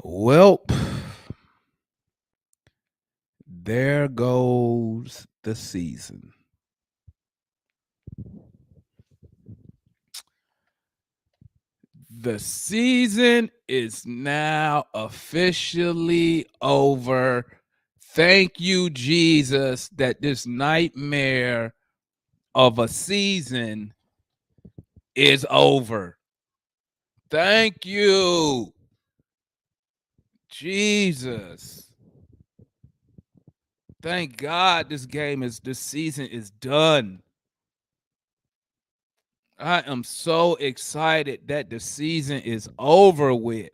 Well, there goes the season. The season is now officially over. Thank you, Jesus, that this nightmare of a season is over. Thank you, Jesus. Thank God this season is done. I am so excited that the season is over with.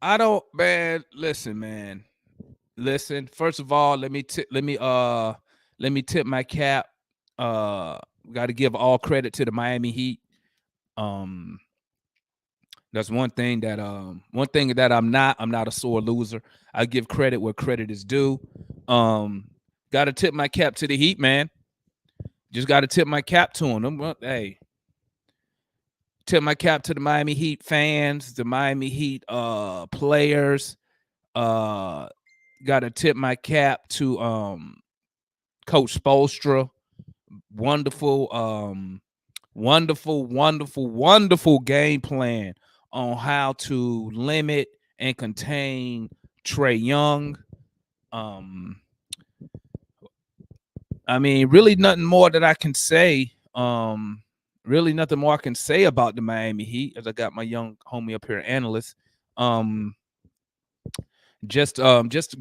I don't, man. Listen, man. Listen. First of all, let me tip my cap. Uh, Got to give all credit to the Miami Heat. Um, that's one thing that I'm not a sore loser. I give credit where credit is due. Um, got to tip my cap to the Heat, man. Just got to tip my cap to them. Hey, tip my cap to the Miami Heat fans, the Miami Heat players. Uh Got to tip my cap to Coach Spoelstra. Wonderful, wonderful game plan on how to limit and contain Trae Young. Um, I mean, really nothing more that I can say. Really nothing more I can say about the Miami Heat, as I got my young homie up here, analyst. Um, just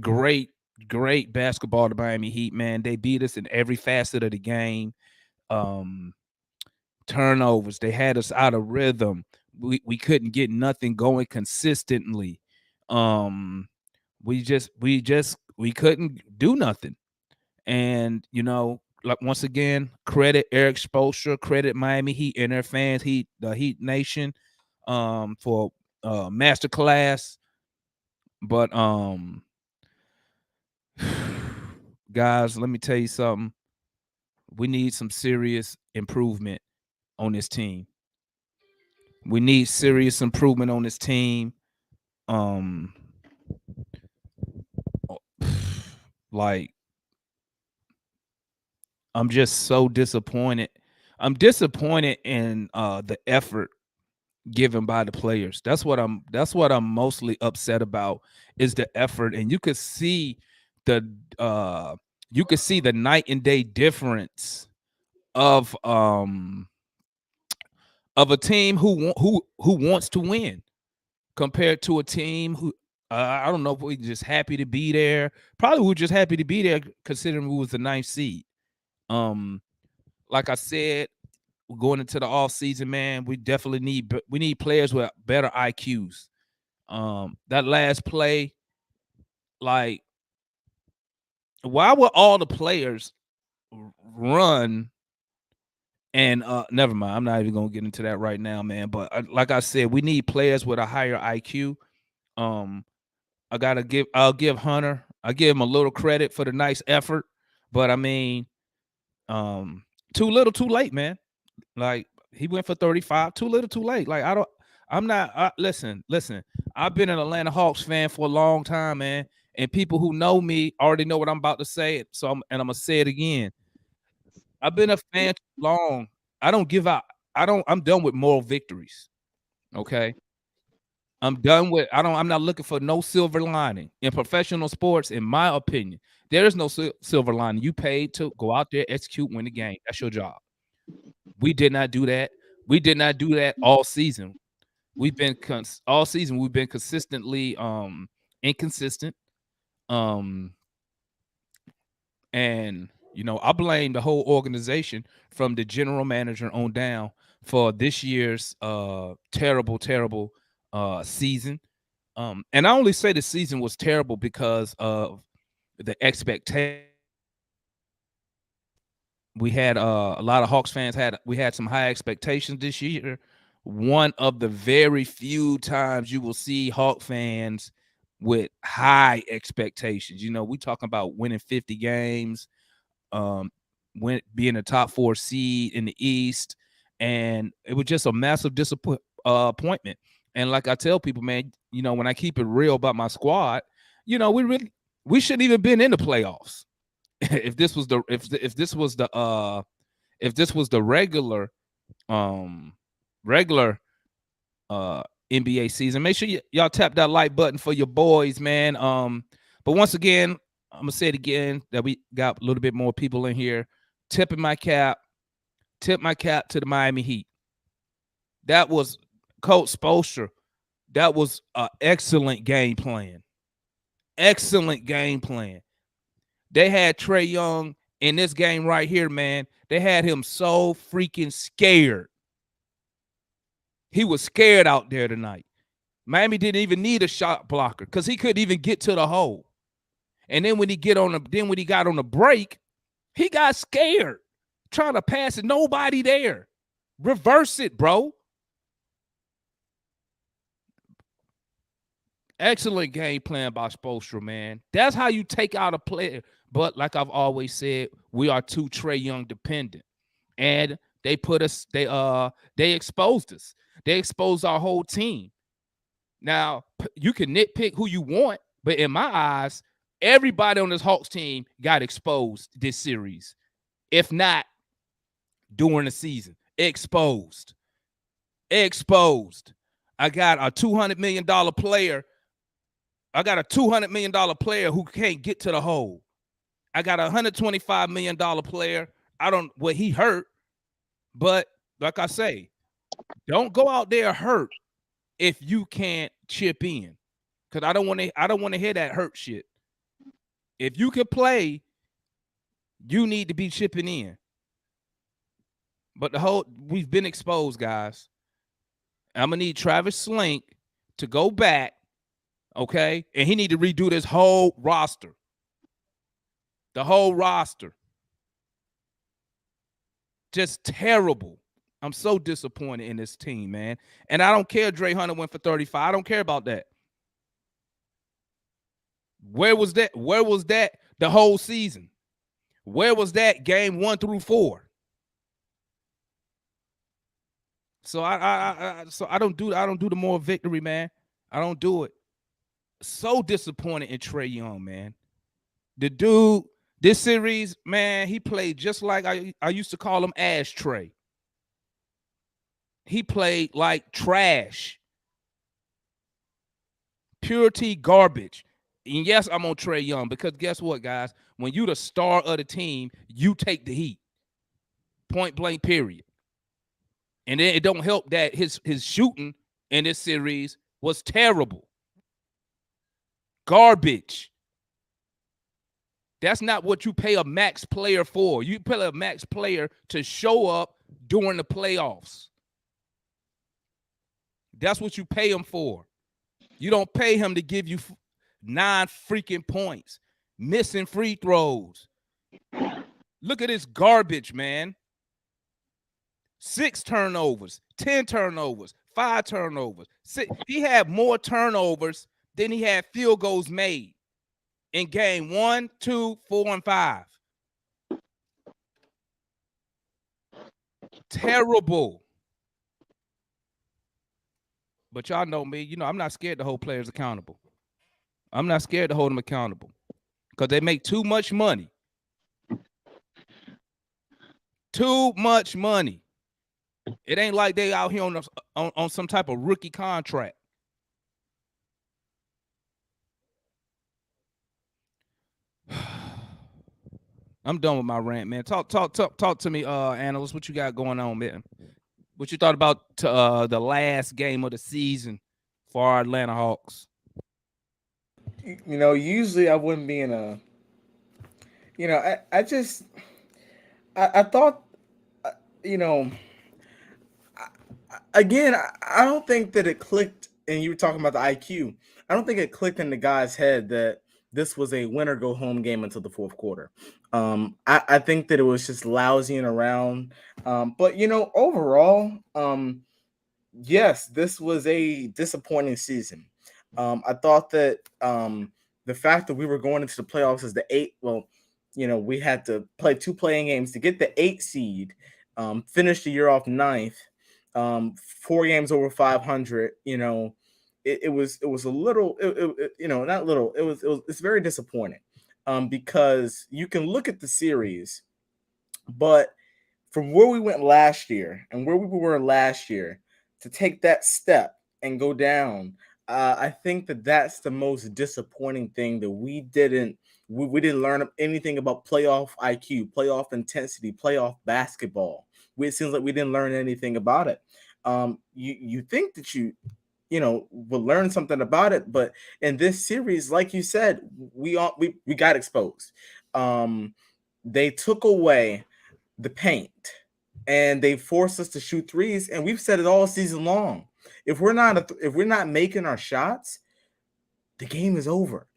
great basketball, the Miami Heat, man. They beat us in every facet of the game. Um, Turnovers, they had us out of rhythm. We couldn't get nothing going consistently. Um, we couldn't do nothing. And like, once again, credit Eric Spoelstra, credit Miami Heat and their fans, the Heat Nation, for masterclass. But guys, let me tell you something. We need some serious improvement on this team. We need serious improvement on this team. Um, like, I'm just so disappointed. I'm disappointed in the effort given by the players. That's what I'm mostly upset about, is the effort. And the uh you could see the night and day difference of a team who wants to win compared to a team who, I don't know if we're just happy to be there. Probably we're just happy to be there considering we was the ninth seed. Um, like I said, going into the off season, man, we need players with better IQs. That last play, like, why would all the players run? And never mind, I'm not even gonna get into that right now, man. But like I said, we need players with a higher IQ. Um, I'll give Hunter, I give him a little credit for the nice effort, but I mean, too little, too late, man. Like, he went for 35, too little, too late. Like, I'm not. Listen. I've been an Atlanta Hawks fan for a long time, man, and people who know me already know what I'm about to say. So I'm gonna say it again. I've been a fan too long. I don't give out. I'm done with moral victories. Okay. I'm done with. I'm not looking for no silver lining in professional sports. In my opinion, there is no silver lining. You paid to go out there, execute, win the game. That's your job. We did not do that. We did not do that all season. All season. We've been consistently inconsistent. Um, and I blame the whole organization from the general manager on down for this year's terrible season. And I only say the season was terrible because of the expectation. We had a lot of Hawks fans had some high expectations this year. One of the very few times you will see Hawk fans with high expectations. We talking about winning 50 games, being a top 4 seed in the East, and it was just a massive appointment. And like I tell people, man, when I keep it real about my squad, we shouldn't even been in the playoffs if this was the regular regular NBA season. Make sure y'all tap that like button for your boys, man. But once again, I'm gonna say it again that we got a little bit more people in here. Tip my cap to the Miami Heat. That was Coach Spoelstra. That was an excellent game plan. Excellent game plan. They had Trae Young in this game right here, man. They had him so freaking scared. He was scared out there tonight. Miami didn't even need a shot blocker because he couldn't even get to the hole. And then when he got on the break, he got scared trying to pass it. Nobody there. Reverse it, bro. Excellent game plan by Spoelstra, man. That's how you take out a player. But like I've always said, we are too Trae Young dependent. And they exposed us. They exposed our whole team. Now, you can nitpick who you want, but in my eyes, everybody on this Hawks team got exposed this series. If not during the season. Exposed. I got a $200 million player. I got a $200 million player who can't get to the hole. I got a $125 million player. He hurt, but like I say, don't go out there hurt if you can't chip in. Because I don't want to hear that hurt shit. If you can play, you need to be chipping in. But we've been exposed, guys. I'm going to need Travis Slink to go back, okay? And he need to redo this whole roster. The whole roster. Just terrible. I'm so disappointed in this team, man. And I don't care Dre Hunter went for 35. I don't care about that. Where was that? Where was that the whole season? Where was that game 1 through 4? So I don't do the moral victory, man. I don't do it. So disappointed in Trae Young, man. The dude, this series, man, he played just like I used to call him Ashtray. He played like trash. Purity garbage. And yes, I'm on Trae Young because guess what, guys? When you the star of the team, you take the heat. Point blank, period. And then it don't help that his shooting in this series was terrible. Garbage. That's not what you pay a max player for. You pay a max player to show up during the playoffs. That's what you pay him for. You don't pay him to give you 9 freaking points, missing free throws. Look at this garbage, man. 6 turnovers, 10 turnovers, 5 turnovers. He had more turnovers than he had field goals made in game 1, 2, 4, and 5. Terrible. But y'all know me. I'm not scared to hold players accountable. I'm not scared to hold them accountable because they make too much money. Too much money. It ain't like they out here on some type of rookie contract. I'm done with my rant, man. Talk to me, analyst. What you got going on, man? What you thought about the last game of the season for our Atlanta Hawks? Usually I wouldn't be in a. I thought, you know, again, I don't think that it clicked. And you were talking about the IQ. I don't think it clicked in the guy's head that this was a win or go home game until the fourth quarter. I think that it was just lousy and around. But overall, yes, this was a disappointing season. I thought that the fact that we were going into the playoffs as the 8, we had to play 2 playing games to get the 8 seed, finish the year off 9th. 4 games over 500. It was a little, not little. It's very disappointing, because you can look at the series, but from where we went last year and where we were last year to take that step and go down, I think that that's the most disappointing thing, that we didn't learn anything about playoff IQ, playoff intensity, playoff basketball. It seems like we didn't learn anything about it. You think that will learn something about it, but in this series, like you said, we got exposed. They took away the paint, and they forced us to shoot threes, and we've said it all season long. If we're not making our shots, the game is over.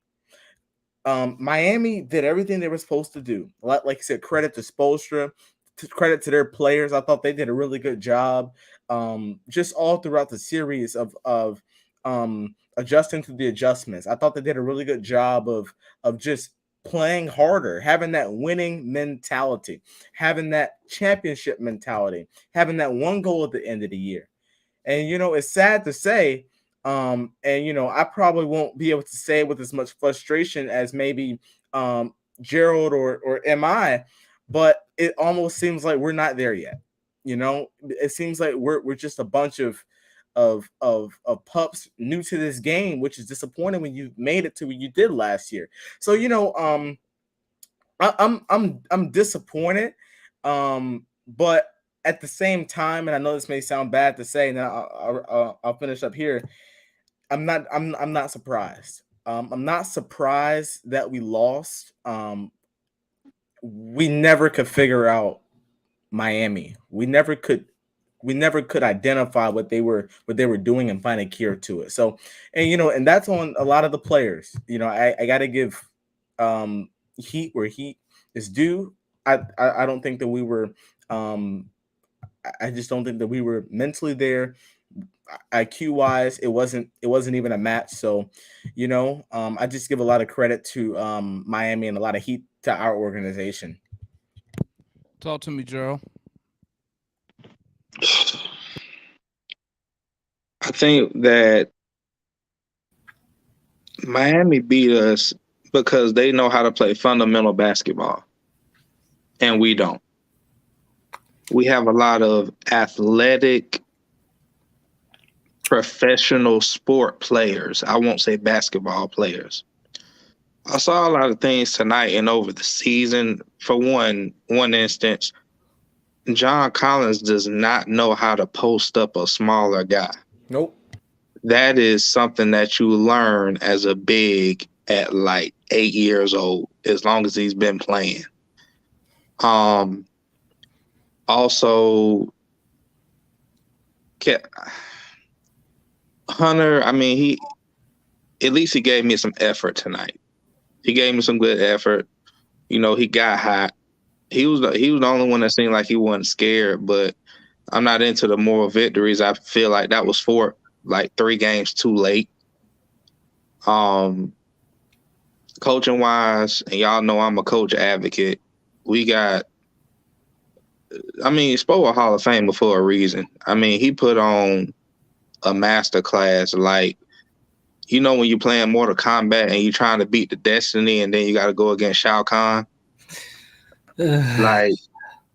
Miami did everything they were supposed to do. Like you said, credit to Spoelstra, credit to their players. I thought they did a really good job, just all throughout the series of adjusting to the adjustments. I thought they did a really good job of just playing harder, having that winning mentality, having that championship mentality, having that one goal at the end of the year. And it's sad to say, and I probably won't be able to say it with as much frustration as maybe Gerald or MI, but it almost seems like we're not there yet. It seems like we're just a bunch of pups new to this game, which is disappointing when you made it to what you did last year. So I'm disappointed, but at the same time, and I know this may sound bad to say, and I'll finish up here. I'm not surprised. I'm not surprised that we lost. We never could figure out Miami. We never could identify what they were doing and find a cure to it. So, and that's on a lot of the players. I got to give heat where heat is due. I don't think that we were. I just don't think that we were mentally there. IQ wise, it wasn't even a match. So, I just give a lot of credit to Miami and a lot of heat to our organization. Talk to me, Gerald. I think that Miami beat us because they know how to play fundamental basketball, and we don't. We have a lot of athletic, professional sport players. I won't say basketball players. I saw a lot of things tonight and over the season. For one instance, John Collins does not know how to post up a smaller guy. Nope. That is something that you learn as a big at like 8 years old, as long as he's been playing. Also, Hunter, I mean, at least he gave me some effort tonight. He gave me some good effort. He got hot. He was the only one that seemed like he wasn't scared, but I'm not into the moral victories. I feel like that was 3 games too late. Coaching wise, and y'all know I'm a coach advocate. We got, Spo a Hall of Famer for a reason. He put on a master class. Like, when you're playing Mortal Kombat and you're trying to beat the Destiny and then you got to go against Shao Kahn. Like,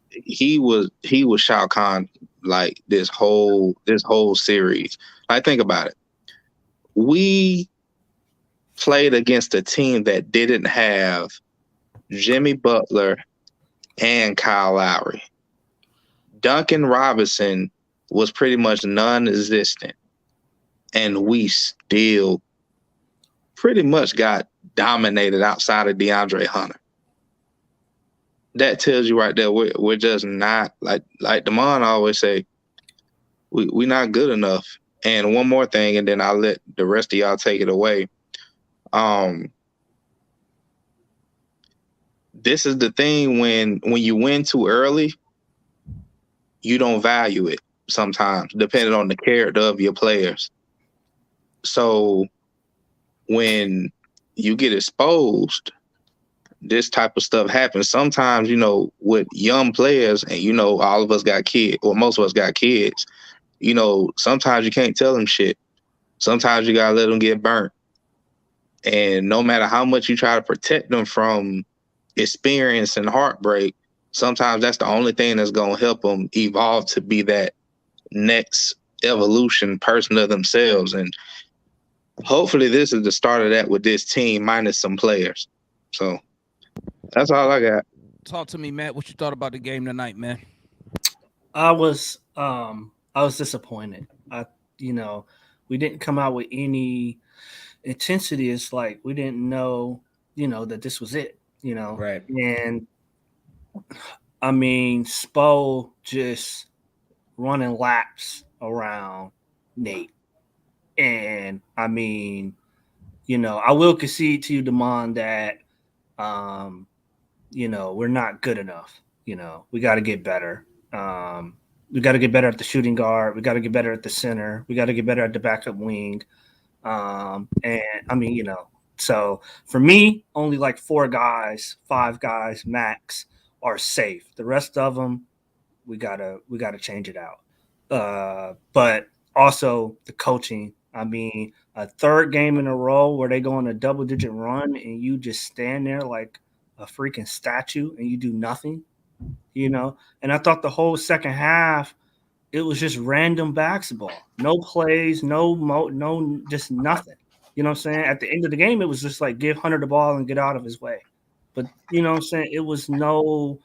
he was Shao Kahn, like, this whole series. Like, think about it. We played against a team that didn't have Jimmy Butler and Kyle Lowry. Duncan Robinson was pretty much non-existent, and we still pretty much got dominated outside of DeAndre Hunter. That tells you right there, we're just not, like Damon always say, we're not good enough. And one more thing, and then I'll let the rest of y'all take it away. This is the thing, when you win too early, you don't value it sometimes, depending on the character of your players. So when you get exposed, this type of stuff happens. Sometimes, with young players, and all of us got kids, or most of us got kids, sometimes you can't tell them shit. Sometimes you gotta let them get burnt. And no matter how much you try to protect them from experience and heartbreak, sometimes that's the only thing that's gonna help them evolve to be that next evolution person of themselves. And hopefully this is the start of that with this team minus some players. So that's all I got. Talk to me, Matt. What you thought about the game tonight, man? I was disappointed. We didn't come out with any intensity. It's like we didn't know, that this was it, Right. And I mean, Spo just running laps around Nate. And I mean, I will concede to you, Damon, that we're not good enough. We got to get better. We got to get better at the shooting guard. We got to get better at the center. We got to get better at the backup wing. And I mean, so for me, only like 5 guys max are safe. The rest of them, we gotta change it out. But also the coaching. I mean, a third game in a row where they go on a double-digit run and you just stand there like a freaking statue and you do nothing, And I thought the whole second half, it was just random basketball. No plays, no, just nothing. You know what I'm saying? At the end of the game, it was just like give Hunter the ball and get out of his way. But you know what I'm saying? It was no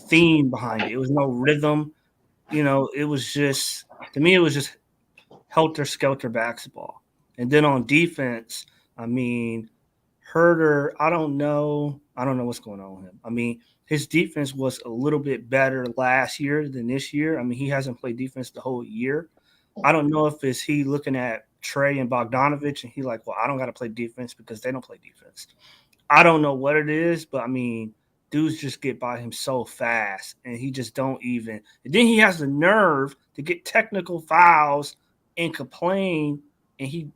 theme behind it. It was no rhythm. It was just, to me, it was just helter-skelter basketball. And then on defense, I mean, Herter, I don't know what's going on with him. I mean, his defense was a little bit better last year than this year. I mean, he hasn't played defense the whole year. I don't know if it's he looking at Trae and Bogdanovich and he like, well, I don't got to play defense because they don't play defense. I don't know what it is, but I mean, dudes just get by him so fast and he just don't even. And then he has the nerve to get technical fouls and complain. And he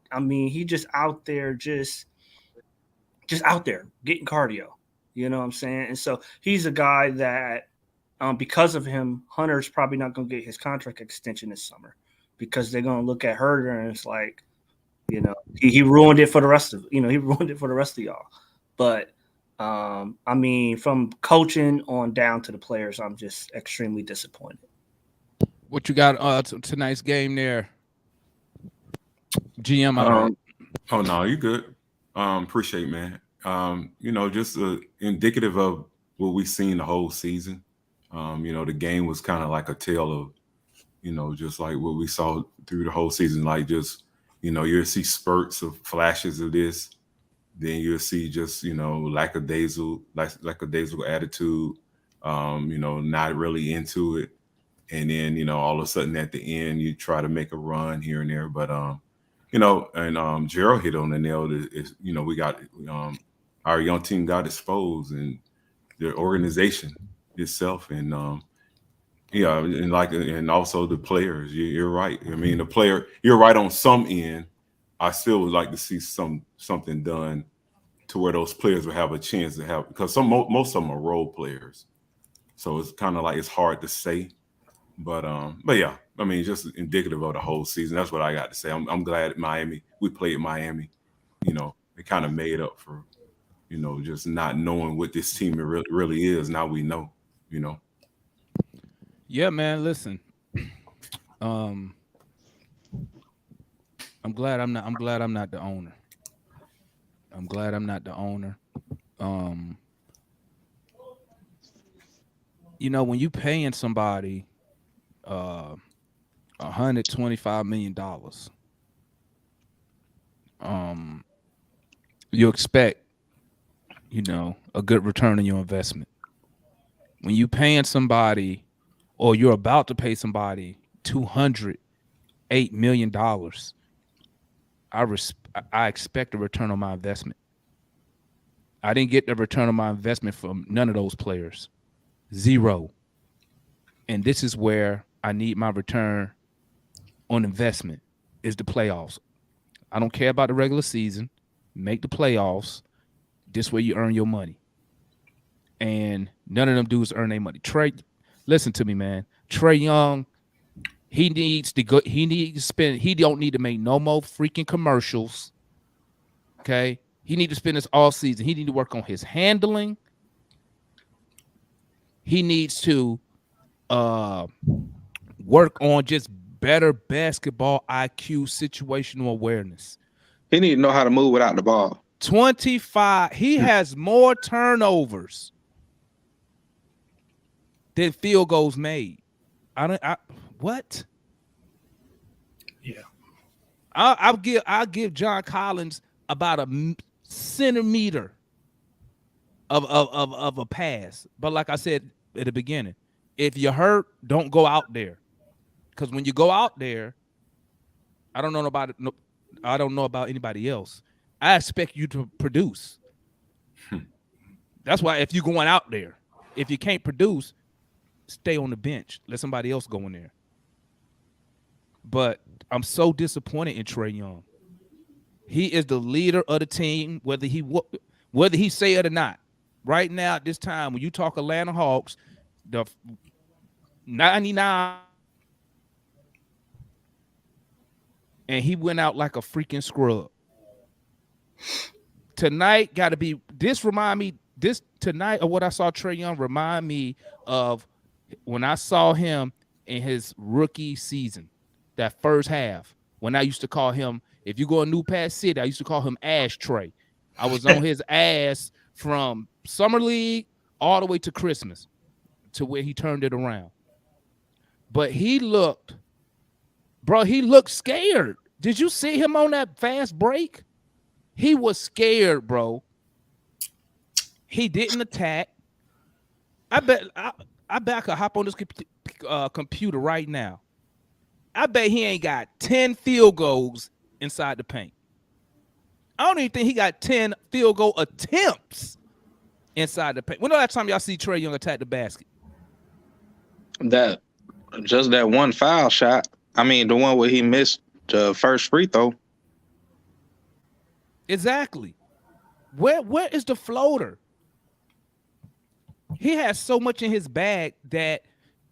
just out there, just out there getting cardio. You know what I'm saying? And so he's a guy that, because of him, Hunter's probably not going to get his contract extension this summer because they're going to look at Herter and it's like, he ruined it for the rest of, he ruined it for the rest of y'all. But, I mean, from coaching on down to the players, I'm just extremely disappointed. What you got tonight's game there? GM, Oh no, you good. Appreciate it, man. Just indicative of what we've seen the whole season. The game was kind of like a tale of, just like what we saw through the whole season. Like just, you'll see spurts of flashes of this. Then you'll see just, lackadaisical attitude, not really into it. And then, all of a sudden at the end, you try to make a run here and there. But, Gerald hit on the nail. We got our young team got exposed and the organization itself. And, and also the players. You're right. I mean, you're right on some end. I still would like to see something done to where those players will have a chance to have, because most of them are role players, so it's kind of like it's hard to say, but yeah, I mean, just indicative of the whole season. That's what I got to say. I'm glad we played Miami. It kind of made up for, just not knowing what this team really is. Now we know. Yeah, man. Listen, I'm glad I'm not the owner. I'm glad I'm not the owner. When you paying somebody $125 million, you expect, a good return on your investment. When you paying somebody, or you're about to pay somebody $208 million, I expect a return on my investment. I didn't get the return on my investment from none of those players. 0. And this is where I need my return on investment, is the playoffs. I don't care about the regular season. Make the playoffs. This way you earn your money. And none of them dudes earn their money. Trae, listen to me, man. Trae Young, He needs to go. He needs to spend. He don't need to make no more freaking commercials. Okay. He need to spend this all season. He need to work on his handling. He needs to work on just better basketball IQ, situational awareness. He need to know how to move without the ball. 25. He has more turnovers than field goals made. What? Yeah. I'll give John Collins about a centimeter of a pass. But like I said at the beginning, if you're hurt, don't go out there. Because when you go out there, I don't know about anybody else. I expect you to produce. That's why if you're going out there, if you can't produce, stay on the bench. Let somebody else go in there. But I'm so disappointed in Trae Young. He is the leader of the team, whether he say it or not. Right now, at this time, when you talk Atlanta Hawks, the 99, and he went out like a freaking scrub. Tonight got to be this tonight of what I saw Trae Young remind me of when I saw him in his rookie season, that first half, when I used to call him, if you go to New Pass City, I used to call him Ashtray. I was on his ass from Summer League all the way to Christmas to where he turned it around. But he looked scared. Did you see him on that fast break? He was scared, bro. He didn't attack. I bet I could hop on this computer right now. I bet he ain't got 10 field goals inside the paint. I don't even think he got 10 field goal attempts inside the paint. When the last time y'all see Trae Young attack the basket? That one foul shot. I mean, the one where he missed the first free throw. Exactly. Where is the floater? He has so much in his bag that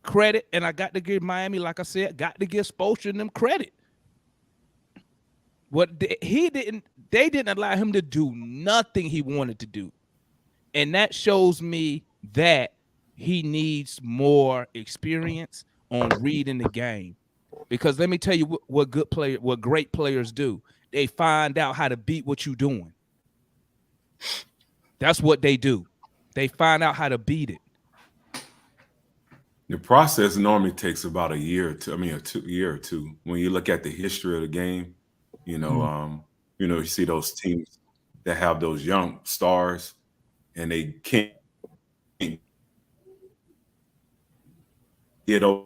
credit, and I got to give Miami, like I said, got to give Spoelstra and them credit. They didn't allow him to do nothing he wanted to do. And that shows me that he needs more experience on reading the game. Because let me tell you what great players do. They find out how to beat what you're doing. That's what they do. They find out how to beat it. The process normally takes about a year or two. I mean, a year or two. When you look at the history of the game, you see those teams that have those young stars, and they can't get over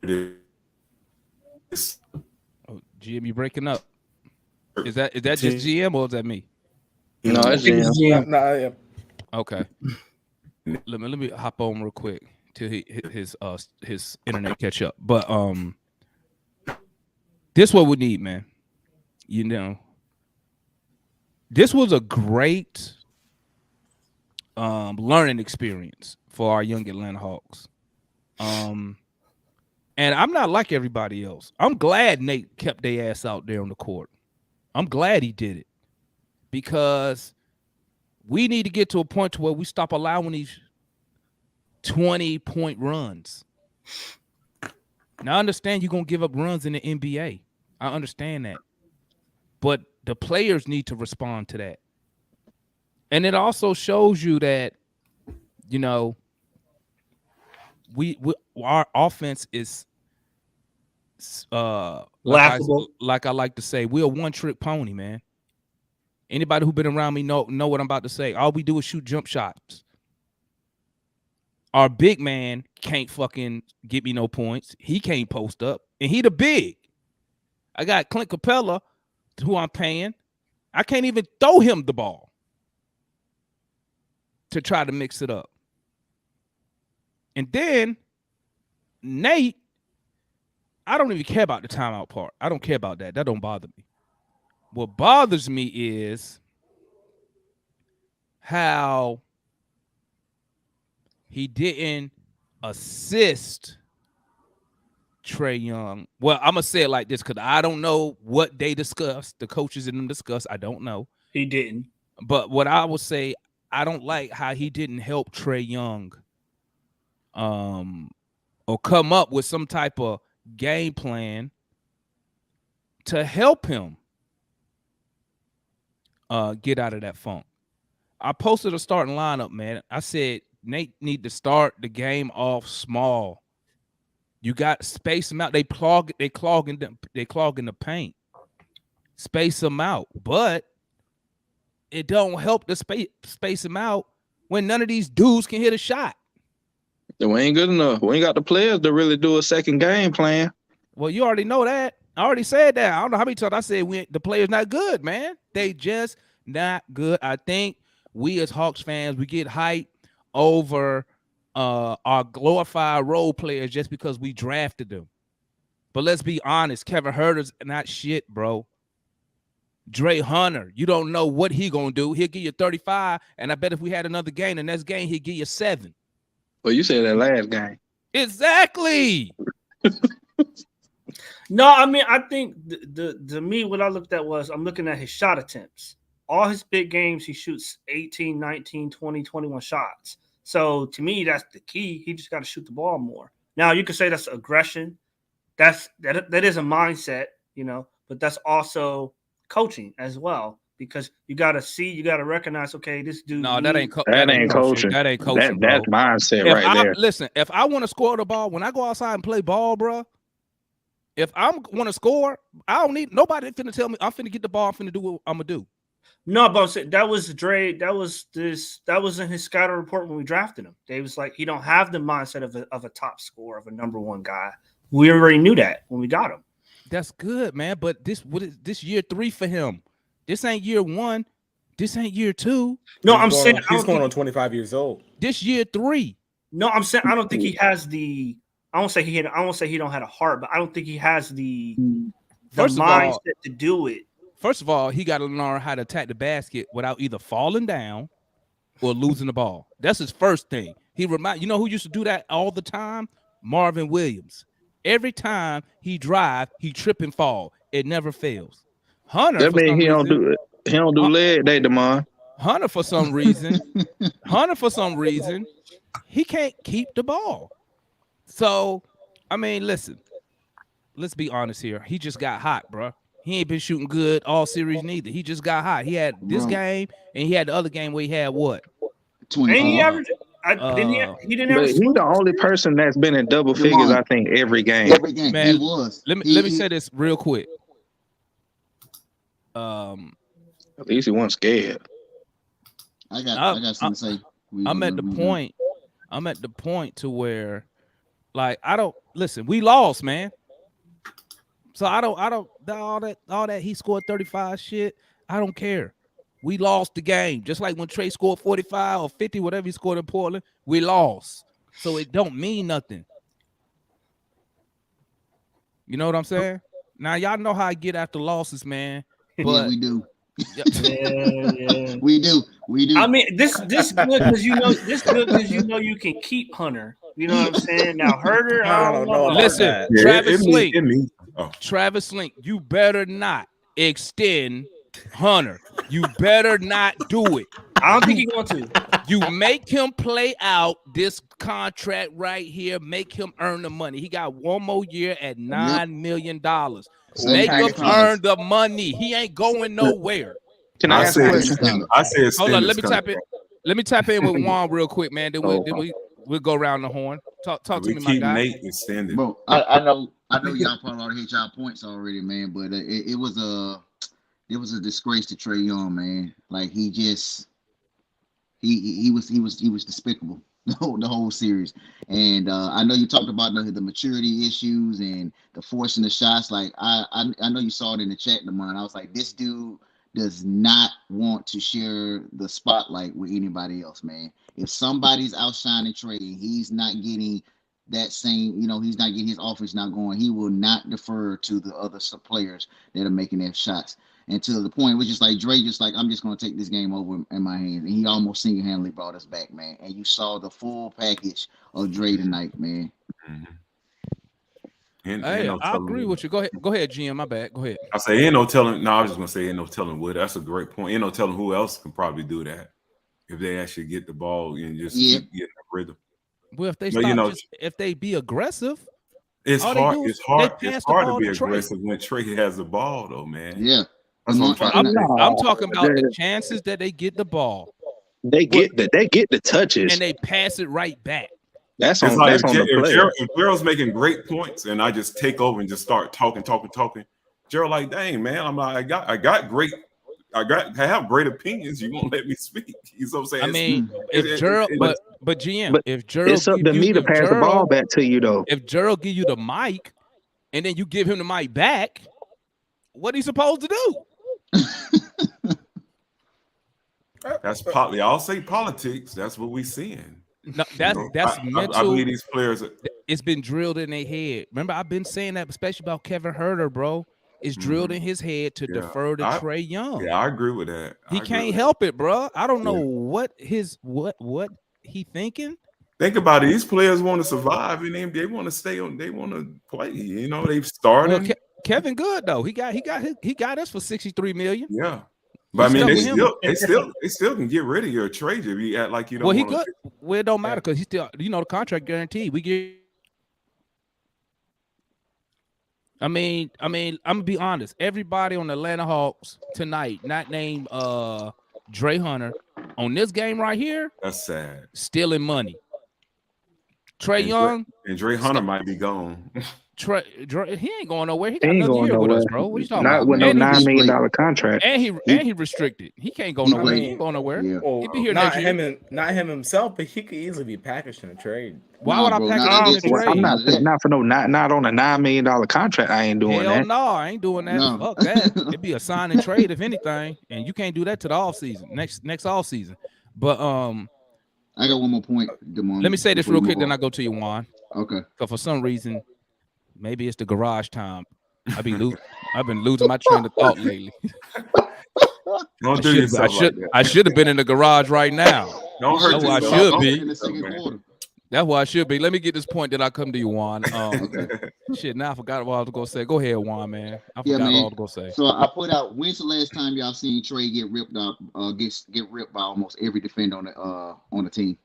this. Oh, GM, you breaking up? Is that just GM or is that me? No, it's GM. Yeah. Okay. Let me hop on real quick till his internet catch up. But this what we need, man. This was a great learning experience for our young Atlanta Hawks. And I'm not like everybody else. I'm glad Nate kept their ass out there on the court. I'm glad he did it because we need to get to a point to where we stop allowing these 20-point runs. Now, I understand you're going to give up runs in the NBA. I understand that. But the players need to respond to that. And it also shows you that, our offense is laughable. Like I like to say, we're a one-trick pony, man. Anybody who been around me know what I'm about to say. All we do is shoot jump shots. Our big man can't fucking get me no points. He can't post up, and he the big. I got Clint Capella, who I'm paying. I can't even throw him the ball to try to mix it up. And then Nate, I don't even care about the timeout part. I don't care about that. That don't bother me. What bothers me is how he didn't assist Trae Young. Well, I'm gonna say it like this because I don't know what they discussed. The coaches in them discussed. I don't know. He didn't. But what I would say, I don't like how he didn't help Trae Young, or come up with some type of game plan to help him get out of that funk. I posted a starting lineup, man. I said Nate need to start the game off small. You got space them out. They clogging the paint. Space them out, but it don't help to space them out when none of these dudes can hit a shot. We ain't good enough. We ain't got the players to really do a second game plan. Well, you already know that. I already said that. I don't know how many times I said the players not good, man. They just not good. I think we as Hawks fans, we get hyped over our glorified role players just because we drafted them. But let's be honest, Kevin Huerter's not shit, bro. Dre Hunter, you don't know what he gonna do. He'll give you 35, and I bet if we had another game, the next game he'll give you 7. Well, you said that last game. Exactly. No, I mean, I think to me, what I looked at was I'm looking at his shot attempts. All his big games, he shoots 18, 19, 20, 21 shots. So to me, that's the key. He just got to shoot the ball more. Now, you could say that's aggression. That is a mindset, but that's also coaching as well, because you got to recognize, okay, this dude. No, that ain't coaching. That ain't coaching. That's mindset there. Listen, if I want to score the ball, when I go outside and play ball, bro, if I want to score, I don't need nobody finna tell me I'm finna get the ball. I'm finna do what I'm gonna do. No, but I'm saying that was Dre. That was in his scouting report when we drafted him. They was like, he don't have the mindset of a top scorer, of a number one guy. We already knew that when we got him. That's good, man. But this year 3 for him. This ain't year 1. This ain't year 2. No, I'm saying he's going on 25 years old. This year 3. No, I'm saying I don't think he has the. I won't say he don't have a heart, but I don't think he has the mindset to do it. First of all, he got to learn how to attack the basket without either falling down or losing the ball. That's his first thing. You know who used to do that all the time? Marvin Williams. Every time he drive, he trip and fall. It never fails. Hunter. That means he don't do it. He don't do leg day, Demond. Hunter for some reason, he can't keep the ball. So, I mean, listen. Let's be honest here. He just got hot, bro. He ain't been shooting good all series neither. He just got hot. He had this game, and he had the other game where he had what? 20. And he averaged. He didn't have. He's the only person that's been in double figures, I think, every game. Man, he was. Let me say this real quick. At least he wasn't scared. I got something to say. I'm at the point to where, like, I don't listen. We lost, man. So I don't all that he scored 35 shit. I don't care. We lost the game. Just like when Trae scored 45 or 50, whatever he scored in Portland, we lost. So it don't mean nothing. You know what I'm saying? Now y'all know how I get after losses, man. But yeah, we do. Yeah. We do. I mean, this good because you know you can keep Hunter. You know what I'm saying? Now Huerter, I don't know. Listen, Travis Link, you better not extend Hunter. You better not do it. I don't think he's going to. You make him play out this contract right here. Make him earn the money. He got one more year at $9 million. Make him earn the money. He ain't going nowhere. Can I ask a question? Hold on, let me tap in. Let me tap in with Juan real quick, man. Then we'll go around the horn. Talk to me, my guy. Nate extended. Bro, I know y'all probably already hit y'all points already, man. But it was a disgrace to Trae Young, man. Like he was despicable the whole series. And I know you talked about the maturity issues and the forcing the shots. Like I know you saw it in the chat, Lamont. I was like, this dude does not want to share the spotlight with anybody else, man. If somebody's outshining Trae, he's not getting that same, he's not getting his offense not going. He will not defer to the other players that are making their shots. And to the point, it was just like Dre, just like, I'm just gonna take this game over in my hands, and he almost single-handedly brought us back, man. And you saw the full package of Dre tonight, man. Mhm. Hey, I agree with you. Go ahead, GM. My bad. Go ahead. I say ain't no telling. No, I was just gonna say ain't no telling what. That's a great point. Ain't no telling who else can probably do that if they actually get the ball and just keep getting the rhythm. Well, if they stop, if they be aggressive, it's hard. It's hard to be aggressive when Trae has the ball, though, man. Yeah, I'm talking about the chances that they get the ball. They get the touches and they pass it right back. That's on the player. If Gerald's making great points and I just take over and just start talking, Gerald like, dang man, I'm like, I have great opinions. You won't let me speak. You know what I'm saying? I mean, if Gerald, but GM, if Gerald, it's up to me to pass the ball back to you though. If Gerald give you the mic and then you give him the mic back, what are you supposed to do? That's partly. I'll say politics. That's what we seeing. No, that's mental. I believe these players. It's been drilled in their head. Remember, I've been saying that, especially about Kevin Herter, bro. It's drilled in his head to defer to Trae Young. Yeah, I agree with that. He can't help it, bro. I don't know what he thinking. Think about it. These players want to survive, and they want to stay on. They want to play. You know, they've started. Well, Kevin Good though. He got us for $63 million. Yeah. But I mean, they still can get rid of your trade if you act like you don't. Well, he good. Well, it don't matter because he still, the contract guaranteed. We get. I mean, I'm gonna be honest. Everybody on the Atlanta Hawks tonight, not named Dre Hunter, on this game right here. That's sad. Stealing money. Trae Young and Dre Hunter might be gone. Dre, he ain't going nowhere. He got another year with us, bro. What you talking about? Not with no $9 million contract. And he restricted. He can't go nowhere. He ain't going nowhere. Yeah. He'd be here next year. Not him himself, but he could easily be packaged in a trade. Why would I package him in a trade? I'm not on a $9 million contract. I ain't doing that. Hell no, I ain't doing that. No. Fuck that. It'd be a sign and trade if anything, and you can't do that to the off season. Next off season. But I got one more point, Damon. Let me say this real quick, then I go to you, Juan. Okay. Because for some reason, maybe it's the garage time. I've been losing my train of thought lately. Don't do yourself like that. I should have been in the garage right now. Don't hurt yourself. That's why I should be. That's why I should be. Let me get this point that I come to you, Juan. Shit, now I forgot what I was going to say. Go ahead, Juan, man. I forgot what I was going to say. So I put out, when's the last time y'all seen Trae get ripped up, get ripped by almost every defender on the team?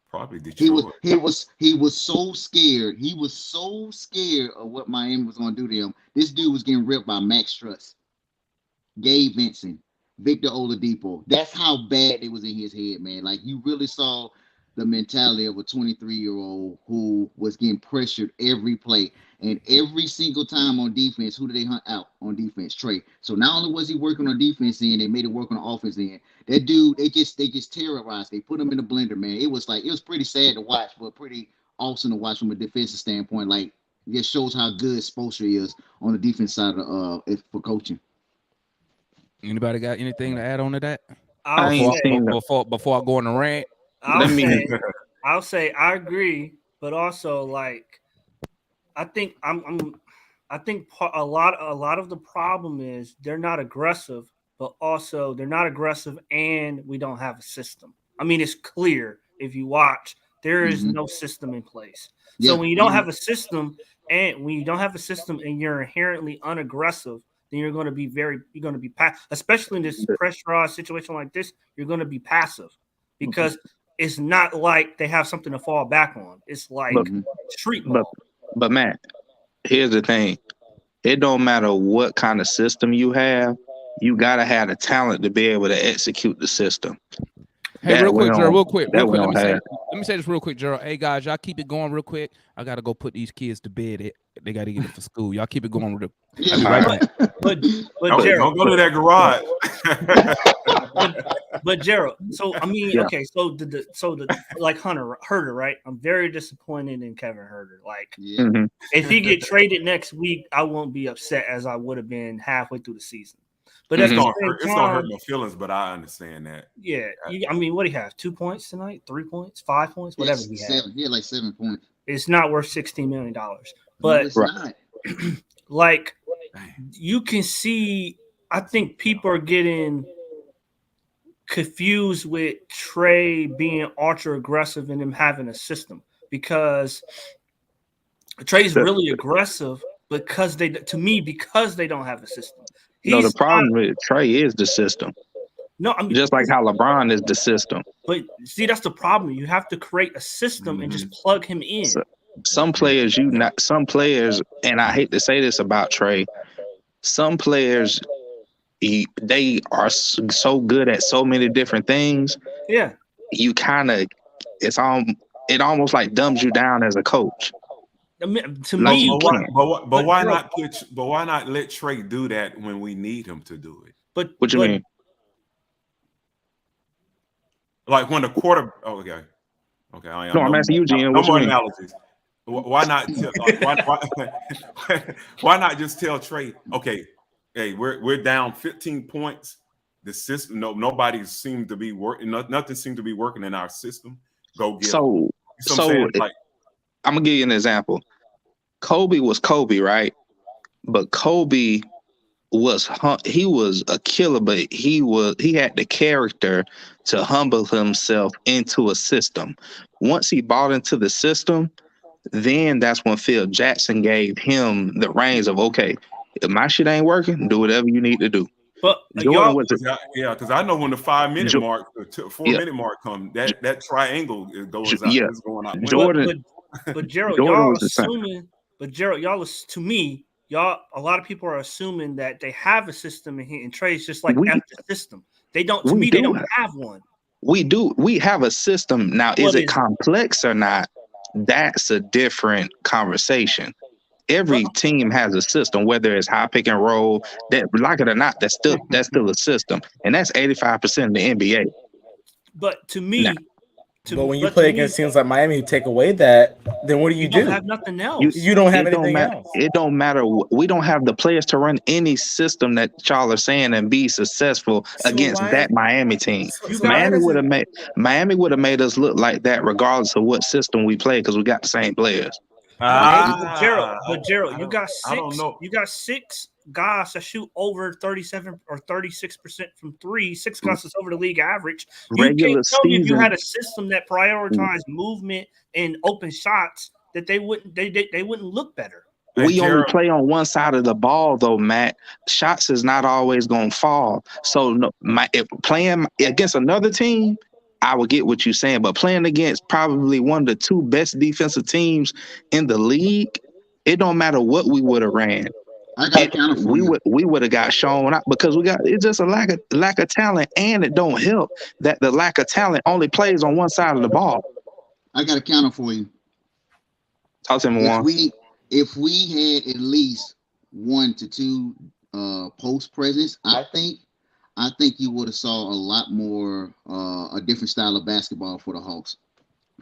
Probably Detroit. He was so scared. He was so scared of what Miami was going to do to him. This dude was getting ripped by Max Strus, Gabe Vincent, Victor Oladipo. That's how bad it was in his head, man. Like, you really saw the mentality of a 23-year-old who was getting pressured every play. And every single time on defense, who did they hunt out on defense? Trae. So not only was he working on defense end, they made it work on the offense end. That dude, they just terrorized. They put him in the blender, man. It was pretty sad to watch, but pretty awesome to watch from a defensive standpoint. Like, it just shows how good Spoelstra is on the defense side of for coaching. Anybody got anything to add on to that? Before I go on the rant. I'll say I agree, but also like I think a lot of the problem is they're not aggressive, but also they're not aggressive and we don't have a system. I mean, it's clear if you watch, there is no system in place. So when you don't have a system and you're inherently unaggressive, then you're going to be passive, especially in this pressurized situation like this, you're going to be passive because it's not like they have something to fall back on. It's like street ball. But Matt, here's the thing. It don't matter what kind of system you have. You got to have the talent to be able to execute the system. Hey, real quick, Gerald, real quick. Let me say this real quick, Gerald. Hey, guys, y'all keep it going real quick. I got to go put these kids to bed. They got to get it for school. Y'all keep it going. I'll be right back. But don't Gerald, go to that garage. but Gerald, so I mean, okay, so like Herter, right? I'm very disappointed in Kevin Herter. Like, if he get traded next week, I won't be upset as I would have been halfway through the season. But it's gonna hurt my feelings, but I understand that. Yeah, I mean, what do you have? 2 points tonight? 3 points? 5 points? Whatever he had. Like 7 points. It's not worth $16 million, but it's not. Like, you can see I think people are getting confused with Trae being ultra aggressive and him having a system, because Trae's really aggressive because they don't have a system. The problem with Trae is the system. No, I mean, just like how LeBron is the system. But see, that's the problem. You have to create a system and just plug him in. So, some players, and I hate to say this about Trae, some players, they are so good at so many different things. Yeah, you kind of, it almost like dumbs you down as a coach. To like me, but why not let Trae do that when we need him to do it? But what you mean? Like when the quarter, okay. I'm asking you, Gene. No more analogies. Why not? Why not just tell Trae, okay, hey, we're down 15 points. The system, nobody seemed to be working. Nothing seemed to be working in our system. Go get. So I'm gonna give you an example. Kobe was Kobe, right? But Kobe was a killer, but he had the character to humble himself into a system. Once he bought into the system, then that's when Phil Jackson gave him the reins of, okay, if my shit ain't working, do whatever you need to do. But Jordan because I know when the 5 minute mark, the 4 minute mark comes, that triangle is going out. Jordan, but Gerald, y'all assuming. But Gerald, to me, a lot of people are assuming that they have a system and Trae's just like F the system. They don't. To me, they don't have one. We do. We have a system now. Is it complex or not? That's a different conversation. Every team has a system, whether it's high pick and roll, that like it or not, that's still a system, and that's 85% of the NBA. But to me. But when you play against teams like Miami who take away that, then what do? You don't have nothing else. You don't have anything else. It don't matter. We don't have the players to run any system that y'all are saying and be successful against that Miami team. Miami would have made us look like that regardless of what system we play because we got the same players. But Gerald, you got 6. I don't know. You got 6 guys that shoot over 37 or 36% from 3. 6 guys that's over the league average. You can't tell me if you had a system that prioritized movement and open shots that they wouldn't look better. We only play on one side of the ball, though, Matt. Shots is not always going to fall. So, if playing against another team, I would get what you're saying. But playing against probably one of the 2 best defensive teams in the league, it don't matter what we would have ran. I got a counter for you. We would have got shown out because it's just a lack of talent, and it don't help that the lack of talent only plays on one side of the ball. I got a counter for you. Talk to me, Juan. If we had at least 1 to 2 post presence, I think you would have saw a lot more a different style of basketball for the Hawks.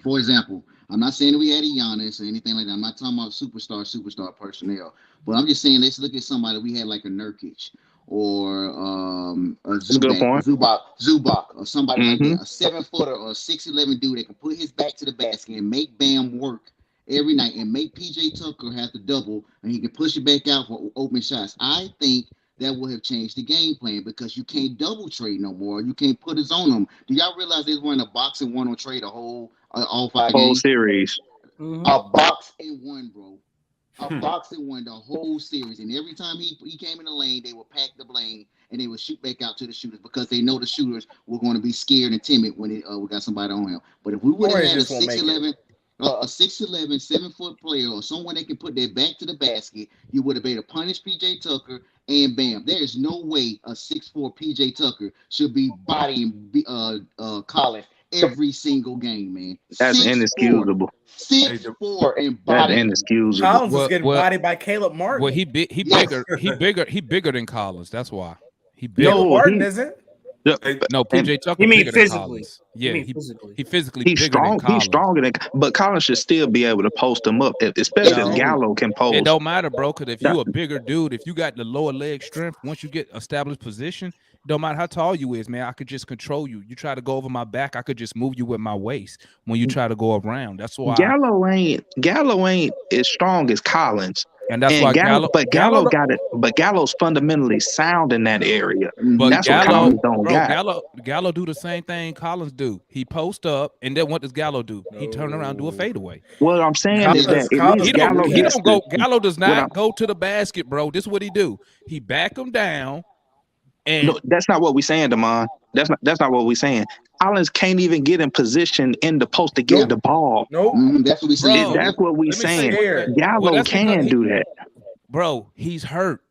For example, I'm not saying that we had a Giannis or anything like that. I'm not talking about superstar personnel. But I'm just saying, let's look at somebody. We had like a Nurkic or a Zubac or somebody like that. A 7-footer or a 6'11" dude that can put his back to the basket and make Bam work every night and make PJ Tucker have to double and he can push it back out for open shots. I think that would have changed the game plan because you can't double trade no more. You can't put his on them. Do y'all realize they were in a box and 1 on trade all 5 games? Series. A box and 1, bro. A box and 1 the whole series. And every time he came in the lane, they would pack the blame and they would shoot back out to the shooters because they know the shooters were going to be scared and timid when we got somebody on him. But if we would have had a 6'11", 7-foot player or someone that can put their back to the basket, you would have been able to punish PJ Tucker and Bam. There is no way a 6'4" PJ Tucker should be bodying Collins every single game, man. That's inexcusable. 6'4" and body. That's inexcusable. Collins was getting bodied by Caleb Martin. Well, he bigger than Collins. That's why he bigger. Caleb Martin isn't. No, PJ Tucker. You mean bigger physically? Than yeah, he physically. He's strong. He's stronger than. But Collins should still be able to post him up, especially if Gallo can post. It don't matter, bro. Because if you a bigger dude, if you got the lower leg strength, once you get established position, it don't matter how tall you is, man. I could just control you. You try to go over my back, I could just move you with my waist. When you try to go around, that's why Gallo ain't as strong as Collins. And that's And why Gallo, Gallo got it. But Gallo's fundamentally sound in that area. but That's what Gallo, Collins don't bro, got. Gallo do the same thing Collins do. He post up, and then what does Gallo do? He turn around and do a fadeaway. What I'm saying is that at Collins least He Gallo don't gets go. Gallo does what I'm- not go to the basket, bro. This is what he do. He back him down, and No, that's not what we're saying, Damon. That's not what we're saying. Collins can't even get in position in the post to get Nope. the ball. Nope. That's what we saying. Bro, That's what we're let me say saying. what that- Gallo well, that's because can do that. bro, he's hurt.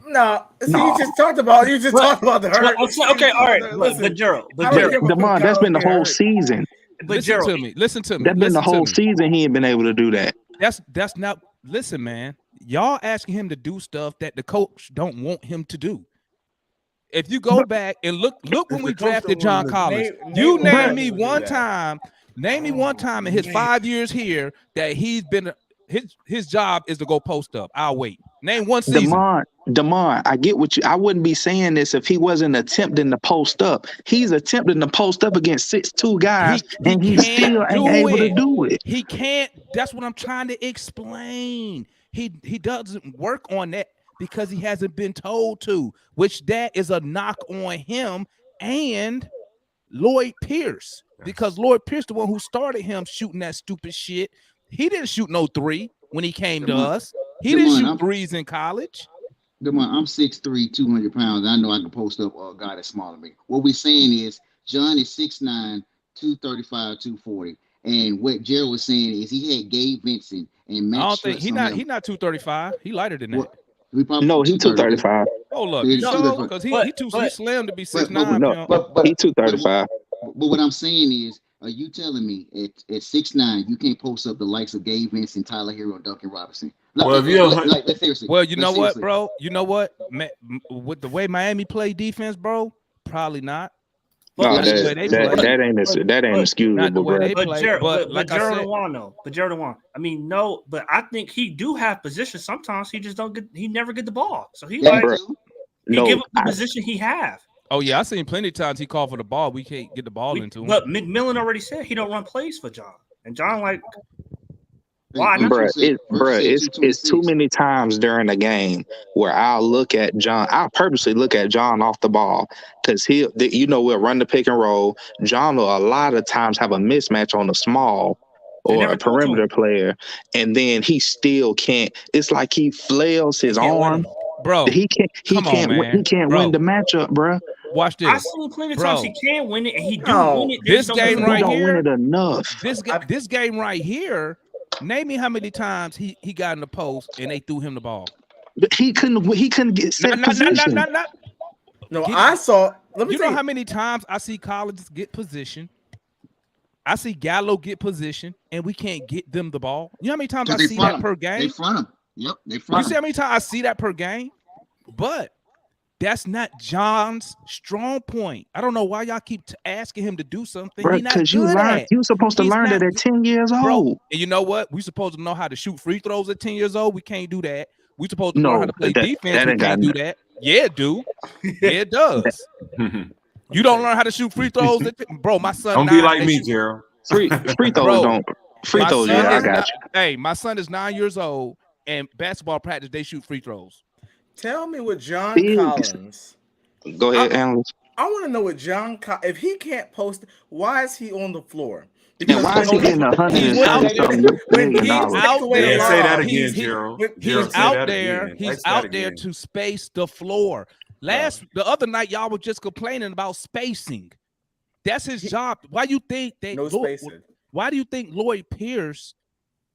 No, see, No. you just talked about the hurt. Okay, all right. Listen, But Gerald, I don't care about Damon, that's been the Collins whole being hurt. season. but Listen Gerald, to me. Listen to me. That's been the Listen to whole me. season. He ain't been able to do that. That's not. Listen, man. Y'all asking him to do stuff that the coach don't want him to do. If you go back and look when we drafted John Collins, you name me one time. Name me one time in his 5 years here that he's been his job is to go post up. I'll wait. Name one season. Damon, I get what you. I wouldn't be saying this if he wasn't attempting to post up. He's attempting to post up against 6'2" guys, and he still ain't able to do it. He can't. That's what I'm trying to explain. He doesn't work on that because he hasn't been told to, which that is a knock on him and Lloyd Pierce, because Lloyd Pierce, the one who started him shooting that stupid shit. He didn't shoot no three when he came to us. He didn't shoot threes in college. I'm 6'3", 200 pounds. I know I can post up a guy that's smaller than me. What we're saying is John is 6'9", 235, 240. And what Gerald was saying is he had Gabe Vincent and Max. I don't think he's not 235. He lighter than that. No, he's 235. Oh look, because he slim to be 6'9". No, he's 235. But what I'm saying is, are you telling me at 6'9" you can't post up the likes of Gabe Vincent, Tyler Hero, and Duncan Robinson? Well, you know what, bro? You know what? With the way Miami play defense, bro, probably not. No, that ain't excusable, bro. But Gerald Wan. I mean, no, but I think he do have positions. Sometimes he just don't get. He never get the ball, so he give up the position he have. Oh yeah, I seen plenty of times he called for the ball. We can't get the ball into him. But McMillan already said he don't run plays for John, and John like. Why not? It's too many times during the game where I'll look at John. I'll purposely look at John off the ball because we'll run the pick and roll. John will a lot of times have a mismatch on a small or a perimeter player, and then he still can't. It's like he flails his arm, bro. He can't win the matchup, bro. Watch this. I've seen plenty of times he can win it, and he do win it. This game right here, he don't win it enough. This game right here. Name me how many times he got in the post and they threw him the ball. But he couldn't get set position. No, I saw. Let me you know how many times I see Collins get position. I see Gallo get position, and we can't get them the ball. You know how many times I see that per game? They front him. Yep, they front him. You see how many times I see that per game? But that's not John's strong point. I don't know why y'all keep asking him to do something. Because you're supposed to learn that at 10 years old. Bro, and you know what? We supposed to know how to shoot free throws at 10 years old. We can't do that. We supposed to know how to play defense. We can't do that. Yeah, it do. Yeah, it does. You don't learn how to shoot free throws, bro. My son don't be like me, Gerald. Free throws don't. Free throws, yeah, I got you. Hey, my son is 9 years old, and basketball practice they shoot free throws. Tell me what John Collins. Go ahead, analyst. I want to know what John. If he can't post, why is he on the floor? Because why is he getting $130 million? Say that again, Gerald. He's out there. He's out there to space the floor. The other night, y'all were just complaining about spacing. That's his job. Why do you think spacing? Why do you think Lloyd Pierce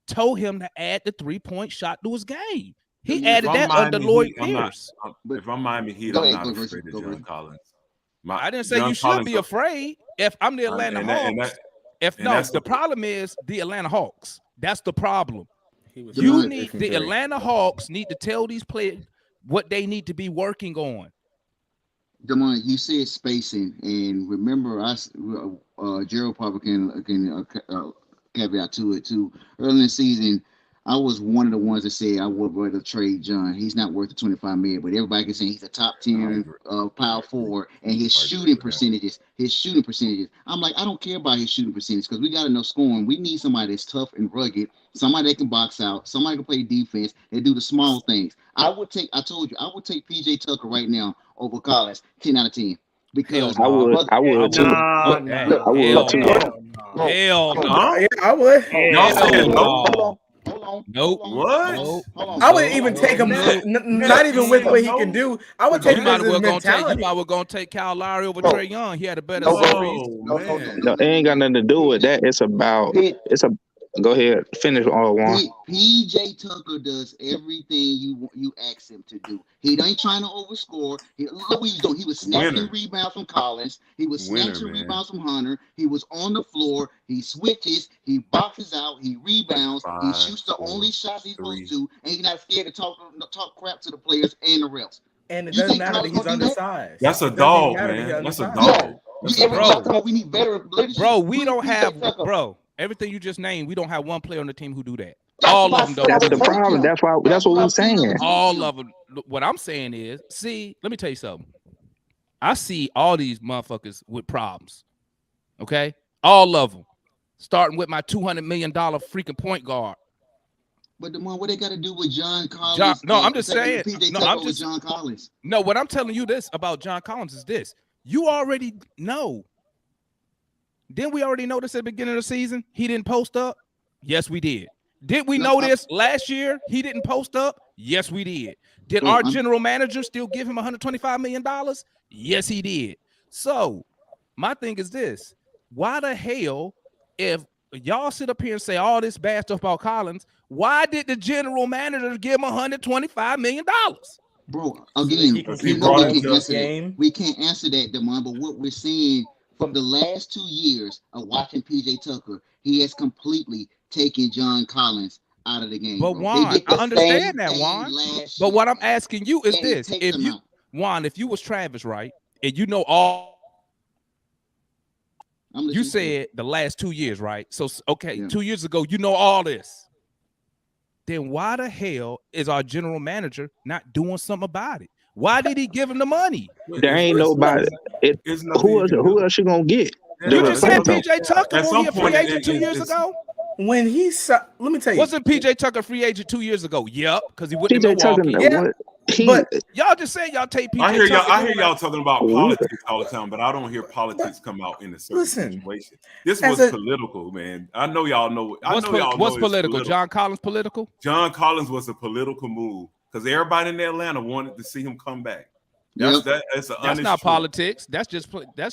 told him to add the 3-point shot to his game? He added that under Lloyd Pierce. If I'm Miami Heat, I'm not afraid of John Collins. I didn't say you should be afraid. If I'm the Atlanta Hawks, the problem is the Atlanta Hawks. That's the problem. The Atlanta Hawks need to tell these players what they need to be working on. Damon, you said spacing, and remember, Gerald probably can caveat to it too. Early in the season, I was one of the ones that said I would rather trade John. He's not worth the $25 million, but everybody can say he's a top 10 power forward, and his shooting percentages. I'm like, I don't care about his shooting percentage because we got enough scoring. We need somebody that's tough and rugged, somebody that can box out, somebody can play defense, and do the small things. I told you, I would take PJ Tucker right now over Collins, 10 out of 10. Because I would too. No. I would too. Hell no. Yeah, I would. Y'all said no. Hold on. Nope. What? Hold on. I would even take him, not even with what he can do. I would take You him might as as his well mentality. gonna take Kyle Lowry over No. Trae Young. He had a better No. series. No, it ain't got nothing to do with that. It's about go ahead, finish all one. PJ Tucker does everything you ask him to do. He ain't trying to overscore. Look what he was doing. He was snatching rebounds from Collins. He was snatching rebounds from Hunter. He was on the floor. He switches. He boxes out. He rebounds. He shoots the only shots he's supposed to, and he's not scared to talk crap to the players and the refs. And it doesn't matter that he's undersized. That's a dog, man. That's a dog. We need better leadership. Bro, we don't have everything you just named. We don't have one player on the team who do that. All of them don't. That's the problem. That's what we're saying. All of them. What I'm saying is, see, let me tell you something. I see all these motherfuckers with problems. Okay, all of them, starting with my $200 million freaking point guard. But what they got to do with John Collins? I'm just saying. John Collins. No, what I'm telling you this about John Collins is this: you already know. Didn't we already know this at the beginning of the season? He didn't post up. Yes, we did. Did we know this last year? He didn't post up. Yes, we did. Did our general manager still give him $125 million? Yes, he did. So my thing is this: why the hell, if y'all sit up here and say all this bad stuff about Collins, why did the general manager give him $125 million? Bro, again, we can't answer that, Damon, but what we're seeing from the last 2 years of watching PJ Tucker, he has completely taken John Collins out of the game. But Juan, I understand that, Juan. But what I'm asking you is this: if you was Travis, right, and you know all, you said the last 2 years, right? So okay, 2 years ago, you know all this. Then why the hell is our general manager not doing something about it? Why did he give him the money? There ain't nobody. Who else you gonna get? You just said PJ Tucker when he a free agent 2 years ago. When let me tell you, wasn't PJ Tucker free agent 2 years ago? Yep, because he went to Milwaukee. But y'all just saying y'all take PJ. I hear y'all talking about politics all the time, but I don't hear politics come out in a certain situation. This was political, man. I know y'all know. What's political? John Collins political? John Collins was a political move because everybody in Atlanta wanted to see him come back. That's not politics. That's just John. That's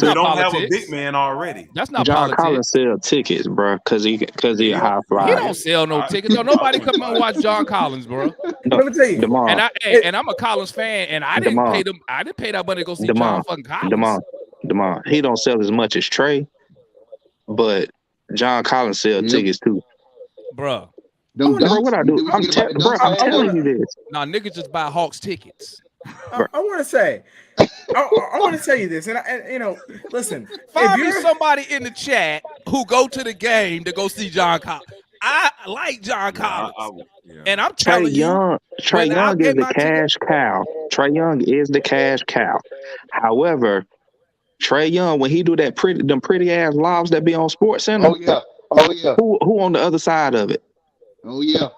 we don't have a big man already. That's not John politics. Collins sell tickets, bro, because he a high flyer. He don't sell no tickets. No, nobody come and watch John Collins, bro. Let me tell you. And I'm a Collins fan, and I didn't pay them. I didn't pay that money to go see John fucking Collins. Demar. He don't sell as much as Trae, but John Collins sell tickets too, bro. What I do? I'm telling you this. Nah, niggas just buy Hawks tickets. I want to say, I want to tell you this, and listen. Find me somebody in the chat who go to the game to go see John Collins. I like John Collins, and I'm telling you, Trae Young is the cash cow. Trae Young is the cash cow. However, Trae Young, when he do them pretty ass lobs that be on Sports Center, who on the other side of it? Oh yeah,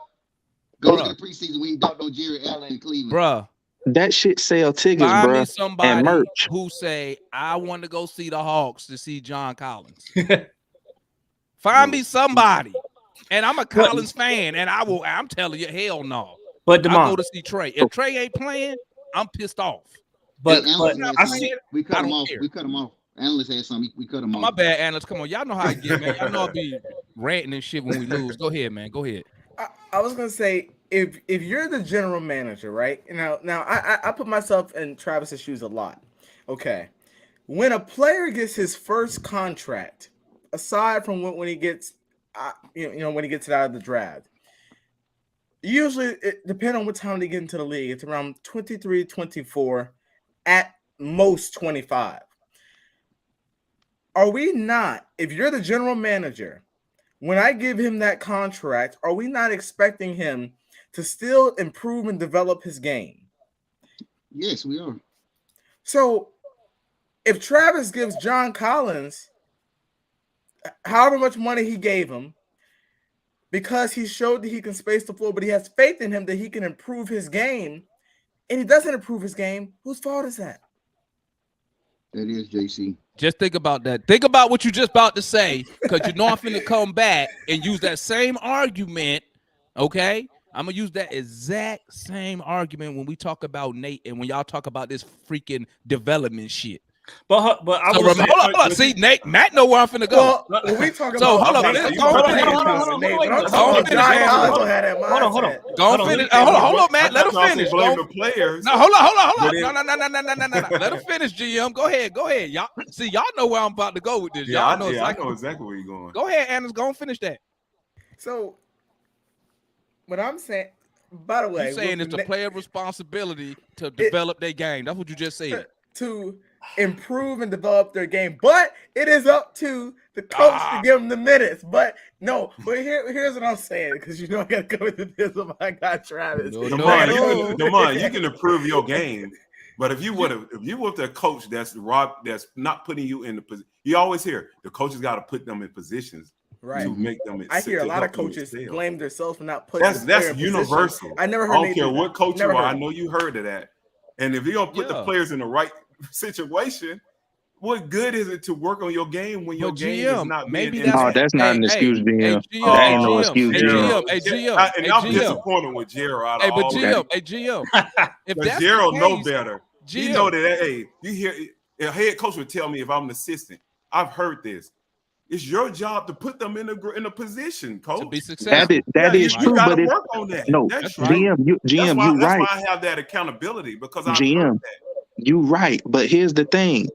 go to the preseason when he dunked on Jerry Allen in Cleveland, bruh. That shit sell tickets, Find bro, me somebody and merch. Who say I want to go see the Hawks to see John Collins. Find me somebody, and I'm a Collins fan, and I'm telling you, hell no. But I go to see Trae. If Trae ain't playing, I'm pissed off. But I see we cut him off. We cut him off. Analyst had something. We cut him off. My bad, analyst. Come on, y'all know how I get, man. Y'all know I be ranting and shit when we lose. Go ahead, man. Go ahead. I was gonna say, if you're the general manager, right? Now I put myself in Travis's shoes a lot. Okay, when a player gets his first contract, aside from when he gets, when he gets it out of the draft, usually it depends on what time they get into the league. It's around 23, 24, at most 25. Are we not? If you're the general manager, when I give him that contract, are we not expecting him to still improve and develop his game? Yes, we are. So if Travis gives John Collins however much money he gave him, because he showed that he can space the floor, but he has faith in him that he can improve his game, and he doesn't improve his game, whose fault is that? That is JC. Just think about that. Think about what you just about to say, because you know I'm finna come back and use that same argument. Okay, I'm gonna use that exact same argument when we talk about Nate and when y'all talk about this freaking development shit. But I So will say, hold on. See, Matt know where I'm finna go. Well, when we talk So, about hold on, Nate, hold on, Nate, hold on, but I'm hold talking on, about John finish, Collins hold on, don't have that mindset. hold on. Go on, finish. Hold on, Matt. Let him finish. Blame Go- the players. No, hold on. But it- No. Let him finish, GM. Go ahead. Y'all see, y'all know where I'm about to go with this. Yeah, Y'all I know know exactly. exactly where you're going. Go ahead, Anders. Go and finish that. So, what I'm saying, by the way, You saying with it's the Na- player's responsibility to develop their game. That's what you just said. to improve and develop their game, but it is up to the coach to give them the minutes. But here's what I'm saying, because you know I gotta go into this with my guy Travis. Demond, you can improve your game, but if you with a coach that's not putting you in the position, you always hear the coaches got to put them in positions Right. to make them. I hear a lot of coaches blame themselves for not putting. That's universal. Position. I never heard. I don't care what coach you are. I heard. know you heard of that. And if you don't put the players in the right situation, what good is it to work on your game when your game is not maybe being? That's not an excuse, GM. That ain't no excuse, GM. And I'm disappointed with Gerald. Hey, but GM. If that's Gerald the know case, better. GM. You know that. Hey, you hear a head coach would tell me if I'm an assistant. I've heard this. It's your job to put them in a position, coach. To be successful. That is true, gotta but work on that. No, that's right. GM, you're right. That's why I have that accountability, because I GM, heard that. You right, but here's the thing.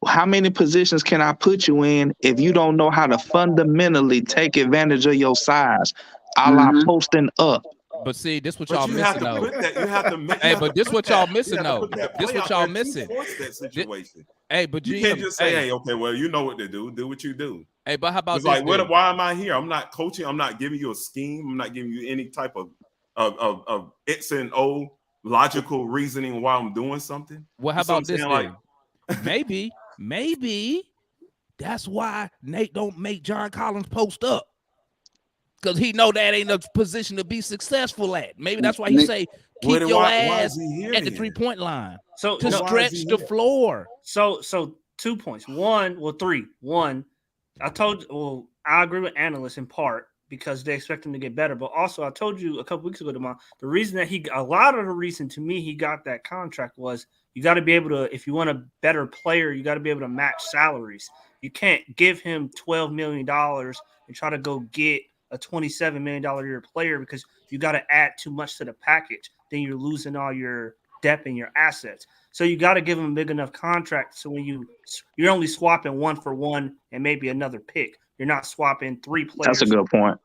How many positions can I put you in if you don't know how to fundamentally take advantage of your size, a la posting up? But see, this what But y'all you missing have to though. put that. You have to make. Hey, but this what y'all missing you have to though. put that This play what out y'all there to missing. force that situation. Hey, but you GM, can't just say, "Hey, okay, well, you know what to do. Do what you do." Hey, but how about it's this? Like, why am I here? I'm not coaching. I'm not giving you a scheme. I'm not giving you any type of X and O logical reasoning why I'm doing something. Well, how about this? Like, maybe that's why Nate don't make John Collins post up, because he know that ain't a position to be successful at. Maybe that's why he say keep your ass at the 3-point line to stretch the floor. So 2 points. Three. One, I agree with analysts in part because they expect him to get better. But also, I told you a couple weeks ago, the reason that a lot of the reason to me he got that contract was you got to be able to, if you want a better player, you got to be able to match salaries. You can't give him $12 million and try to go get a $27 million a year player because you got to add too much to the package. Then you're losing all your depth and your assets. So you got to give him a big enough contract so when you're only swapping 1 for 1 and maybe another pick. You're not swapping 3 players. That's a good point.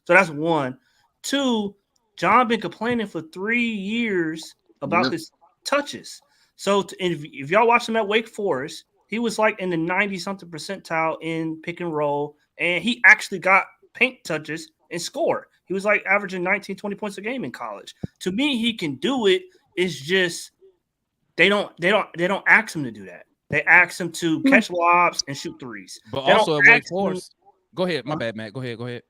So that's 1. 2, John been complaining for 3 years about his touches. So if y'all watch him at Wake Forest, he was like in the 90-something percentile in pick and roll, and he actually got paint touches and scored. He was like averaging 19, 20 points a game in college. To me, he can do it. It's just they don't ask him to do that. They ask him to catch lobs and shoot threes. But also at Wake Forest. Go ahead, my bad, Matt. Go ahead.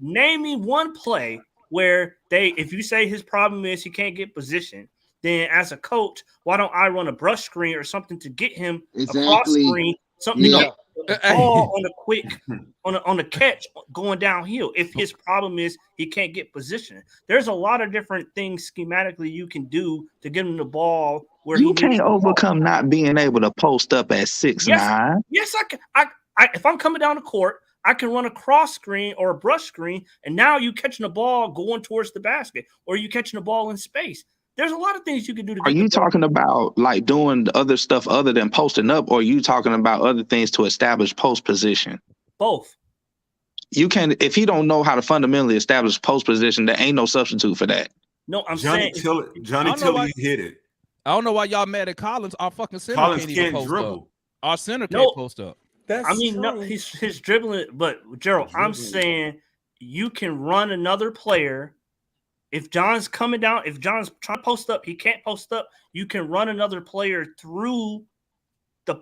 Name me one play where if you say his problem is he can't get position, then as a coach, why don't I run a brush screen or something to get him a cross screen, something to get a ball on a quick on a catch going downhill. If his problem is he can't get position, there's a lot of different things schematically you can do to get him the ball where you can't overcome not being able to post up at 6'9". Yes, I can. If I'm coming down the court, I can run a cross screen or a brush screen, and now you catching the ball going towards the basket, or you catching the ball in space. There's a lot of things you can do to. Are you talking about like doing the other stuff other than posting up, or are you talking about other things to establish post position? Both. You can, if he don't know how to fundamentally establish post position, there ain't no substitute for that. No, I'm Johnny saying Tilley hit it. I don't know why y'all mad at Collins. Our fucking center Collins can't even post dribble. up. Our center can't post up. That's I mean, true. no, he's dribbling, but Gerald, I'm saying you can run another player. If John's coming down, if John's trying to post up, he can't post up. You can run another player through the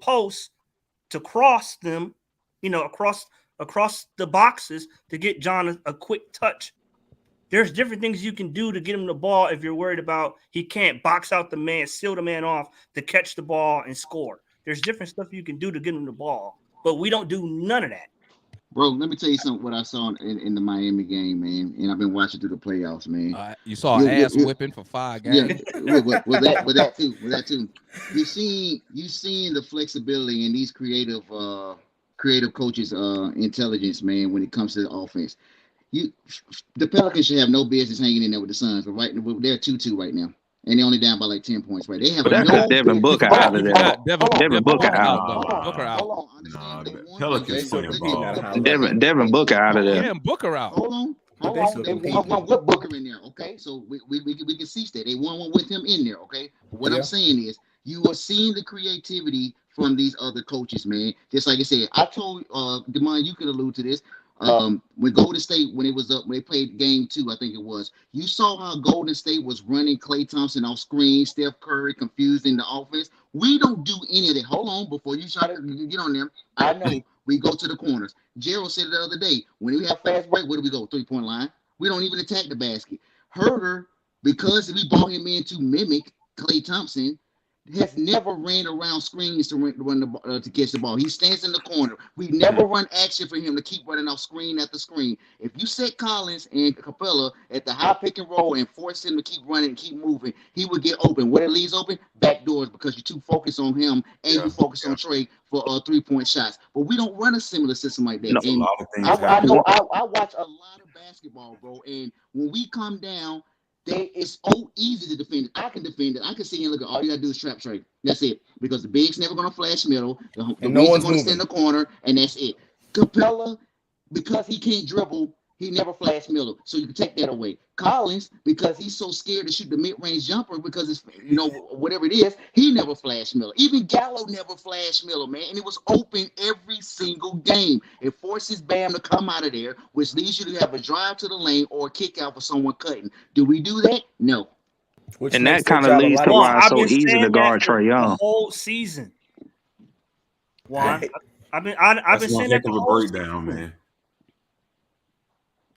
post to cross them, across the boxes to get John a quick touch. There's different things you can do to get him the ball if you're worried about he can't box out the man, seal the man off to catch the ball and score. There's different stuff you can do to get him the ball, but we don't do none of that. Bro, let me tell you something. What I saw in the Miami game, man, and I've been watching through the playoffs, man. You saw ass whipping for 5 games. Yeah, with that too. You seen the flexibility in these creative coaches' intelligence, man, when it comes to the offense. The Pelicans should have no business hanging in there with the Suns, but they're 2-2 right now. And they're only down by like 10 points, right? They have that's Devin Booker out of there. Devin Booker out. Booker out. Pelicans playing ball. Devin Booker out of there. Yeah, Booker out. Hold on. They won with Booker in there, okay? So we can see that they won with him in there, okay? But what I'm saying is, you are seeing the creativity from these other coaches, man. Just like I said, I told Demond, you could allude to this. When Golden State, when they played game 2, I think it was, you saw how Golden State was running Klay Thompson off screen, Steph Curry confusing the offense. We don't do any of that. Hold on, before you try to get on them. I know we go to the corners. Gerald said it the other day, when we have fast break, where do we go? 3-point line. We don't even attack the basket. Herter, because we brought him in to mimic Klay Thompson, has never ran around screens to run to catch the ball. He stands in the corner. We never run action for him to keep running off screen after screen. If you set Collins and Capella at the high pick and roll and force him to keep running and keep moving, he would get open. Where it leaves open, back doors, because you're too focused on him and you focus on Trae for 3-point shots. But we don't run a similar system like that. And I watch a lot of basketball, bro. And when we come down, it's so easy to defend it. I can defend it. I can see and look at all you gotta do is trap Trae. That's it. Because the big's never gonna flash middle. The wing's gonna stand in the corner, and that's it. Capella, because he can't dribble, he never flash middle. So you can take that away. Collins, because he's so scared to shoot the mid-range jumper because it's whatever it is, he never flash middle. Even Gallo never flash middle, man. And it was open every single game. It forces Bam to come out of there, which leads you to have a drive to the lane or a kick out for someone cutting. Do we do that? No. And that kind of leads to why it's so easy to guard Trae Young. The whole season. Why? I've been saying that the whole breakdown, man.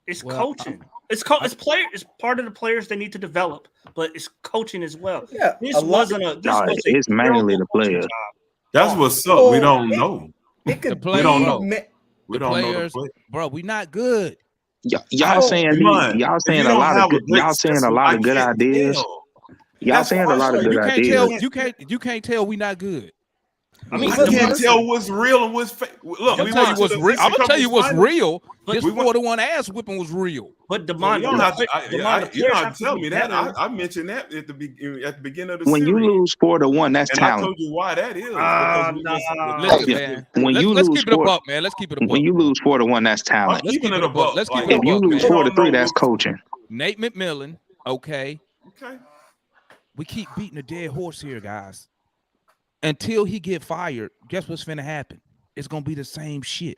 It's coaching. It's player. It's part of the players they need to develop, but it's coaching as well. Yeah, it's mainly the players. That's what's up. We don't know. We don't know. We don't know the players, bro. We not good. Y'all saying a lot of good ideas. Y'all saying a lot of good ideas. You can't tell we not good. I mean, you can't tell what's real and what's fake. Look, I'm gonna tell you what's real. This 4-1 ass whipping was real. But Demond, you're not telling me that. I mentioned that at the beginning of the when series. You lose 4-1, that's talent. I told you why that is. Listen, man. Let's keep it a buck, man. Let's keep it a buck. When you lose 4-1, that's talent. Let's keep it a buck. If you lose 4-3, that's coaching. Nate McMillan, okay. We keep beating a dead horse here, guys. Until he get fired, guess what's finna happen? It's gonna be the same shit.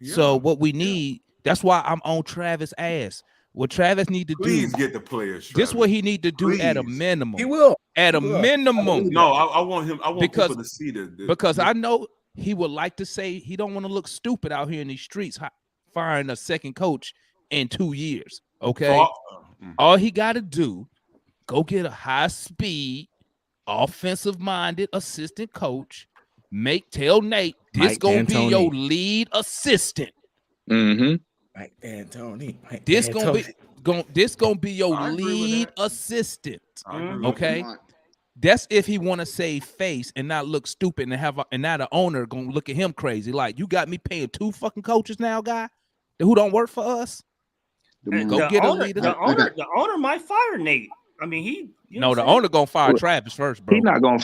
Yeah. So what we need, that's why I'm on Travis' ass. What Travis need to Please get the players. This is what he need to do at a minimum. He will. At a minimum. No, I want him. I want people to see this. Because I know he would like to say he don't want to look stupid out here in these streets firing a second coach in 2 years. Okay. All he got to do, go get a high-speed, offensive-minded assistant coach. Tell Nate this gonna be your lead assistant. Mm-hmm. Mike D'Antoni. This gonna be your lead assistant. Okay. That's if he want to save face and not look stupid and now the owner gonna look at him crazy. Like, you got me paying 2 fucking coaches now, guy, who don't work for us. The owner might fire Nate. I mean, the owner gonna fire Travis first, bro. He's not gonna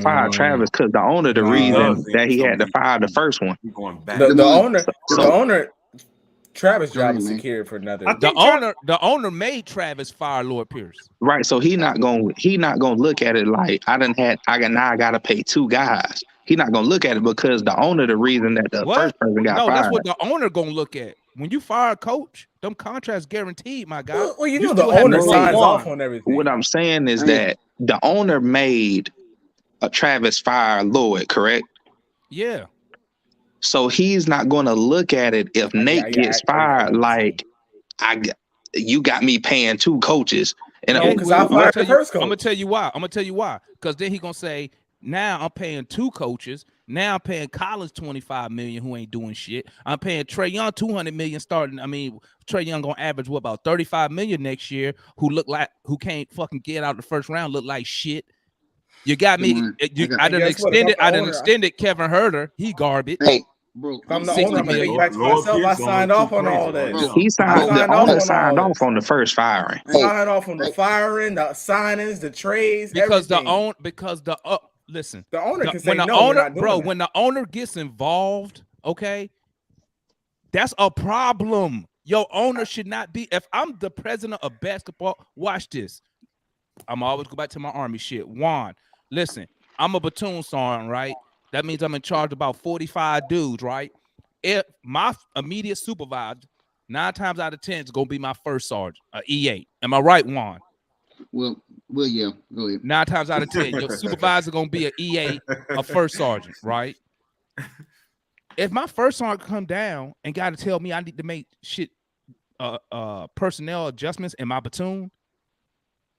fire Travis because the owner the reason that he had to fire the first one. The owner, Travis job is secured for another. The owner made Travis fire Lloyd Pierce. Right, so he not gonna look at it like I gotta pay 2 guys. He's not gonna look at it because the owner, the reason that the What? first person got No, fired. that's what the owner gonna look at. When you fire a coach, them contracts guaranteed, my guy. Well, you You know the still have owner to pay signs one. off on everything. What I'm saying is that the owner made a Travis fire Lloyd, correct? Yeah. So he's not going to look at it if Nate gets fired like you got me paying 2 coaches. And No, because I fired the first coach. I'm gonna tell you why. Because then he gonna say, now I'm paying 2 coaches. Now I'm paying Collins $25 million who ain't doing shit. I'm paying Trae Young $200 million starting. I mean, Trae Young gonna average what, about $35 million next year. Who can't fucking get out the first round, look like shit. You got me. I done extended Kevin Herter. He garbage. Hey, bro, If I'm the owner, I'm gonna take back to Lord myself. I Pierce signed going off on crazy all that. right now. he signed, the owner signed off on the first firing. Signed off on the firing, the signings, the trades, Because everything. listen, The owner can say when the no, we're owner, not doing bro, that. when the owner gets involved, okay, that's a problem. Your owner should not be. If I'm the president of basketball, watch this. I'm always go back to my Army shit. Juan, listen, I'm a platoon sergeant, right? That means I'm in charge of about 45 dudes, right? If my immediate supervisor, 9 times out of 10 is gonna be my first sergeant, E8. Am I right, Juan? Well, yeah. Go ahead. 9 times out of 10, your supervisor gonna be an E8, a first sergeant, right? If my first sergeant come down and got to tell me I need to make personnel adjustments in my platoon,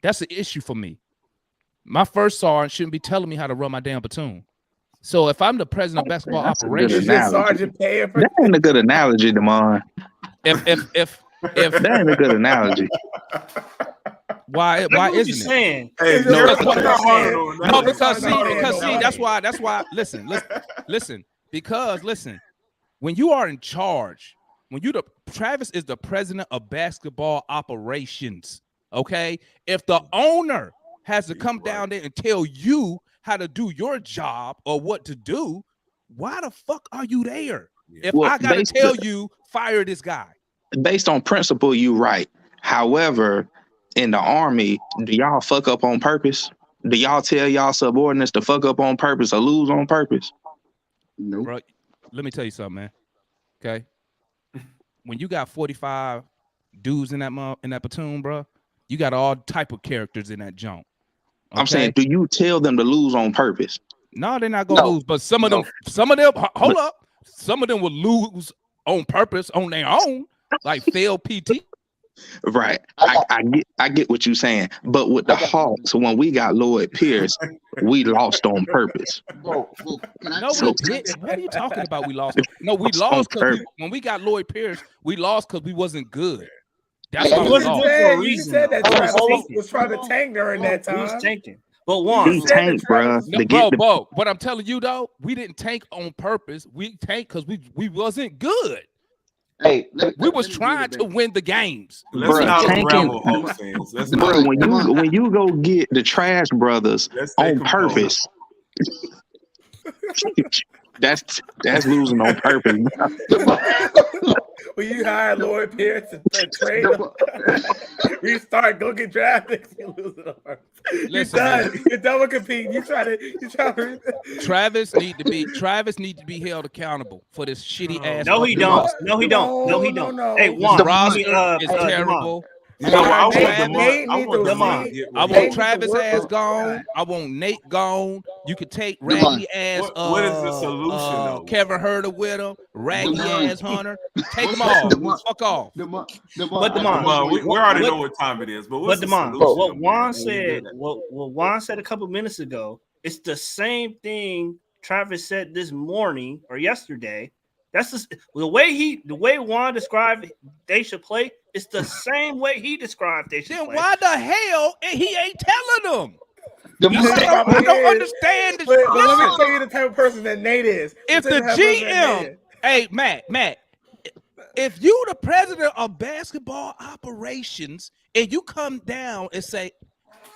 that's an issue for me. My first sergeant shouldn't be telling me how to run my damn platoon. So if I'm the president of basketball operations, sergeant paying for that ain't a good analogy, Damon. if that ain't a good analogy. Why isn't it? Saying? Hey, because see, that's why. Listen. Because listen, when you are in charge, Travis is the president of basketball operations. Okay, if the owner has to come down there and tell you how to do your job or what to do, why the fuck are you there? If I gotta tell you, fire this guy. Based on principle, you right. However, in the Army, do y'all fuck up on purpose? Do y'all tell y'all subordinates to fuck up on purpose or lose on purpose? No. Bro, let me tell you something, man. Okay, when you got 45 dudes in that platoon, bro, you got all type of characters in that junk. Okay? I'm saying, do you tell them to lose on purpose? No, they're not gonna lose. But some of them, hold up. Some of them will lose on purpose on their own, like fail PT. Right. I get what you're saying. But with the Hawks, when we got Lloyd Pierce, we lost on purpose. No, we didn't. What are you talking about? We lost. No, we lost because when we got Lloyd Pierce, we lost because we wasn't good. That's why we lost. You said that Travis was trying to tank during that time. He was tanking. But Juan, he tanked, bro. Bro. What I'm telling you though, we didn't tank on purpose. We tanked because we wasn't good. Hey, we was trying to win the games. Let's not unravel Hawks fans. Bro, when you go get the Trash Brothers on purpose, that's losing on purpose. When you hire Lloyd Pierce and trade him, restart, go get drafted, you lose it on purpose. You're done with competing. You try to Travis need to be held accountable for this shitty ass. No, he don't. No, he don't. No. Hey, Juan, the roster is terrible. You know, I want Travis ass gone. I want Nate gone. You could take Raggy ass. What is the solution though? Kevin Herter with him. Raggy ass Hunter. Take them all. Fuck off. But we already know what time it is. But what's the solution? What Juan said. What Juan said a couple minutes ago. It's the same thing Travis said this morning or yesterday. That's just, the way Juan described they should play. It's the same way he described they should play. Why the hell he ain't telling them? I don't understand this. But let me tell you the type of person that Nate is. If the GM, hey Matt, if you the president of basketball operations and you come down and say,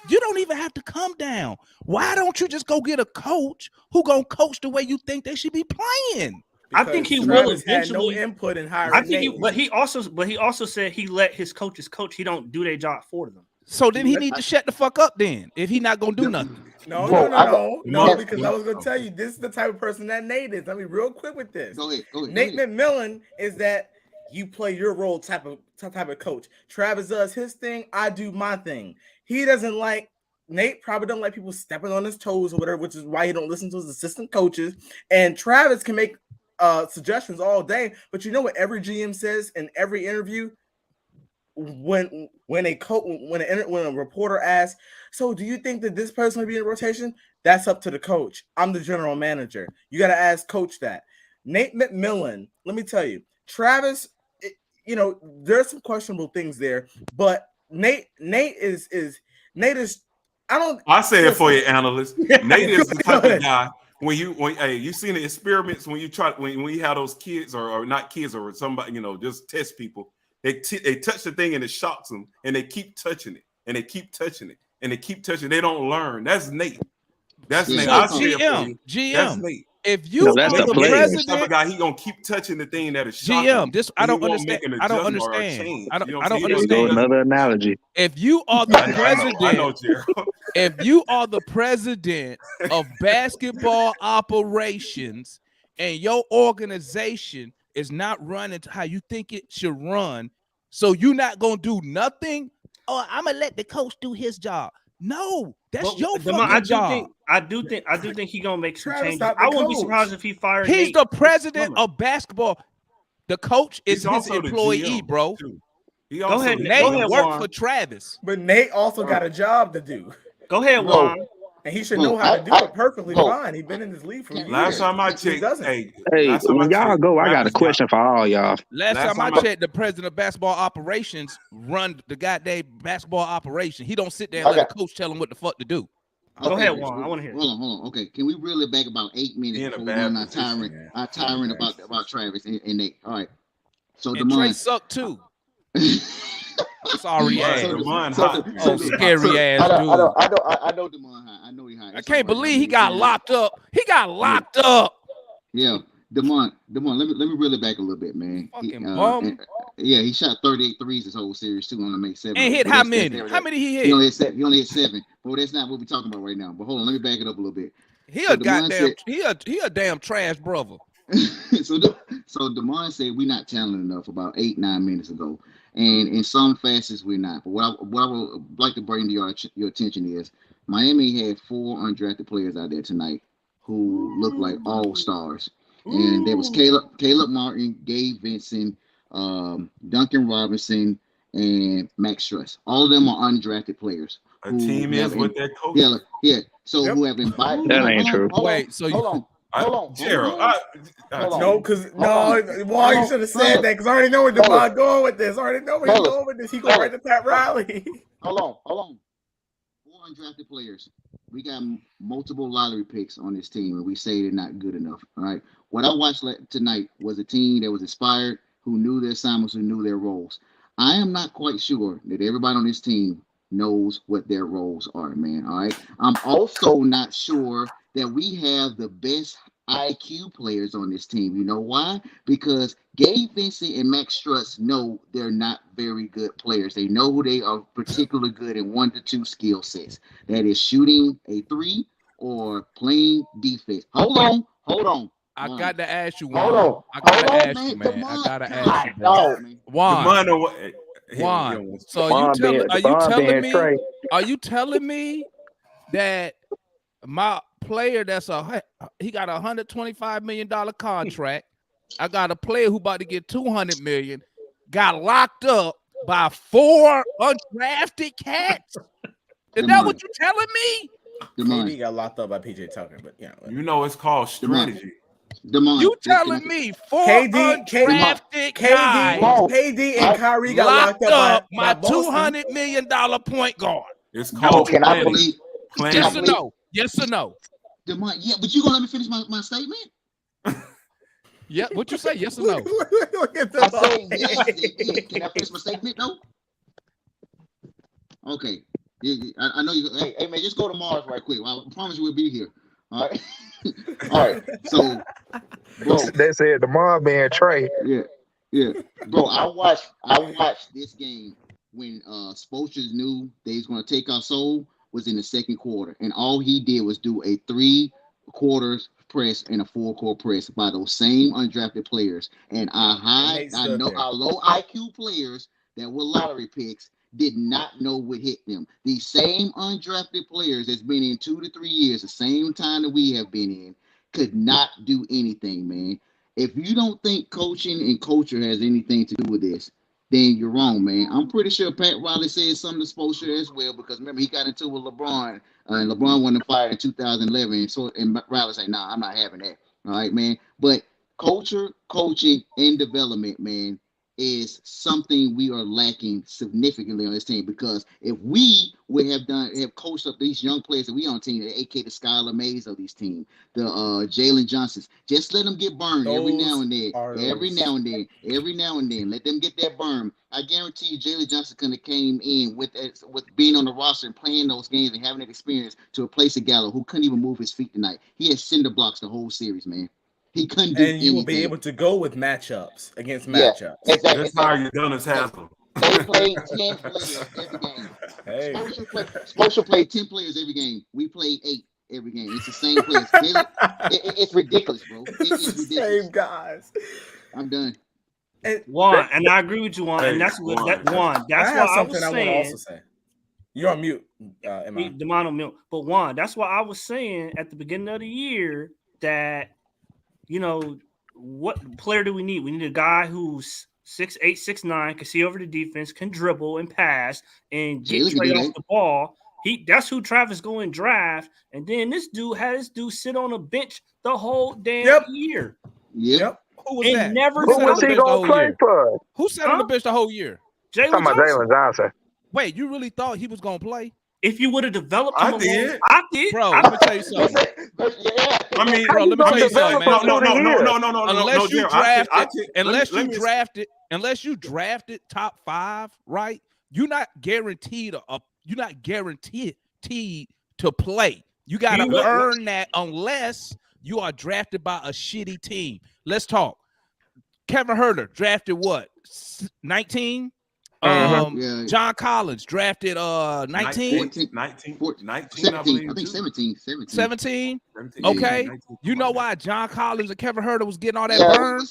you don't even have to come down. Why don't you just go get a coach who gonna coach the way you think they should be playing? Because I think he Travis will eventually had no input in hiring. I think but he also said he let his coaches coach. He don't do their job for them. So then he need to shut the fuck up then if he not gonna do nothing. No, Bro, because I was going to tell you, this is the type of person that Nate is. Let me real quick with this. Go ahead. Nate McMillan is that you play your role type of coach. Travis does his thing. I do my thing. He doesn't like, Nate probably don't like people stepping on his toes or whatever, which is why he don't listen to his assistant coaches. And Travis can make suggestions all day, but you know what every GM says in every interview? When a reporter asks, so do you think that this person will be in rotation? That's up to the coach. I'm the general manager. You got to ask coach that. Nate McMillan, let me tell you, Travis, there's some questionable things there, but Nate is I say it for you, analyst. Nate is the type of guy when you seen the experiments when you have those kids or not kids or somebody, just test people. They touch the thing and it shocks them, and they keep touching it, and they keep touching it, and they keep touching it. They don't learn. That's Nate. That's Nate. So GM, that's Nate. If you are the president, type of guy, he gonna keep touching the thing that is shocking. GM, I don't understand. I don't understand. I don't understand. Another analogy. If you are the president, I know, Gerald. If you are the president of basketball operations and your organization is not running to how you think it should run, so you're not gonna do nothing. Oh, I'm gonna let the coach do his job. No, that's your fucking job. I do think he gonna make some changes. I wouldn't be surprised if he fired. He's the president of basketball. The coach is his employee, bro. Go ahead. Nate worked for Travis, but Nate also got a job to do. Go ahead, Juan. And he should know how to do it perfectly fine. He's been in this league for years. Last time I checked, hey, when y'all go, I got a question for all y'all. Last time I checked, the president of basketball operations run the goddamn basketball operation. He don't sit there and let the coach tell him what the fuck to do. Go ahead, Juan. I want to hear. Hold on. Okay, can we reel it back about 8 minutes before we run our tyrant about Travis and Nate? All right. So Trae sucked too. Sorry, scary ass dude. I know Demond high. I know he high. I can't believe he got locked up. He got locked up. Yeah, Demond. Let me reel it back a little bit, man. He shot 38 threes this whole series too. On to make 7. And hit how many? How many he hit? He only hit 7. But that's not what we're talking about right now. But hold on, let me back it up a little bit. He a damn trash brother. So Demond said we're not talented enough about 8-9 minutes ago. And in some facets, we're not. But what I would like to bring to your attention is Miami had 4 undrafted players out there tonight who looked like all-stars. And there was Caleb Martin, Gabe Vincent, Duncan Robinson, and Max Struess. All of them are undrafted players. A team is with their coach. Yeah. So who have invited? That ain't true. Wait, so hold on. Gerald. No, why you should have said that? Because I already know where Demond going with this. I already know where he's going with this. He going right to Pat Riley. Hold on. 4 undrafted players. We got multiple lottery picks on this team, and we say they're not good enough. All right. What I watched tonight was a team that was inspired, who knew their assignments, who knew their roles. I am not quite sure that everybody on this team knows what their roles are, man. All right. I'm also not sure that we have the best IQ players on this team. You know why? Because Gabe Vincent and Max Struess know they're not very good players. They know who they are particularly good in 1 to 2 skill sets. That is shooting a 3 or playing defense. Hold on. I got to ask you, Juan. I gotta ask you, man. Juan. So are you telling me that my player he got $125 million contract? I got a player who about to get $200 million, got locked up by 4 undrafted cats. Is that what you're telling me? KD got locked up by PJ Tucker, but it's called strategy. You telling me 4 undrafted guys? KD and Kyrie got locked up by $200 million point guard. It's called. Can I believe? Yes or no? Yes or no? Demond, yeah, but you gonna let me finish my statement? Yeah, what you say? Yes or no? I say yes. Can I finish my statement though? Okay. I know you. Hey man, just go to Mars right quick. I promise you we'll be here. All right. All right. So, bro, they said the mom being Trae. Yeah. Bro, I watched this game when Spoelstra knew they was gonna take our soul. was in the second quarter, and all he did was do a 3 quarters press and a 4-quarter press by those same undrafted players. And I know our low IQ players that were lottery picks did not know what hit them. These same undrafted players that's been in 2 to 3 years, the same time that we have been in, could not do anything, man. If you don't think coaching and culture has anything to do with this, then you're wrong, man. I'm pretty sure Pat Riley said something to Spoelstra as well, because remember, he got into it with LeBron, and LeBron wasn't fired in 2011. And Riley said, nah, I'm not having that. All right, man. But culture, coaching, and development, man, is something we are lacking significantly on this team, because if we would have coached up these young players that we on team, aka the Skylar Mays of these teams, the Jalen Johnsons, just let them get burned every now and then. Let them get that burn. I guarantee you, Jalen Johnson could have came in with being on the roster and playing those games and having that experience to replace a Gallo who couldn't even move his feet tonight. He had cinder blocks the whole series, man. He couldn't do anything. And you will be able to go with matchups against matchups. Exactly. That's how you done has them. They played 10 players every game. Hey. Spoelstra played 10 players every game. We played 8 every game. It's the same players. It's ridiculous, bro. It's ridiculous. Same guys. I'm done. Juan, and I agree with you, Juan. And that's what Juan. That's what I was saying. I want to also say. You're on mute. Demond on mute. But Juan, that's what I was saying at the beginning of the year, that, you know, what player do we need? We need a guy who's 6'8", 6'9", can see over the defense, can dribble and pass, and get Trae off the ball. That's who Travis going draft. And then this dude had this dude sit on a bench the whole damn year. Yep. Who was that? Who was he gonna play for? Who sat on the bench the whole year? Jalen Johnson. Wait, you really thought he was gonna play? If you would have developed him, I did. Bro, let me tell you something. I mean, bro, let me tell you something, man. Unless you drafted top 5, right? You're not guaranteed to play. You got to earn that unless you are drafted by a shitty team. Let's talk. Kevin Huerter drafted what? 19? John Collins drafted 19? 19, I think 17. Okay. Yeah. You know why John Collins and Kevin Huerter was getting all that burn?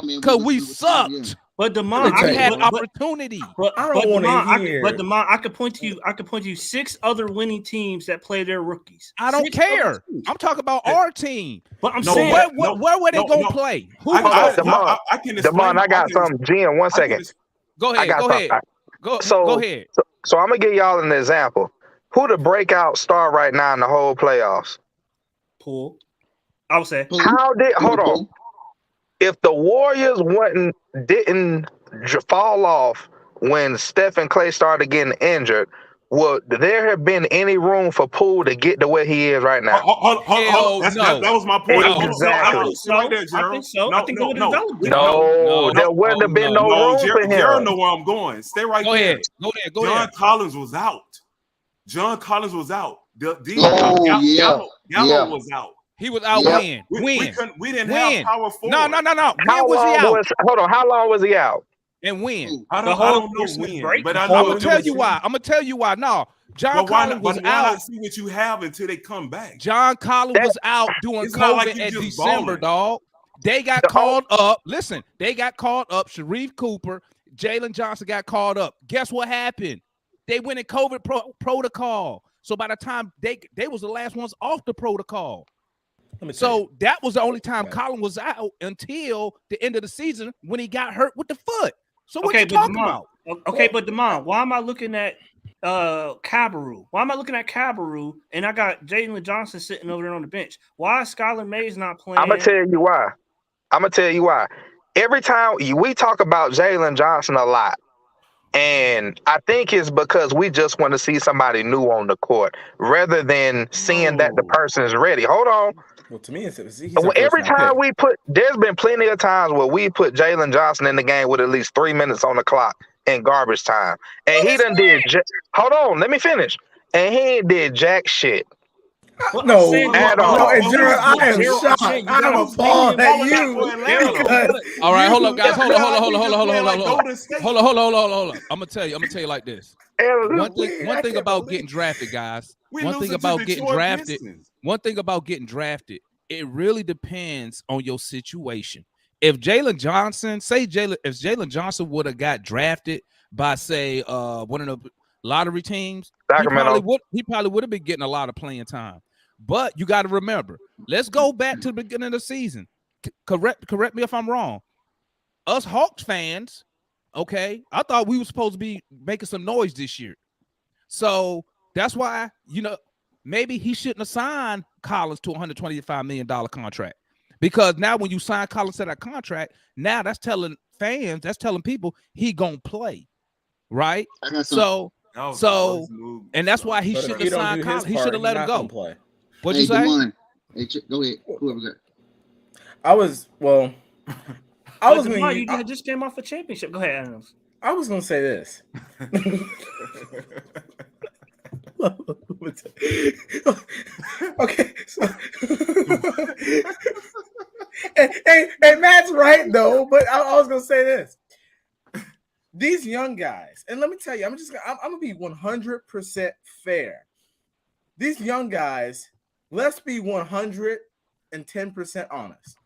Man. Because we sucked. But Demond, we had opportunity. I don't want to hear. But Demond, I could point to you 6 other winning teams that play their rookies. I don't care. I'm talking about our team. But I'm saying, where were they going to play? Demond, I got something. Jen, 1 second. Go ahead. Go ahead. So I'm gonna give y'all an example. Who the breakout star right now in the whole playoffs? Poole. I would say. Hold on. If the Warriors didn't fall off when Steph and Clay started getting injured, would there have been any room for Poole to get to where he is right now? That was my point. Exactly. I think so. I think they would have developed. There wouldn't have been no room for him. Jared know where I'm going. Stay right there. Go ahead. John Collins was out. Gallo was out. He was out when? We didn't have power forward. No. When was he out? Hold on. How long was he out? And when? I don't know when. But I'm gonna tell you why. No, John Collins was out. See what you have until they come back. John Collins was out doing COVID at December, dog. They got called up. Listen, they got called up. Sharif Cooper, Jalen Johnson got called up. Guess what happened? They went in COVID protocol. So by the time they was the last ones off the protocol. So that was the only time Collins was out until the end of the season when he got hurt with the foot. So what you talking about? Okay, but Demond, why am I looking at Cabarrou? Why am I looking at Cabarrou and I got Jalen Johnson sitting over there on the bench? Why is Skylar Mays not playing? I'm gonna tell you why. Every time we talk about Jalen Johnson a lot, and I think it's because we just want to see somebody new on the court rather than seeing that the person is ready. Hold on. Well, to me, every time there's been plenty of times where we put Jalen Johnson in the game with at least 3 minutes on the clock in garbage time, and he done did. Hold on, let me finish. And he ain't did jack shit. No, at all. No, and Gerald, I am shocked. I'm appalled at you. All right, hold up, guys. Hold on. I'm gonna tell you like this. One thing about getting drafted, guys. One thing about getting drafted, it really depends on your situation. If Jalen Johnson would have got drafted by, say, one of the lottery teams, he probably would have been getting a lot of playing time. But you got to remember, let's go back to the beginning of the season. Correct me if I'm wrong. Us Hawks fans, okay, I thought we were supposed to be making some noise this year. So that's why, maybe he shouldn't have signed Collins to a $125 million contract. Because now when you sign Collins to that And that's telling fans, that's telling people he gonna play, right? So and that's why he shouldn't have signed Collins. He should have let him go. What'd you say? Go ahead. Whoever got. I was you just came off a championship. Go ahead, Adams. I was gonna say this. Okay, so hey, Matt's right though, but I was gonna say this. These young guys, and let me tell you, I'm gonna be 100% fair. These young guys, let's be 110% honest.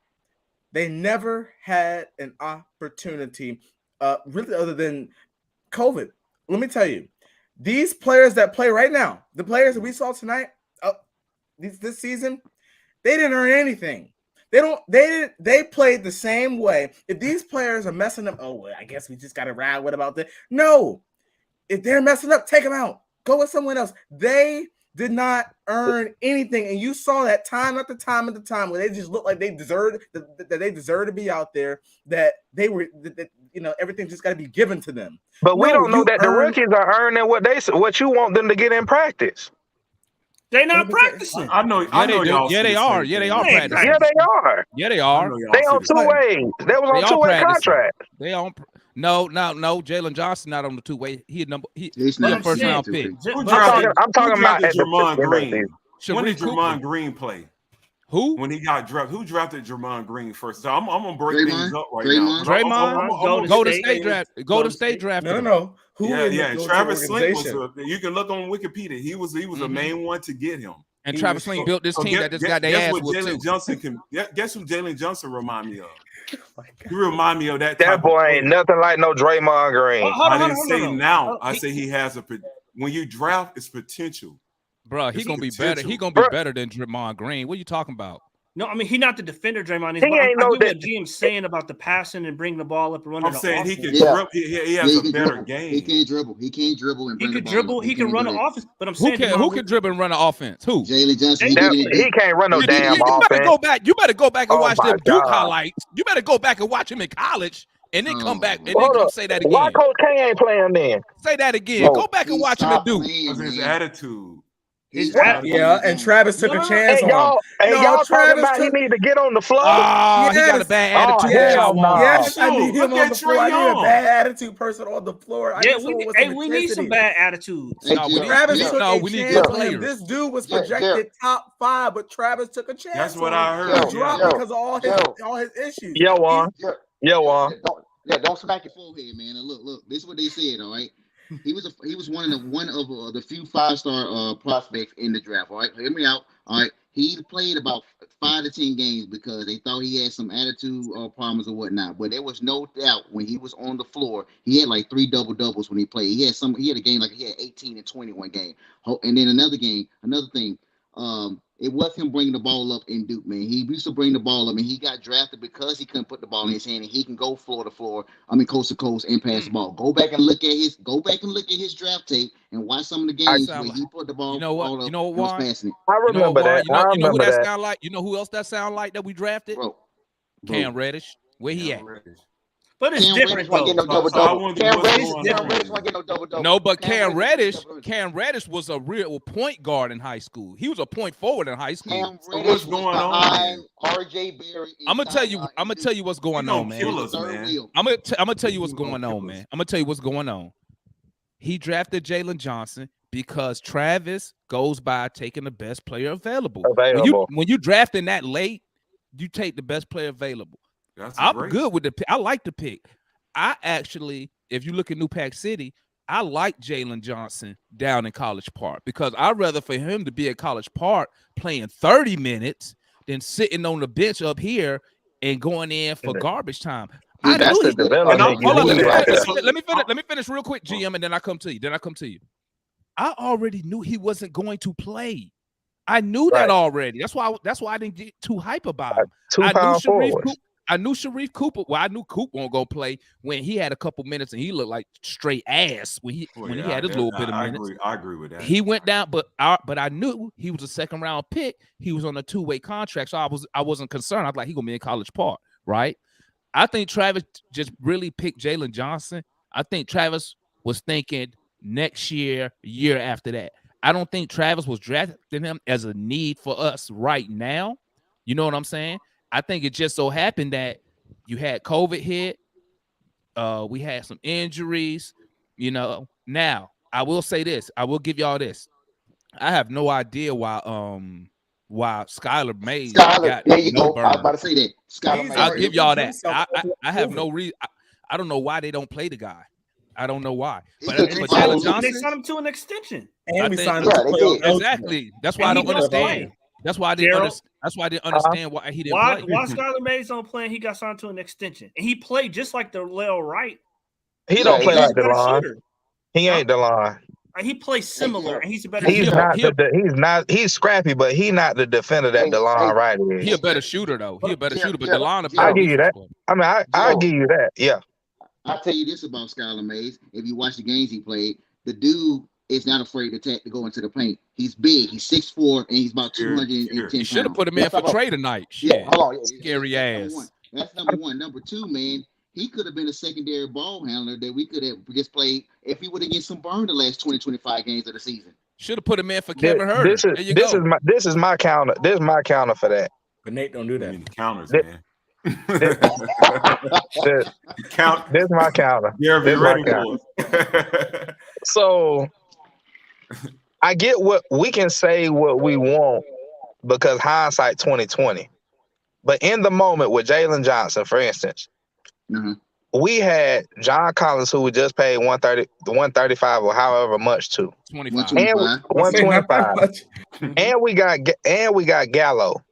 They never had an opportunity, really, other than COVID. Let me tell you, these players that play right now, the players that we saw tonight, this season, they didn't earn anything. They played the same way. If these players are messing up, I guess we just got to ride. What about that? No. If they're messing up, take them out. Go with someone else. They did not earn anything. And you saw that time after time after time where they just looked like they deserved that they deserved to be out there, that they were, everything just got to be given to them. But we don't know that the rookies are earning what you want them to get in practice. They're not practicing. I know. Y'all. Yeah, they are. Yeah, they are practicing. Yeah, they are. Yeah, they are. They on two-way. They was on two-way contract. They on. No. Jalen Johnson not on the two-way. He's not a first-round pick. I'm talking about Jermon Green. When did Jermon Green play? Who? When he got drafted? Who drafted Jermon Green first? So I'm gonna break things up right now. Draymond, Golden State drafted. No. Travis Sling was. You can look on Wikipedia. He was the main one to get him. And Travis Sling built this team that just got their ass whooped too. Guess who Jalen Johnson remind me of? You remind me of that. That boy ain't nothing like no Draymond Green. I didn't say now. I say he has when you draft, it's potential. Bro, he's gonna be better. He's gonna be better than Draymond Green. What are you talking about? No, I mean he's not the defender. Draymond is. He ain't no what GM's saying about the passing and bringing the ball up and running. I'm saying he can dribble. He has a better game. He can't dribble. He can't dribble and bring the ball dribble. He can run an offense. But I'm saying who can dribble and run an offense? Who? Jalen Johnson. He can't run no damn offense. You better go back and watch them Duke highlights. You better go back and watch him in college. And then come back and then come say that again. Why Coach K ain't playing then? Say that again. Go back and watch him at Duke. His attitude. And Travis took a chance on him. Y'all talking about he need to get on the floor? He got a bad attitude. Yes, I need him on the floor. I need a bad attitude person on the floor. We need some bad attitudes. Travis took a chance on him. This dude was projected top 5, but Travis took a chance. That's what I heard. He dropped because of all his issues. Juan. Don't smack your forehead, man. And look. This is what they said. All right. He was one of the few 5-star prospects in the draft. All right, hear me out. All right, he played about 5 to 10 games because they thought he had some attitude problems or whatnot. But there was no doubt when he was on the floor, he had like 3 double-doubles when he played. He had a game like he had 18 and 20 one game. And then another thing. It was him bringing the ball up in Duke, man. He used to bring the ball up, and he got drafted because he couldn't put the ball in his hand, and he can go floor to floor. coast to coast, and pass the ball. Go back and look at his draft tape and watch some of the games where he put the ball. You know what? Ball You know up, what? Passing it. I remember that. You know who that sound like? You know who else that sound like that we drafted? Bro. Cam Reddish. Where he at? But it's different though. Cam Reddish won't get no double-double. No, but Cam Reddish was a real point guard in high school. He was a point forward in high school. So what's going on? RJ Barry. I'm gonna tell you what's going on, man. I'm gonna tell you what's going on, man. I'm gonna tell you what's going on. He drafted Jalen Johnson because Travis goes by taking the best player available. When you drafting that late, you take the best player available. I'm good with the pick. I like the pick. I actually, if you look at New Pack City, I like Jalen Johnson down in College Park because I'd rather for him to be at College Park playing 30 minutes than sitting on the bench up here and going in for garbage time. I That's knew the he. development you Hold on, need right there. let me finish real quick, GM, and then I come to you. I already knew he wasn't going to play. I knew that already. That's why I didn't get too hype about him. 2 pound forwards. I knew Sharif Cooper. Well, I knew Coop won't go play when he had a couple minutes and he looked like straight ass when he had his little bit of minutes. I agree with that. He went down, but I knew he was a second round pick. He was on a 2-way contract, so I wasn't concerned. I was like, he gonna be in College Park, right? I think Travis just really picked Jalen Johnson. I think Travis was thinking next year, year after that. I don't think Travis was drafting him as a need for us right now. You know what I'm saying? I think it just so happened that you had COVID hit. We had some injuries, you know. Now, I will say this. I will give y'all this. I have no idea why Skylar Mays got there you no go. burn. I was about to say that. Skylar Mays. I'll give y'all that. I have no reason. I don't know why they don't play the guy. I don't know why. But Jalen Johnson, they signed him to an extension. And we signed him. Exactly. That's why I don't understand. That's why I didn't understand why he didn't play. Why Skylar Mays don't play? He got signed to an extension, and he played just like the Lil Wright. He don't play like He's a better DeLon. shooter. He ain't DeLon. He plays similar, and he's a better He's shooter. he's scrappy, but he's not the defender that DeLon Wright is. He a better shooter though. He a better shooter, but DeLon. I'll give you that. I mean, I'll give you that. Yeah. I'll tell you this about Skylar Mays. If you watch the games he played, the dude is not afraid to go into the paint. He's big. He's 6'4", and he's about 210 pounds. You should have put him in for Trae tonight. Shit. Yeah, hold on. Scary ass. That's number one. Number two, man, he could have been a secondary ball handler that we could have just played if he would have get some burn the last 20, 25 games of the season. Should have put him in for Kevin Huerter. This is my counter. This is my counter for that. But Nate, don't do that. I mean, the counters, man. This is my counter. Yeah, be ready for it. So I get what we can say what we want because hindsight 2020. But in the moment with Jalen Johnson, for instance, we had John Collins, who we just paid 135 or however much to. 125. And we got Gallo.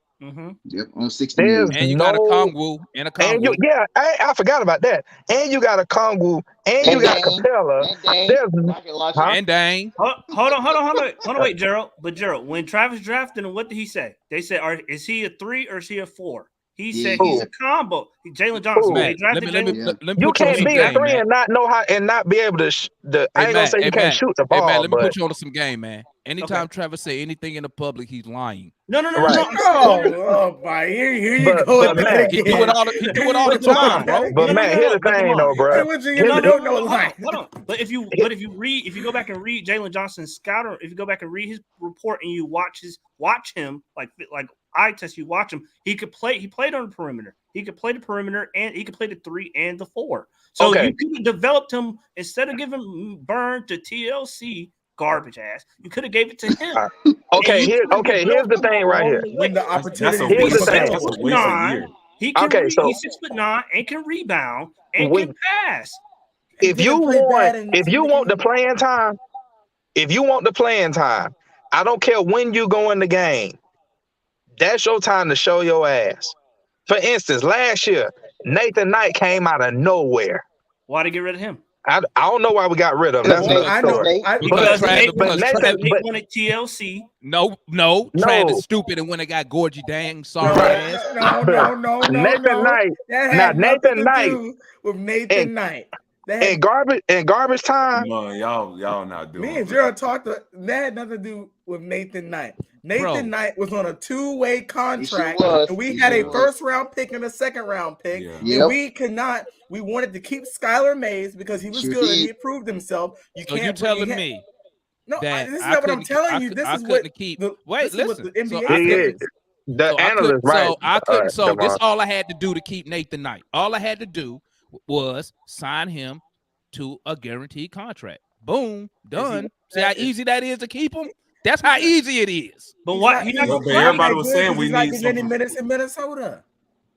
Yep, on 16. And you got a Kongwu and a Kongwu. I forgot about that. And you got a Kongwu, and you got Capella. And Dang. Hold on, wait, Gerald. But Gerald, when Travis drafted him, what did he say? They said, is he a 3 or is he a 4? He said he's a combo. Jalen Johnson. Man, you can't be a 3 and not know how and not be able to. I ain't gonna say you can't shoot the ball. Let me put you on to some game, man. Anytime Travis say anything in the public, he's lying. No. Oh, my! Here you go. Matt, he do it all the time, bro. But man, here's the thing, though, bro. Hold on. But if you go back and read Jalen Johnson's scouter, if you go back and read his report and you watch him like eye test, you watch him. He played on the perimeter. He could play the perimeter and he could play the 3 and the 4. So you could have developed him instead of giving him burn to TLC. Garbage ass. You could have gave it to him. Here's the thing right here. When the opportunity, here's the thing. He can he's 6'9" and can rebound and can pass. If you want the playing time, I don't care when you go in the game. That's your time to show your ass. For instance, last year, Nathan Knight came out of nowhere. Why to get rid of him? I don't know why we got rid of him. That's another story. Because Nate wanted TLC. No. Travis stupid and when it got Gorgie Dang. Sorry ass. No. Nathan Knight. That had Nathan Knight with Nathan Knight. And garbage time. No, y'all not doing. Me and Gerald talked. That had nothing to do with Nathan Knight. Nathan Knight was on a 2-way contract, and we had a first-round pick and a second-round pick. Yeah. And we could not. We wanted to keep Skylar Mays because he was good and he proved himself. You telling me? No, this is not what I'm telling you. This is what the NBA says. The analyst, right? So this all I had to do to keep Nathan Knight. All I had to do was sign him to a guaranteed contract. Boom, done. See how easy that is to keep him? That's how easy it is. But what? Everybody was saying we need any minutes in Minnesota.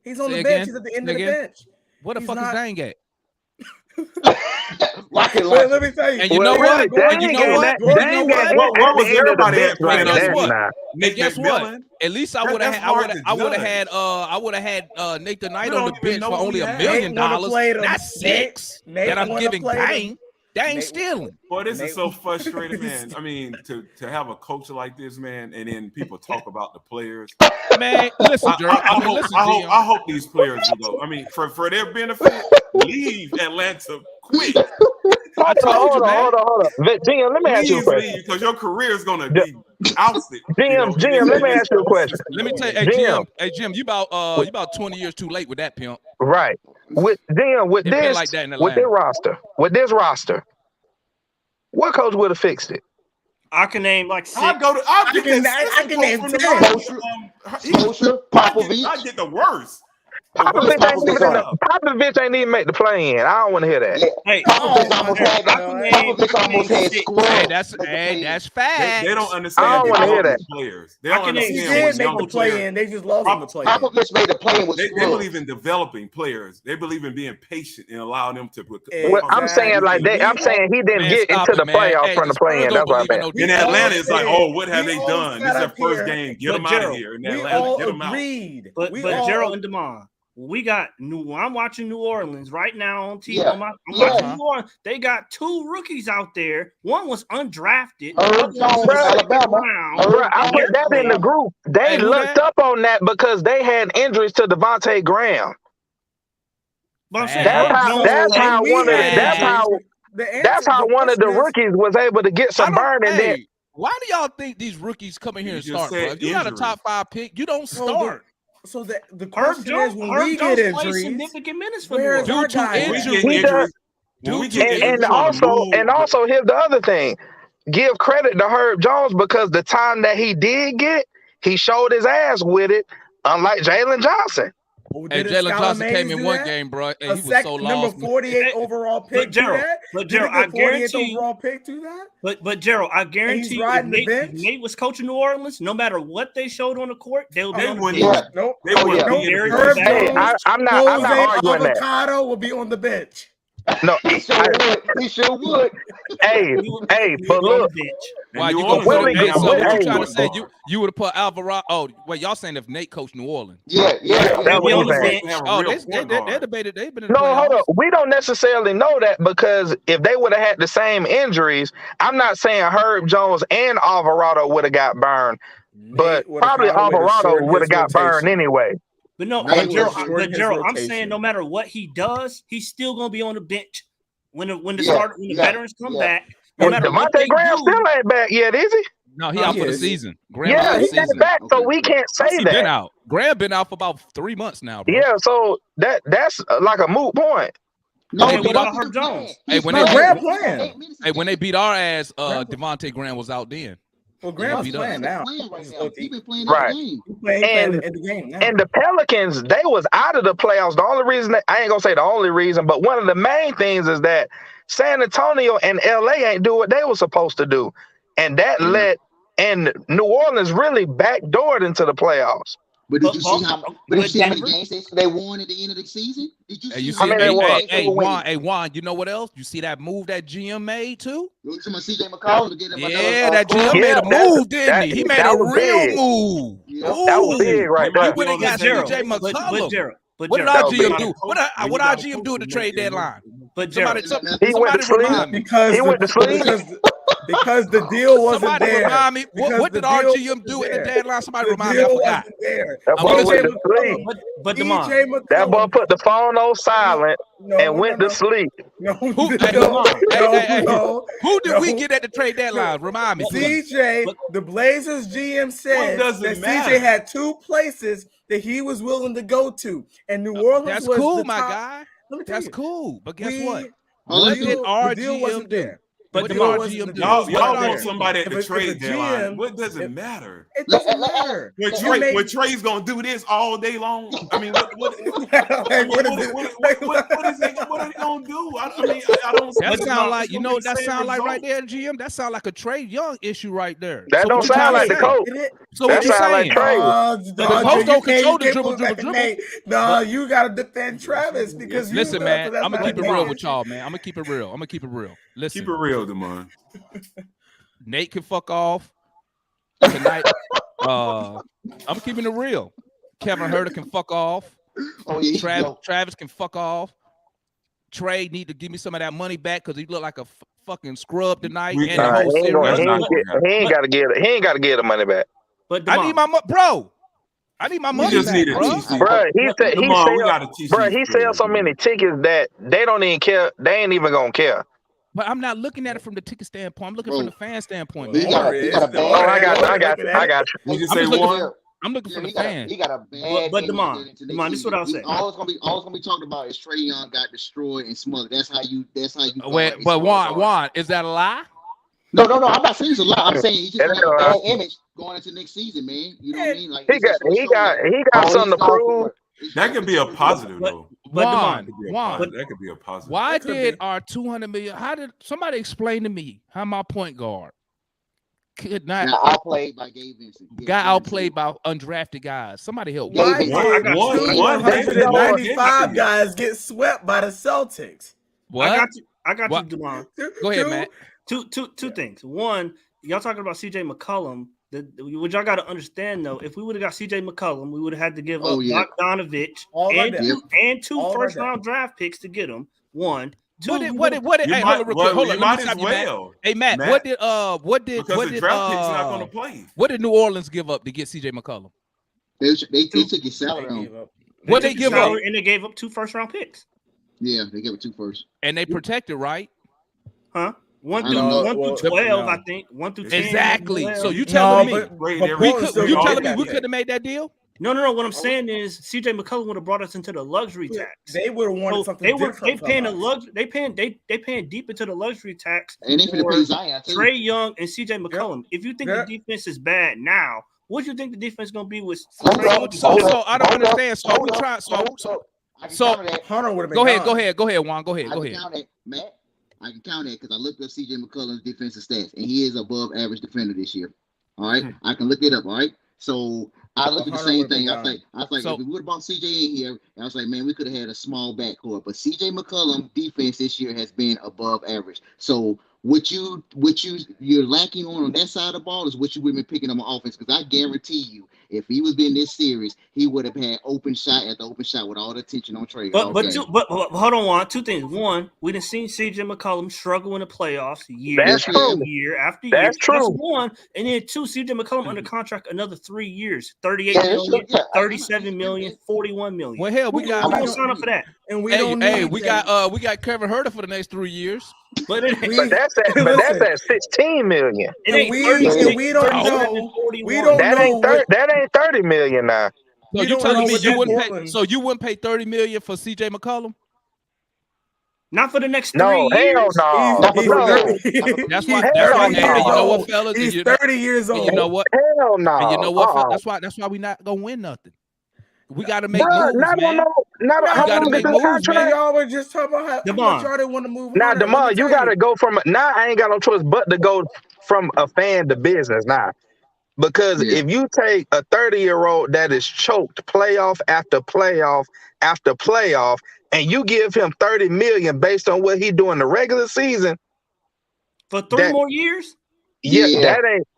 He's on the bench. He's at the end of the bench. What the fuck is Dang at? Rocket Wait, launcher. let me tell you. And you know what? They You ain't know getting what? that. They You ain't know getting what? that Where at was the end of the everybody bench at like playing Guess that what? now. Nick And guess what? McMillan? At least I That- would have that's had hard to I would have judge. had Nathan Knight We on the don't even bench know for who only we $1 had. million, Nate wanna play them. not six Nate that I'm wanna giving play them. Dang. Dang Nate- stealing. Boy, this Nate- is so frustrating, man. I mean, to have a culture like this, man, and then people talk about the players. Man, listen, Gerald. I mean, listen, GM. I hope these players will go. I mean, for their benefit, leave Atlanta quick. I told you, man. Hold on. GM, let me ask you a Please question. leave because your career is going to be ousted. GM, let me ask you a question. Let me tell you, hey Jim, you about 20 years too late with that pimp. Right. With It been this like that in with this Atlanta. roster, what coach would have fixed it? I can name like 6. I can name 10. Spoelstra, Popovich. I get the worst. Popovich ain't even make the play in. I don't want to hear that. Yeah. Hey, Popovich almost had scrubs. Hey, that's facts. They don't I understand don't wanna hear developing players. They don't I can name He understand did what make young the play players. in. They just lost him the play in. Popovich made the play with They scrubs. believe in developing players. They believe in being patient and allowing them to. Well, I'm saying like that. I'm saying he didn't get into the playoffs from the play in. That's what I meant. In Atlanta, it's like, oh, what have we they all done? This is sat their up first here, game. Get but them out of Gerald, here. In We Atlanta, all get them out. agreed. But We all Gerald and Damon, we got I'm watching New Orleans right now on TV. Yeah. I'm watching New Orleans. They got 2 rookies out there. One was undrafted. Herb Jones, Alabama. Bro, I put that in the group. They looked up on that because they had injuries to Devontae Graham. But I'm saying That's how one of the question is- rookies was able to get some burn and then. Why do y'all think these rookies come in here and You start, just bro? said If you got a injuries. top 5 pick, you don't start. So the Herb question is, Jones, when Herb we Jones get plays injuries, significant minutes for New where's Orleans. our Due to guy? When we injury. get injuries, Due we to get injuries, And we wanna move. also here's the other thing. Give credit to Herb Jones because the time that he did get, he showed his ass with it, unlike Jalen Johnson. Hey, Jalen Johnson came in one game, bro, and he was so number lost. 48 overall pick. Gerald, I guarantee you, overall pick do that. But Gerald, I guarantee you, riding the bench. if Nate was coaching New Orleans, no matter what they showed on the court, they would be They on the wouldn't. bench. Nope. They wouldn't yeah. be in Herb the Herb position. Hey, Jones, I'm not arguing that. Avocado will be on the bench. No, He sure would. He sure would. hey, He would but be on look, the bench. And Why New you gonna Orleans put don't him? even Hey, have so a what you point trying to guard. say? You would have put Alvarado. Oh, wait, y'all saying if Nate coached New Orleans? Yeah. That's He'll be what on I'm the saying. bench. Have a Oh, real they point guard. debated. They've been in the No, playoffs. hold up. We don't necessarily know that because if they would have had the same injuries, I'm not saying Herb Jones and Alvarado would have got burned, but Nate would've probably found a way to Alvarado shorten would his have got burned rotation. anyway. But no, Nate Gerald, was shorting his I'm rotation. saying no matter what he does, he's still gonna be on the bench when the Yeah, veterans come yeah. back. No And matter what Devontae they Graham do, still ain't back yet, is he? No, he No, out he for the is. season. Graham out Yeah, for he the ain't season. back, so Okay. we can't How's say he been that. out? Graham been out for about 3 months now, bro. Yeah, so that's like a moot point. No, Okay, but without I'm Herb Jones. Hey, when No, they Graham beat, playing. hey, when they beat our ass, Devontae Graham was out then. Well, Graham's beat us. playing now. Right now. He been playing Right. every game. He's playing And- in the game now. And the Pelicans, they was out of the playoffs. The only reason I ain't gonna say the only reason, but one of the main things is that San Antonio and LA ain't do what they were supposed to do. And that and New Orleans really backdoored into the playoffs. But did you see how? But did you see how many Denver? games they won at the end of the season? Did you Hey, you see? How see, many they won? Juan, you know what else? You see that move that GM made too? You talking about CJ McCollum to get him Yeah, another, that GM Yeah, made a that- move, didn't he? He made that a was real big. move. Yeah. That was big right He there. went and got Gerald, CJ but McCollum. Gerald, What did That our was GM big. do? What our GM do at the trade deadline? but Somebody, Gerald, He went somebody to sleep. remind me. because He went to sleep. because the deal wasn't Somebody there. remind me. Because What the did our deal GM do wasn't at the there. deadline? Somebody The remind me. I deal forgot. wasn't there. That boy DJ went to McCollum. sleep. but DJ Damon, McCollum. That boy put the phone on silent and went to sleep. No, Who, no, hey, no, hey, no. who did we no. get at the trade deadline? Remind me, please. CJ, the Blazers GM said doesn't that matter? CJ had 2 places that he was willing to go to, and New Orleans That's was cool, the my top. guy. Let me tell That's you, cool. But guess we- what? Oh, What let's did do- our the deal GM wasn't do? there. But What the did our was GM the do? deal Y'all was want fair. somebody at the If trade a deadline. GM What does it matter? It doesn't matter. When Trae's gonna do this all day long, I mean, what is he gonna do? I mean, I don't. That sound like, it's you gonna know, be the that same sound like right result. there, GM. That sound like a Trae Young issue right there. That So don't what you sound trying like to the say? coach. So That what you sound like saying? Trae. The coach don't control the dribble. No, you gotta defend Travis because you Listen, man, I'm gonna keep it real with y'all. y'all, man. I'm gonna keep it real. Listen, Keep it real, Damon. Nate can fuck off tonight. I'm keeping it real. Kevin Herter can fuck off. Oh yeah, Travis can fuck off. Trae need to give me some of that money back because he looked like a fucking scrub tonight and the whole He series. ain't got to get the money back. But I need my bro. I need my money just back, need a bro. TC. Bro, he sells sells so many tickets that they don't even care. They ain't even gonna care. But I'm not looking at it from the ticket standpoint. I'm looking from the fan standpoint, He man. got a bad. Oh, I got you. Would you say one? I'm looking for the fan. He got a bad. But Damon, this is what I'll say. All it's gonna be talked about is Trae Young got destroyed and smothered. That's how you. Wait, but Juan, is that a lie? No. I'm not saying it's a lie. I'm saying he just got a bad image going into next season, man. You know what I mean? Like He got something to prove. That could be a positive though. Juan, that could be a positive. Why did our 200 million? How did somebody explain to me how my point guard could not outplayed by Gabe Vincent? Got outplayed by undrafted guys. Somebody help. Why did 195 guys get swept by the Celtics? What? I got you, Damon. Go ahead, Matt. Two things. One, y'all talking about CJ McCollum. What y'all got to understand though, if we would have got CJ McCollum, we would have had to give up Bogdanovich and two first-round draft picks to get him. One. Two, what did hey, hold on real quick. Hold on. Let me stop you, Matt. Hey, Matt, what did because the draft pick's not going to play. What did New Orleans give up to get CJ McCollum? They took his salary. What they give up? And they gave up 2 first-round picks. Yeah, they gave up 2 first. And they protected, right? Huh? 1 through 12, I think. 1 through 10. Exactly. So you telling me you telling me we could have made that deal? No. What I'm saying is CJ McCollum would have brought us into the luxury tax. They would have wanted something different. They paying deep into the luxury tax. And they for Trae Young and CJ McCollum. If you think the defense is bad now, what do you think the defense is going to be with? So I don't understand. So we try. So Hunter would have been. Go ahead, Juan. Go ahead. Matt, I can count that because I looked up CJ McCollum's defensive stats, and he is above average defender this year. All right, I can look it up. All right, so I looked at the same thing. I was like, if we would have brought CJ in here, I was like, man, we could have had a small backcourt. But CJ McCollum defense this year has been above average. So what you're lacking on that side of the ball is what you would have been picking up on offense. Because I guarantee you, if he was in this series, he would have had open shot after open shot with all the attention on Trae. But hold on, Juan. 2 things. One, we done seen CJ McCollum struggle in the playoffs year after year. That's true. That's one. And then 2, CJ McCollum under contract another 3 years, 38 million, 37 million, 41 million. Well, hell, we don't sign up for that. And we don't. We got Kevin Herter for the next 3 years. But that's at 16 million. We don't know. We don't know. That ain't 30 million now. So you telling me you wouldn't pay 30 million for CJ McCollum? Not for the next 3 Hell years. no. That's why. You know what, fellas? He's 30 years old. You know what? Hell no. And you know what? That's why we not gonna win nothing. We got to make moves, man. You got to make moves, man. Y'all were just talking about how much y'all didn't want to move. Now, Damon, you got to go from now. I ain't got no choice but to go from a fan to business now, because if you take a 30-year-old that is choked playoff after playoff after playoff, and you give him 30 million based on what he do in the regular season for 3 more years. Yeah,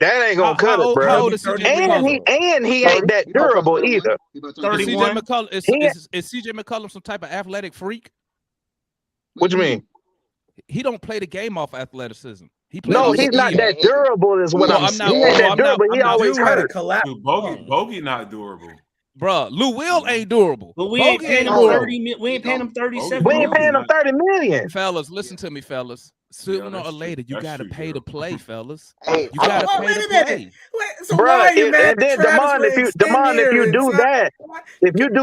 that ain't gonna cut it, bro. How old is CJ McCollum? And he ain't that durable either. Is CJ McCollum some type of athletic freak? What you mean? He don't play the game off athleticism. He's not that durable. Is what I'm saying. He ain't that durable. He always hurt. Bogey not durable. Bruh, Lou Will ain't durable. But we ain't paying him 30. We ain't paying him 37. We ain't paying him 30 million. Fellas, listen to me, fellas. Sooner or later, you got to pay to play, fellas. Hey, you got to pay to play. So why are you mad? And then Damon, if you do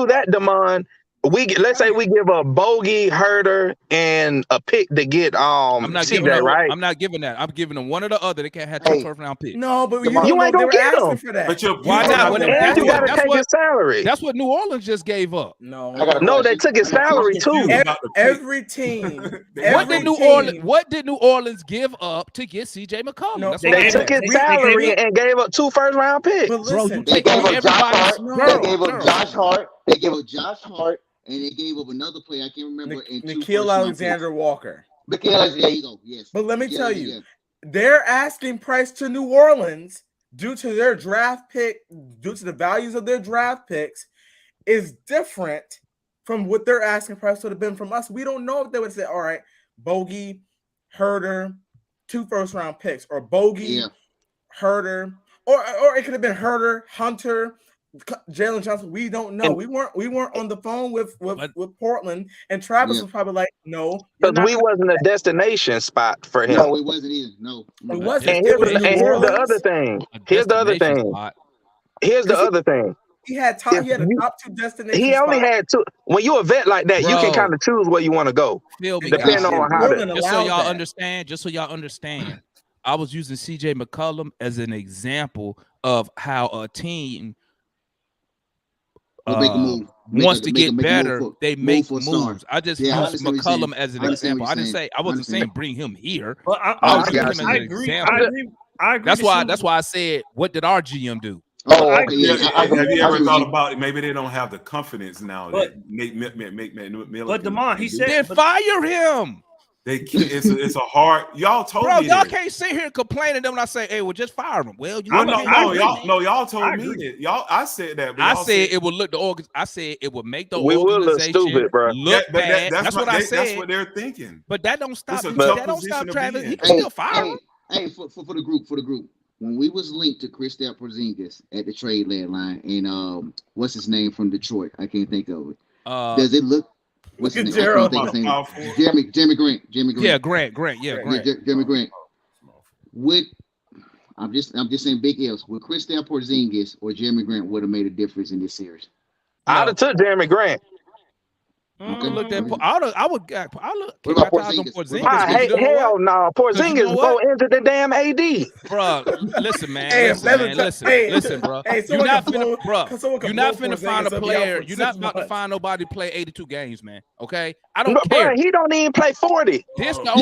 that, Damon, let's say we give a Bogey, Herter, and a pick to get I'm not giving CJ, right? I'm not giving that. I'm giving them one or the other. They can't have 2 first-round picks. No, but You you ain't know, they gonna were get asking him. for that. But Why not? Well, And you gotta take his salary. That's what New Orleans just gave up. No, No, they took his salary too. Every team. What did New Orleans give up to get CJ McCollum? No, That's what They I'm took saying. his salary and gave up 2 first-round picks. But Bro, listen, you They take gave away up Josh everybody's Hart. girl. They gave up Josh Hart. They gave up Josh Hart, and they gave up another player. I can't remember. Nikhil Alexander Walker. There you go. Yes. But let me tell you, their asking price to New Orleans, due to their draft pick, due to the values of their draft picks, is different from what their asking price would have been from us. We don't know if they would say, all right, Bogey, Herter, 2 first-round picks, or Bogey, Herter, or it could have been Herter, Hunter, Jalen Johnson. We don't know. We weren't on the phone with Portland, and Travis was probably like, no, because we wasn't a destination spot for him. No, it wasn't either. No, it wasn't. And here's the other thing. Here's the other thing. He had a top 2 destinations. He only had 2. When you a vet like that, you can kind of choose where you want to go. Depending on how. Just so y'all understand, I was using CJ McCollum as an example of how a team wants to get better. They make moves. I just used McCollum as an example. I wasn't saying bring him here. Well, I was using him as an example. I agree. That's why I said, what did our GM do? Oh, okay. Have you ever thought about it? Maybe they don't have the confidence now. But Damon, he said, then fire him. It's a hard. Y'all told me. Y'all can't sit here and complain, and then when I say, "Hey, well, just fire him." Well, y'all told me that. I said that. I said it would look I said it would make the organization look stupid, bro. Look bad. That's what I said. That's what they're thinking. But that don't stop. That don't stop Travis. He can still fire him. Hey, for the group. When we was linked to Kristaps Porzingis at the trade deadline, and what's his name from Detroit? I can't think of it. Does it look? What's his name? Jeremy Grant. Yeah, Grant. Jeremy Grant. I'm just saying big L's. Would Kristaps Porzingis or Jeremy Grant would have made a difference in this series? I'd have took Jeremy Grant. Okay. I would keep what about Porzingis? Hell no. Porzingis go into the damn AD. Bro, listen, man. Listen, bro. You're not finna find a player. You're not about to find nobody play 82 games, man. Okay? I don't care. Bro, he don't even play 40. This the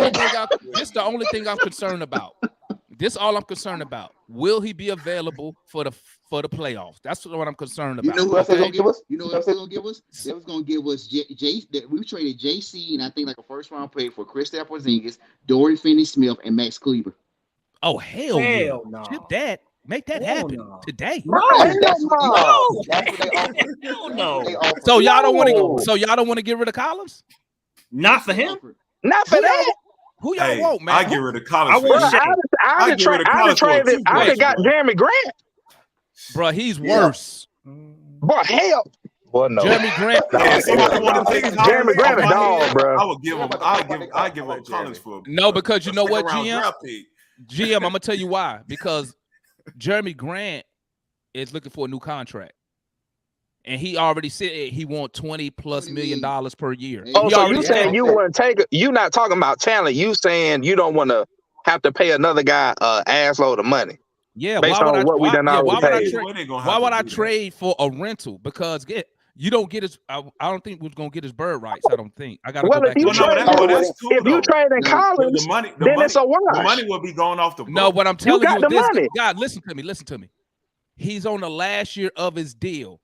only thing I'm concerned about. This all I'm concerned about. Will he be available for the playoffs? That's what I'm concerned about. You know who else they're gonna give us? They was gonna give us we traded JC and I think like a first-round pick for Kristaps Porzingis, Dorian Finney-Smith, and Max Kleber. Oh hell no! Ship that. Make that happen today. No. So y'all don't want to. So y'all don't want to get rid of Collins? Not for him. Not for that. Who y'all want, man? I get rid of Collins. I'd have got Jeremy Grant. Bro, he's worse. Bro, hell. Well, no. Jeremy Grant. Jeremy Grant a dog, bro. I would give him. I give up Collins for. No, because you know what, GM. I'm gonna tell you why. Because Jeremy Grant is looking for a new contract. And he already said he want $20+ million per year. Oh, so you saying you wouldn't take it? You not talking about talent. You saying you don't want to have to pay another guy ass load of money. Yeah, based on what we done already paid. Why would I trade for a rental? Because you don't get his. I don't think we're gonna get his bird rights. I don't think. I gotta go back. If you trade in Collins, then it's a wash. The money will be going off the book. No, what I'm telling you, money. God, listen to me. He's on the last year of his deal.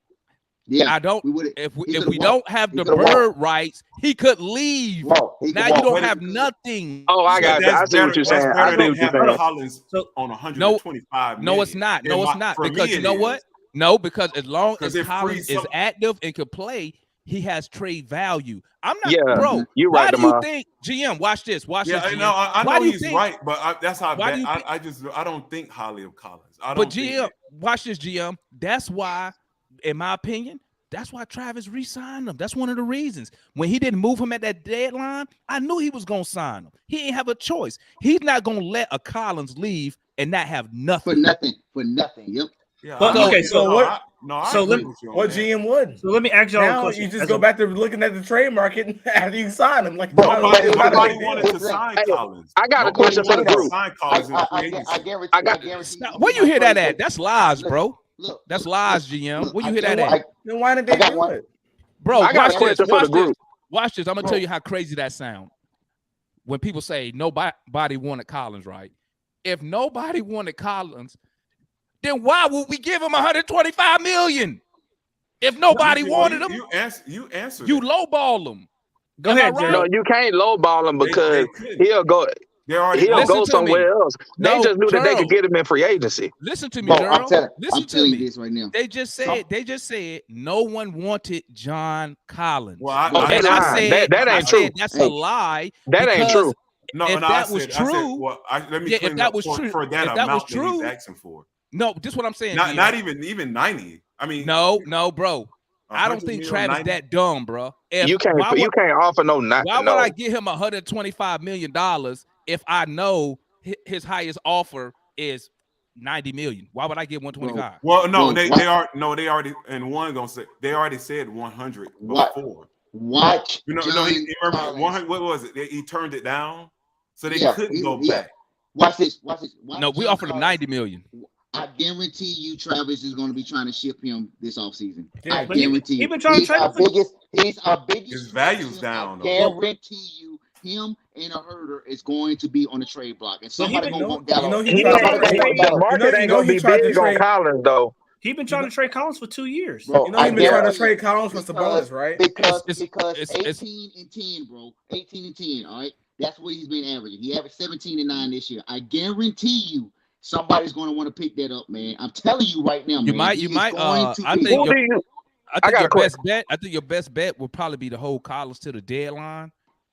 Yeah, I don't. If we don't have the bird rights, he could leave. Now you don't have nothing. Oh, I got you. I see what you're saying. I see what you're saying. Collins on 125. No, it's not. No, it's not. Because you know what? No, because as long as Collins is active and can play, he has trade value. I'm not, bro. You're why right, do you think, GM? Watch this. Watch this. Yeah, no, I know he's right, but that's how bad. I don't think highly of Collins. But GM, watch this, GM. That's why. In my opinion, that's why Travis re-signed him. That's one of the reasons. When he didn't move him at that deadline, I knew he was going to sign him. He ain't have a choice. He's not going to let a Collins leave and not have nothing. For nothing. Yep. Yeah. But I- okay, so no, what- I so agree let- with you on What that. GM would? So let me ask y'all a Now question. you just As go a- back to looking at the trade market after you sign him. Like, Nobody, it's not a nobody big deal. wanted to Here's the thing. sign Hey, Collins. I got a Nobody question for the wanted to group. sign Collins in free I agency. guarantee. I got- I guarantee. Where you hear that at? Look, That's lies, look, bro. Look, That's look, lies, look, GM. look, Where you I hear that guarantee- at? Then why did they I got do one. it? Bro, I got a watch this. question for the Watch this. group. Watch this. I'm gonna Bro. tell you how crazy that sound. When people say nobody wanted Collins, right? If nobody wanted Collins, then why would we give him 125 million? If nobody wanted him, You answered. you it. lowball him. Go Am I ahead, right? Jay. No, you can't lowball him They because couldn't. he'll go They already he'll Listen go to somewhere else. They No, just knew that they could Gerald. get him in free agency. Listen to me, Bro, Gerald. I'm Listen to telling you me. this right now. They just said no one wanted John Collins. Well, That's I lying. said That I ain't true. said that's Hey, a lie. That ain't because true. No, if no, that was true, well, let me yeah, clean if that up was for, true, for that if that was amount that he's true, asking for. no, this is what I'm saying. Not GM. not even 90. I mean, No, bro. I don't 100 think mil, Travis 90. that dumb, bro. You can't offer no. Why would no. I give him $125 million if I know his highest offer is 90 million? Why would I give 125? Well, no, Bro, they already and one gonna say they already said 100 What? before. Watch. No, John he remember Collins. 100. What was it? He turned it down, so they Yeah, couldn't he- go yeah. back. Watch this. Watch No, we John offered him Collins. 90 million. I guarantee you, Travis is going to be trying to ship him this offseason. Yeah, I but he- guarantee he you. been trying to trade him for- He's our biggest. His value's ship. down, I though. guarantee you, him and a herder is going to be on the trade block, and But he somebody been- going to you want know- Gallo. you know he He tried ain't to gonna trade- be, the market ain't gonna he be tried to big on trade- Collins though. He been trying to trade Collins for 2 years. Bro, You know he been I trying to guarantee trade you, Collins for Sabonis, right? Because It's 18 and 10, bro. 18 and 10, all right? That's what he's been averaging. He averaged 17 and 9 this year. I guarantee you somebody's going to want to pick that up, man. I'm telling you right now, You man. might. He You is might. going to I be. think Who do you? I I think got your a question. best bet. I think your best bet would probably be to hold Collins to the deadline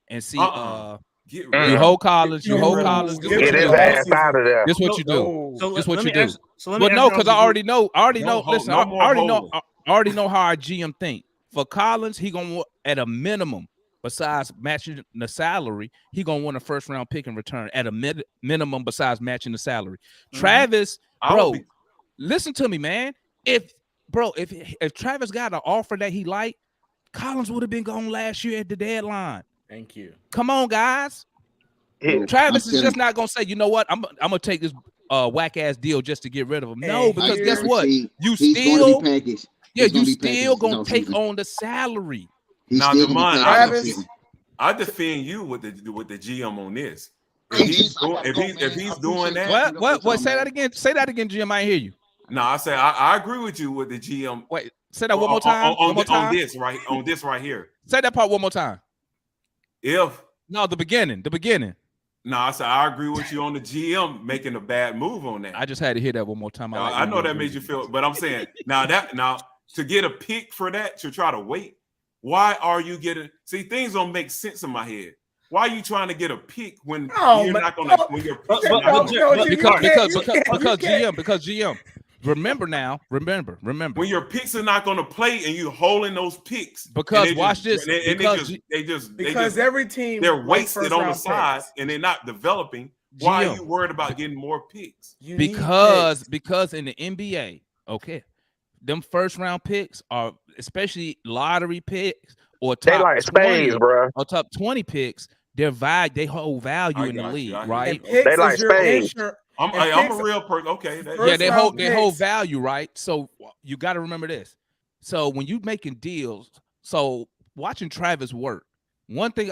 and see. Get Mm. rid You of hold him. Collins. You Get hold rid of him. Collins. This Get what Get you his do. ass out of there. This what you do. No. So This let what me you do. ask. So let me But ask no, y'all because the I group- already know. I already No know. hold- Listen, no I more already know. holding. I already know how our GM think. For Collins, he gonna want at a minimum. Besides matching the salary, he gonna want a first round pick in return at a minimum. Besides matching the salary, Travis, I bro, would be- listen to me, man. If Travis got an offer that he liked, Collins would have been gone last year at the deadline. Thank you. Come on, guys. He- Travis I'm is just telling not gonna say, you know what, I'm gonna take this whack ass deal just to get rid of him. No, And because I guess what? guarantee You he's still, going to be packaged. yeah, He's you gonna be still packaged gonna this take offseason. on the salary. He's Now, still going Demond, to be Travis- packaged. this season. I defend you with the GM on this. Hey, If he's Jesus, I doing, gotta if go, he's man. if I he's appreciate doing that. that, What? Say that again. Say that again, Jim. I ain't hear you. no, I say I agree with you with the GM. Wait, say that one more time. On One more time. on this right here. Say that part one more time. If No, the beginning. no, I said I agree with you on the GM making a bad move on that. I just had to hear that one more time. I know that made you feel, but I'm saying now to get a pick for that to try to wait. Why are you getting? See, things don't make sense in my head. Why are you trying to get a pick when you're not gonna when your picks are not gonna, because GM. Remember now. Remember. when your picks are not going to play and you holding those picks Because and watch this. Because every team they're likes wasted on the first-round side picks. and they're not developing. Why GM. are you worried about getting more picks? You need because picks. in the NBA, okay, them first round picks are especially lottery picks or They top like 20 spades, bro. or top 20 picks. They hold value I in the got you. league, I hear right? And picks They like is your spades. insurance. I'm And a picks- real person. Okay, First Yeah, they round hold picks. value, right? So you got to remember this. So when you making deals, so watching Travis work, one thing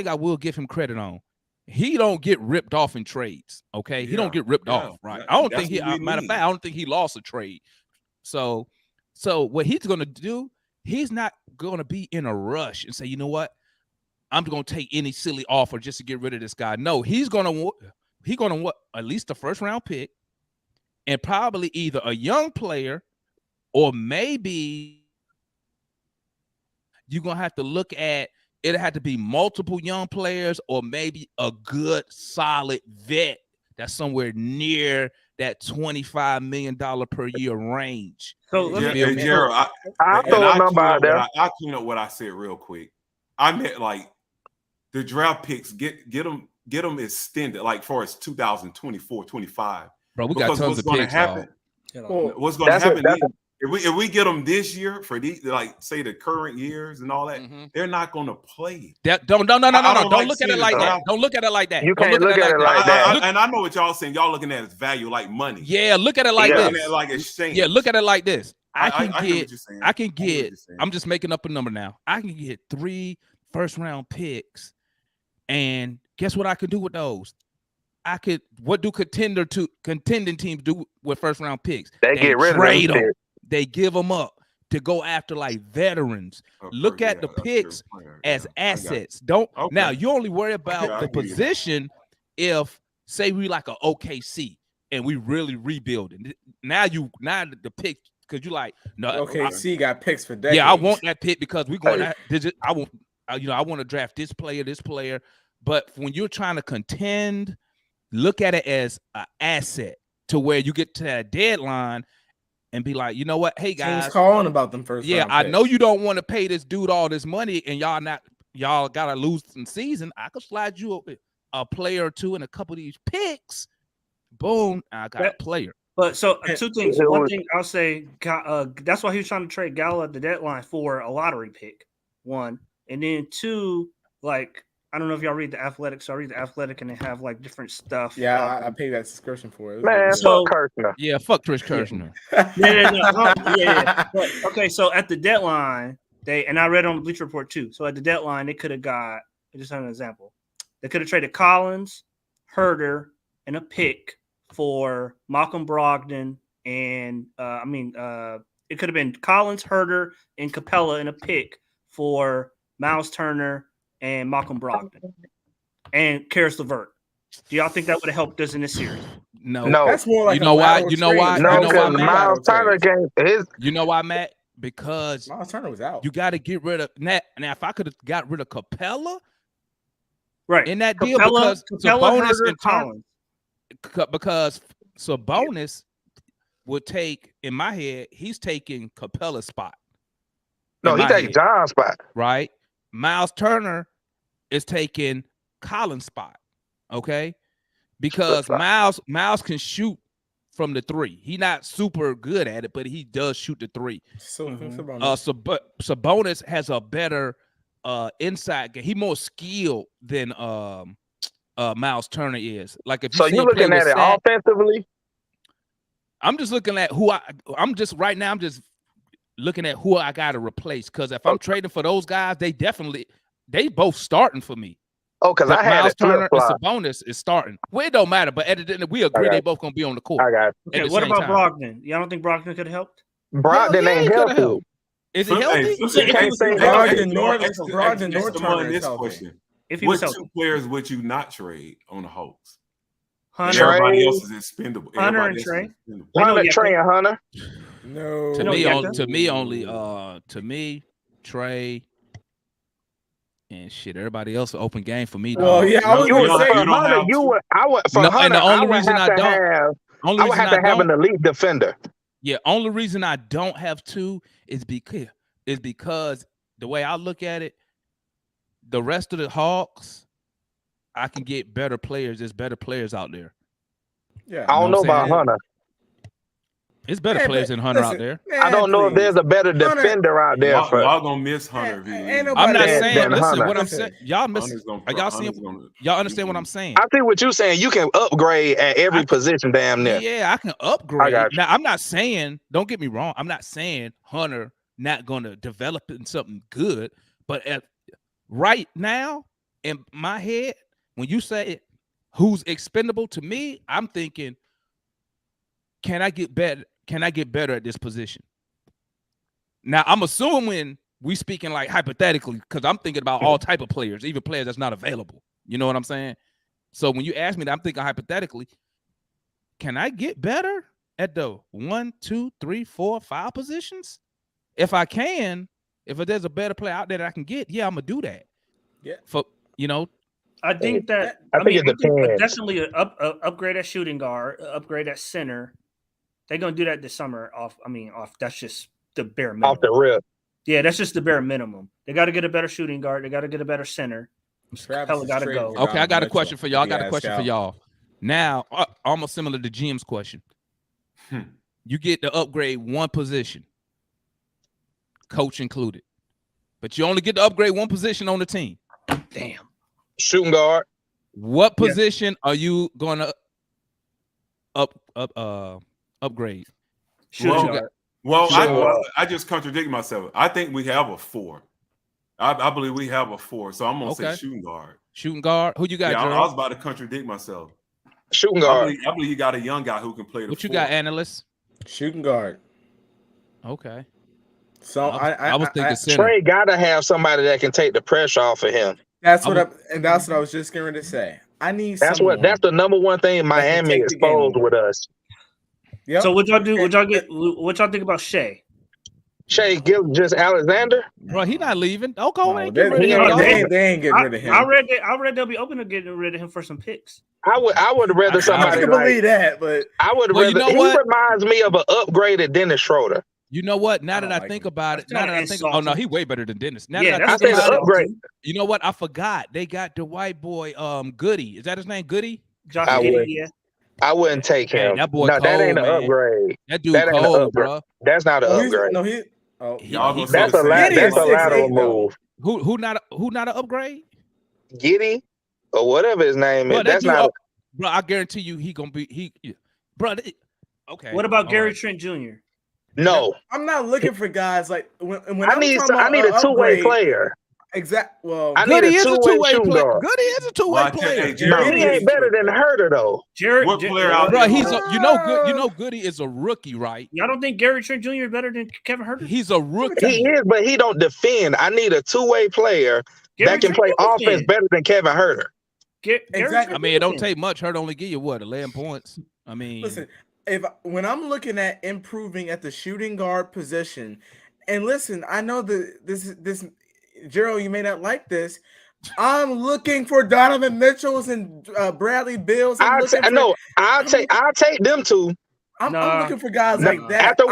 I will give him credit on, he don't get ripped off in trades. Okay, he don't get ripped off, right? I don't think he. Matter of fact, I don't think he lost a trade. So what he's gonna do, he's not gonna be in a rush and say, you know what, I'm gonna take any silly offer just to get rid of this guy. No, he's gonna want at least the first round pick, and probably either a young player or maybe you're gonna have to look at it. Had to be multiple young players or maybe a good solid vet that's somewhere near that $25 million per year range. So let me. Hey, Gerald, I'll throw a number out there. I'll clean up what I said real quick. I meant like the draft picks get them extended, like for it's 2024, 25. Bro, we got tons of picks. What's going to That's a- happen that's a- if we get them this year for these, like say the current years and all that, they're not going to play. Don't look at it like that. Don't look at it like that. You Don't can't look at it like that. And I know what y'all saying. Y'all looking at it as value, like money. Yeah, look at it like Yeah. Looking this. at it like exchange. Yeah, look at it like this. I hear what you're saying. I can I hear what get. you're saying. I'm just making up a number now. I can get 3 first-round picks, and guess what I could do with those? What do contending teams do with first-round picks? They get rid of trade them. them. They give them up to go after like veterans. Look at the picks as assets. Don't now you only worry about the position if say we like a OKC and we really rebuilding. Now the pick because you like no OKC got picks for decades. Yeah, I want that pick because we're going to I want to draft this player. But when you're trying to contend, look at it as an asset to where you get to that deadline and be like, you know what? Hey guys, teams calling about them first. Yeah, I know you don't want to pay this dude all this money, and y'all gotta lose some season. I could slide you a player or two and a couple of these picks. Boom, I got a player. But so 2 things. One thing I'll say, that's why he was trying to trade Gallo at the deadline for a lottery pick. 1, and then 2, like. I don't know if y'all read The Athletic, so I read The Athletic and they have like different stuff. Yeah, I paid that subscription for it. Man, fuck Kirshner. Yeah, fuck Trish Kirshner. Yeah. But, okay, so at the deadline, and I read on the Bleacher Report too. So at the deadline, they could have got, just an example, they could have traded Collins, Herter, and a pick for Malcolm Brogdon, and it could have been Collins, Herter, and Capella, and a pick for Miles Turner and Malcolm Brogdon and Karis LeVert. Do y'all think that would have helped us in this series? No. That's more like you know why? No, because Miles Turner game is. You know why, Matt? Because Miles Turner was out. You got to get rid of that. Now, if I could have got rid of Capella, right, in that deal, Capella, because Sabonis and Collins, because Sabonis would take, in my head, he's taking Capella's spot. No, he takes John's spot. Right. Miles Turner is taking Collins' spot. Okay, because Miles can shoot from the 3. He's not super good at it, but he does shoot the 3. Sabonis has a better inside game. He's more skilled than Miles Turner is. Like if you're looking at it offensively. I'm just looking at I'm just looking at who I got to replace. Because if I'm trading for those guys, they both starting for me. Oh, because I had Miles Turner and Sabonis is starting. Well, it don't matter, but at the end, we agree they both gonna be on the court. I got it. Okay, what about Brogdon? Y'all don't think Brogdon could have helped? Brogdon ain't healthy. Is he healthy? Brogdon nor Turner is healthy. What 2 players would you not trade on the Hawks? Hunter. Everybody else is expendable. Hunter and Trae. Trae and Hunter. No. To me, Trae. And shit, everybody else open game for me. Well, yeah, I was going to say Hunter. I would have to have an elite defender. Yeah, only reason I don't have 2 is because the way I look at it, the rest of the Hawks, I can get better players. There's better players out there. Yeah, I don't know about Hunter. It's better players than Hunter out there. I don't know if there's a better defender out there. Y'all gonna miss Hunter. I'm not saying. Listen, what I'm saying. Y'all miss. Y'all see? Y'all understand what I'm saying? I see what you're saying. You can upgrade at every position, damn near. Yeah, I can upgrade. Now, I'm not saying. Don't get me wrong. I'm not saying Hunter not gonna develop in something good. But right now, in my head, when you say who's expendable to me, I'm thinking, can I get better? Can I get better at this position? Now, I'm assuming we speaking like hypothetically because I'm thinking about all type of players, even players that's not available. You know what I'm saying? So when you ask me that, I'm thinking hypothetically, can I get better at the 1, 2, 3, 4, 5 positions? If I can, if there's a better player out there that I can get, yeah, I'm gonna do that. Yeah. I think that I think it depends. Definitely an upgrade at shooting guard, upgrade at center. They're gonna do that this summer. That's just the bare minimum. Off the rip. Yeah, that's just the bare minimum. They got to get a better shooting guard. They got to get a better center. Capella got to go. Okay, I got a question for y'all. Now, almost similar to Jim's question. You get to upgrade one position, coach included, but you only get to upgrade one position on the team. Damn. Shooting guard. What position are you going to upgrade? Shooting Well, guard. Well, Sure. I just contradict myself. I think we have a 4. I believe we have a 4. So I'm gonna say shooting guard. Shooting guard. Who you got, Yeah, I Gerald? was about to contradict myself. Shooting I guard. believe you got a young guy who can play the What you 4. got, analyst? Shooting guard. Okay. So I was thinking center. Trae gotta have somebody that can take the pressure off of him. That's what I was just going to say. I need That's someone. that's the number one thing Miami take the game exposed over. with us. Yep. So what y'all do? What y'all think about Shea? Shea Gilgeous Alexander. Bro, he not leaving. Don't go No, and they, get rid of they, him. ain't, dog. they ain't getting rid of him. I read they'll be open to getting rid of him for some picks. I would rather I somebody can like believe that, but I would Well, you rather. know He what? reminds me of an upgraded Dennis Schroeder. You know what? Now I that don't I like think him. about it, That's now not that I an think, insult. oh no, he way better than Dennis. Now Yeah, that I I think said about the it, upgrade. you know what? I forgot they got the white boy, Goody. Is that his name? Goody? Josh I Giddey, would. yeah. I wouldn't take Hey, him. that boy No, that ain't cold, an man. upgrade. That dude That ain't an cold, upgrade. bro. That's not an upgrade. Y'all gonna say That's the a same Giddy thing is that's a about 6'8" lateral though. move. Who not an upgrade? Giddy or whatever his name Bro, is. that That's dude, not. bro. I guarantee you, he gonna be bro. Okay. What about all Gary right. Trent Jr.? No, I'm not looking for guys like when I I'm need. talking I about need a two-way upgrade. player. Well, I need Goody a is a two-way two-way shooting player. guard. Goody is a two-way Well, I tell- player. hey, Jerry, Giddy ain't better than Herter though. What player out Bro, there? he's Goody is a rookie, right? Y'all don't think Gary Trent Jr. is better than Kevin Herter? He's a rookie. He is, but he don't defend. I need a two-way player Gary that can Trent play do offense defend. better than Kevin Herter. Gary Exactly. I mean, it don't take much. Hurt only give you what, 11 points. I mean, listen, when I'm looking at improving at the shooting guard position, and listen, I know that this Gerald, you may not like this. I'm looking for Donovan Mitchells and Bradley Bills. I'll take them two. I'm looking for guys No, like that. After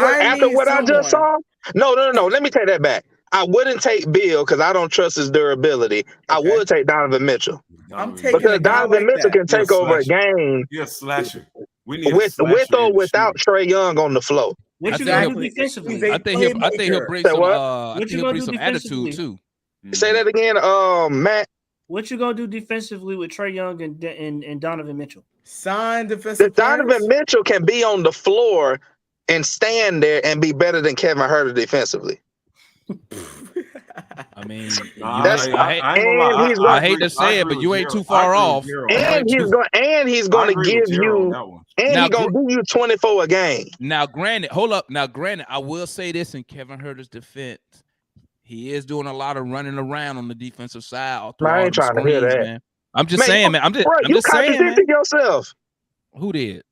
what I just someone. saw, no. Let me take that back. I wouldn't take Bill because I don't trust his durability. I would take Donovan Mitchell I'm taking because a guy Donovan like Mitchell that. can take over a game He a slasher. We need a with slasher or in the without Trae Young on the floor. What you gonna do defensively? I think he'll bring Say some. what? I think he'll bring some attitude too. Say that again, Matt. What you gonna do defensively with Trae Young and Donovan Mitchell? Sign defensive Donovan Mitchell can be on the floor and stand there and be better than Kevin Herter defensively. I mean, I hate to say it, but you ain't too far off. And he's going to give you, and he's going to give you 24 a game. Now, granted, hold up. Now, granted, I will say this in Kevin Herter's defense. He is doing a lot of running around on the defensive side. I ain't trying to hear that. Man. I'm just saying, man. I'm just saying, man. Yourself. Who did?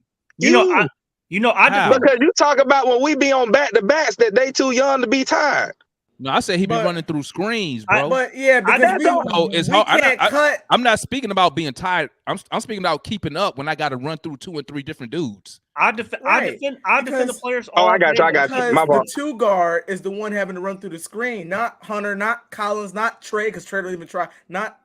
I How? because you talk about when we be on back-to-backs that they too young to be tired. No, I said he be running through screens, bro. It's hard. I'm not speaking about being tired. I'm speaking about keeping up when I got to run through 2 and 3 different dudes. I defend the players. I got you. My the two guard is the one having to run through the screen, not Hunter, not Collins, not Trae, because Trae don't even try. Not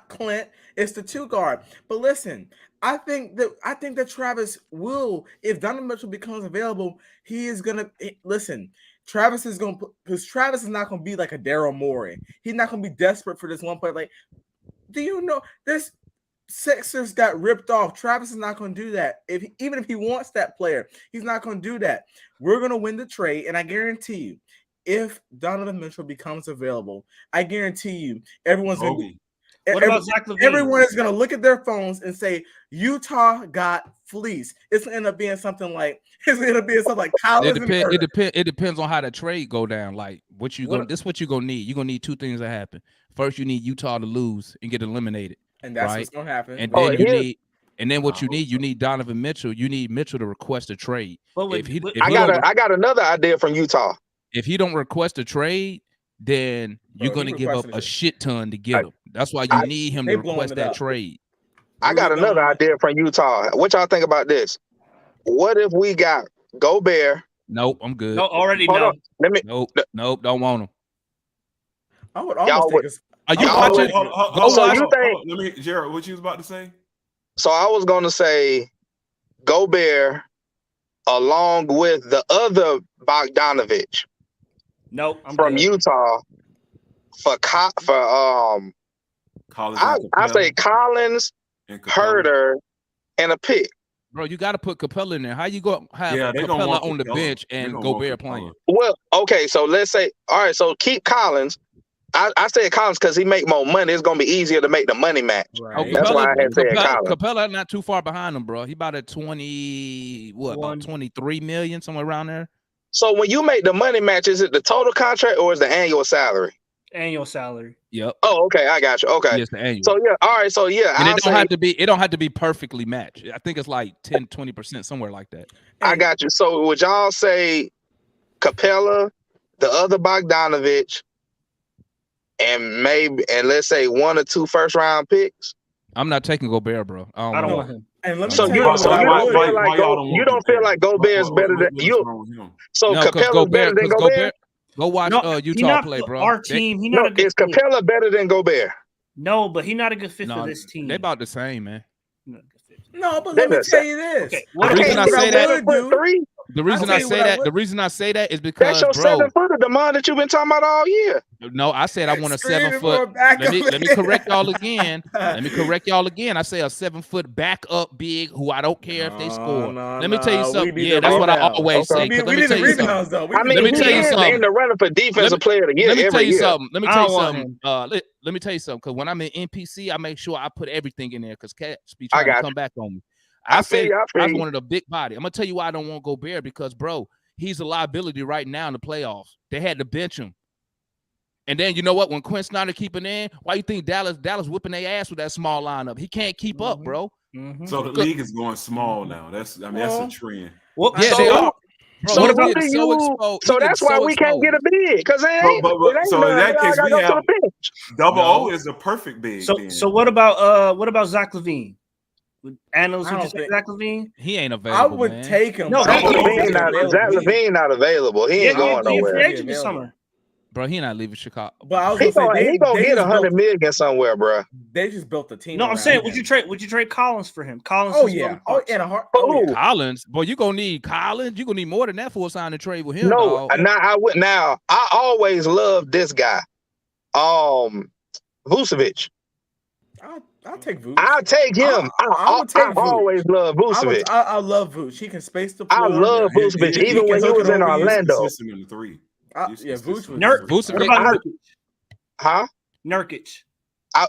Clint. It's the two guard. But listen, I think that Travis will, if Donovan Mitchell becomes available, he is gonna listen. Travis is going to, because Travis is not going to be like a Daryl Morey. He's not going to be desperate for this one player. Like, do you know this Sixers got ripped off? Travis is not going to do that. Even if he wants that player, he's not going to do that. We're going to win the trade, and I guarantee you, if Donovan Mitchell becomes available, I guarantee you, everyone's going to. What about Zach LaVine? Everyone is going to look at their phones and say, Utah got fleeced. It's going to end up being something like Collins. It depends on how the trade go down. Like this is what you're gonna need. You're gonna need two things to happen. First, you need Utah to lose and get eliminated. And that's what's gonna happen. And then you need Donovan Mitchell. You need Mitchell to request a trade. I got another idea from Utah. If he don't request a trade, then you're gonna give up a shit ton to get him. That's why you need him to request that trade. I got another idea from Utah. What y'all think about this? What if we got Gobert? Nope, I'm good. No, already no. Nope, don't want him. I would almost take Are you watching? Let me, Jared, what you was about to say? So I was going to say Gobert, along with the other Bogdanovich Nope, I'm from good. Utah for Collins I and say Capella Collins, and Capella. Herter, and a pick. Bro, you got to put Capella in there. How you go have Yeah, they gonna Capella want on the Capella. bench They and gonna want Gobert Capella. playing? Well, okay, so let's say, all right, so keep Collins. I said Collins because he make more money. It's gonna be easier to make the money match. Oh, Right. That's why I had said Capella, Collins. Capella not too far behind him, bro. He about at 20, what, about 23 million, somewhere around there. So when you make the money match, is it the total contract or is the annual salary? Annual salary. Yep. Oh, okay, I got you. Okay. Yes, the annual. So yeah, all right. So yeah, And I'll it don't have to be perfectly matched. I think it's like 10, 20% somewhere like that. I got you. So would y'all say Capella, the other Bogdanovich, and let's say 1 or 2 first-round picks? I'm not taking Gobert, bro. I don't want him. And let me So tell you you so what you I don't would feel do. like you don't feel like Gobert's better than you. Wrong with him? So No, because Capella's better than Gobert. go watch No, he Utah not play, for bro. our team. He not No, a good is fit. Capella better than Gobert? No, but he not a good fit No, for this team. they about the same, man. He not a good fit. No, but They let me just tell said- you this. Okay, The reason I say that, would do. 7'3". the reason tell I you say what I that, would- the reason I say that is That's because, your bro. 7-footer, the man that you've been talking about all year. No, I said I want a Screaming 7 for a foot. backup. Let me correct y'all again. Let me correct y'all again. I say a 7 foot backup big who I don't care if they score. Let me tell you something. We need Yeah, the that's what I rebounds. always say. We 'Cause let need me the tell you something. rebounds, though. I mean, Let me he tell you is something. in the running for defensive player of the year Let me every tell you year. something. Let me I tell you don't want something. Let me tell you something. Because when I'm in NPC, I make sure I put everything in there. Because cats be I trying to got come back on me. I I feel said you, I feel I you. wanted a big body. I'm gonna tell you why I don't want Gobert because, bro, he's a liability right now in the playoffs. They had to bench him. And then you know what? When Quinn Snyder keeping in, why you think Dallas whipping their ass with that small lineup? He can't keep up, bro. So the league is going small now. That's a trend. Well, Yeah, So they who- are. Bro, so he's what getting do so you- exposed. So He's that's getting why so we can't get a bid because it ain't So in none. that case, I we gotta go have to the bench. Double No. O is the perfect big. So then. so what about Zach LaVine? Analysts I would don't you say think- Zach LaVine? He ain't I available, would man. take him. No, but I Zach don't think LaVine he's not- available. Zach LaVine not available. He ain't going He a nowhere. free agent this summer. Bro, he not leaving Chicago. But I was He gonna say gonna they get just 100 million somewhere, bro. They just built the team. No, I'm around saying, him. would you trade Collins for him? Collins. Oh is yeah. Logan Oh, Parks. and a heart. Oh, Oh yeah. Collins, boy, you gonna need Collins. You gonna need more than that for a sign and trade with him. No, dog. now I always loved this guy. Vucevic. I'll take Vooch. I'll take him. I would take I Vooch. always love Vucevic. I love Vooch. He can space the I floor. love Yeah, Vucevic, he even can when he hook was it in over you. Orlando. Consistent in the three. Yeah, Vooch was. Vucevic- What about Nurkic? Huh? Nurkic.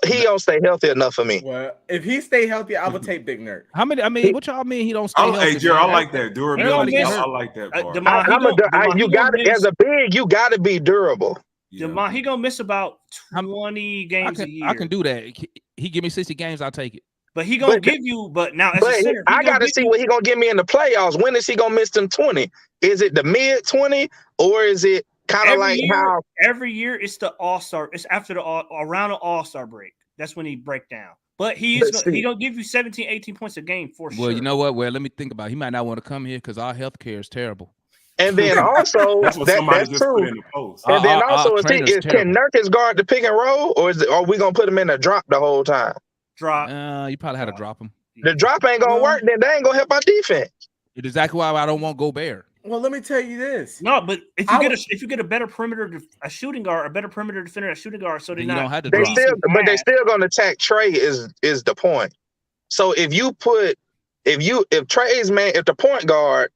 He don't stay healthy enough for me. Well, if he stay healthy, I would take Big Nerd. How many? I mean, what y'all mean he don't stay healthy? Hey, Jared, I man? like that durability. miss- I like that part. DeMar, You got to, as a big, you got to be durable. DeMar, he gonna miss about 20 games a year. I can do that. He give me 60 games, I'll take it. But he gonna give you. But now, as a center, I got to see what he gonna give me in the playoffs. When is he gonna miss them 20? Is it the mid 20 or is it kind of like how every year it's the All-Star? It's after around the All-Star break. That's when he break down. But he gonna give you 17, 18 points a game for sure. Well, you know what? Well, let me think about it. He might not want to come here because our health care is terrible. And then also that's what somebody that's just true. put in the post. And then also, trainer's can Nurkic guard the pick and roll, or are we gonna put him in a drop the whole time? Drop. You probably had to drop him. The drop ain't gonna work. Then they ain't gonna help our defense. It's exactly why I don't want Gobert. Well, let me tell you this. No, but if you get a better perimeter, a shooting guard, a better perimeter defender, a shooting guard, so you don't have to they drop. they still gonna attack Trae is the point. So if Trae's man, if the point guard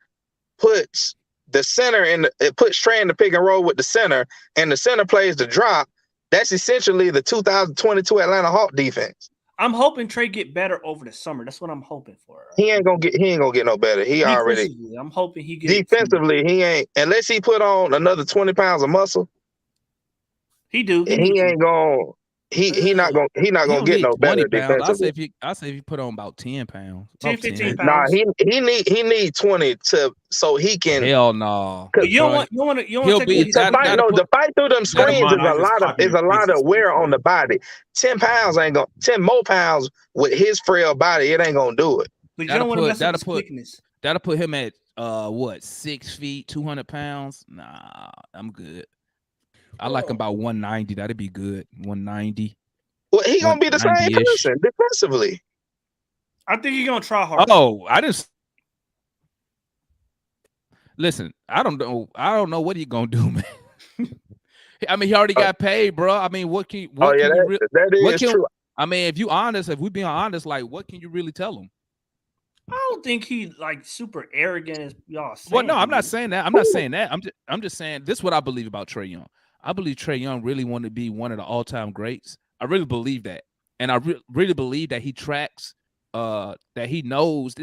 puts the center it puts Trae in the pick and roll with the center, and the center plays the drop, that's essentially the 2022 Atlanta Hawks defense. I'm hoping Trae get better over the summer. That's what I'm hoping for. He ain't gonna get no better. He already I'm hoping he gets defensively. He ain't, unless he put on another 20 pounds of muscle. He ain't gonna. He not gonna get no better defensively. I say if you put on about 10 pounds, 10, 15 pounds. Nah, he need 20 so he can. Hell no. But you don't want to fight through them screens is a lot of wear on the body. 10 pounds ain't gonna 10 more pounds with his frail body. It ain't gonna do it. But you don't want to mess up his quickness. That'll put him at 6 feet, 200 pounds. Nah, I'm good. I like him about 190. That'd be good. 190. Well, he gonna be the same person defensively. I think he's gonna try hard. Oh, I didn't. Listen, I don't know what he gonna do, man. I mean, he already got paid, bro. I mean, what can that is true. I mean, if we being honest, like, what can you really tell him? I don't think he like super arrogant as y'all saying. Well, no, I'm not saying that. I'm just saying this is what I believe about Trae Young. I believe Trae Young really wanted to be one of the all-time greats. I really believe that. And I really believe that he tracks, that he knows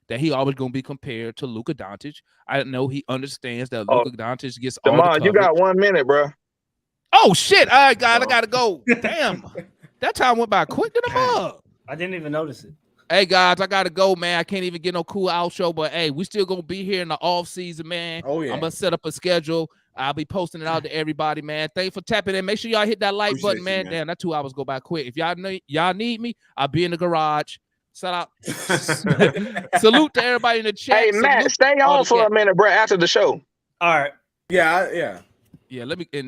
that he always going to be compared to Luka Doncic. I know he understands that Luka Doncic gets all the coverage. You got 1 minute, bro. Oh, shit. All right, God, I got to go. Damn. That time went by quick to the mug. I didn't even notice it. Hey, guys, I got to go, man. I can't even get no cool outro, but, hey, we still going to be here in the off season, man. Oh, yeah. I'm going to set up a schedule. I'll be posting it out to everybody, man. Thanks for tapping in. Make sure y'all hit that like button, man. Damn, that 2 hours go by quick. If y'all need me, I'll be in the garage. Shout out. Salute to everybody in the chat. Hey, Matt, stay on for a minute, bro, after the show. All right. Yeah. Yeah, let me.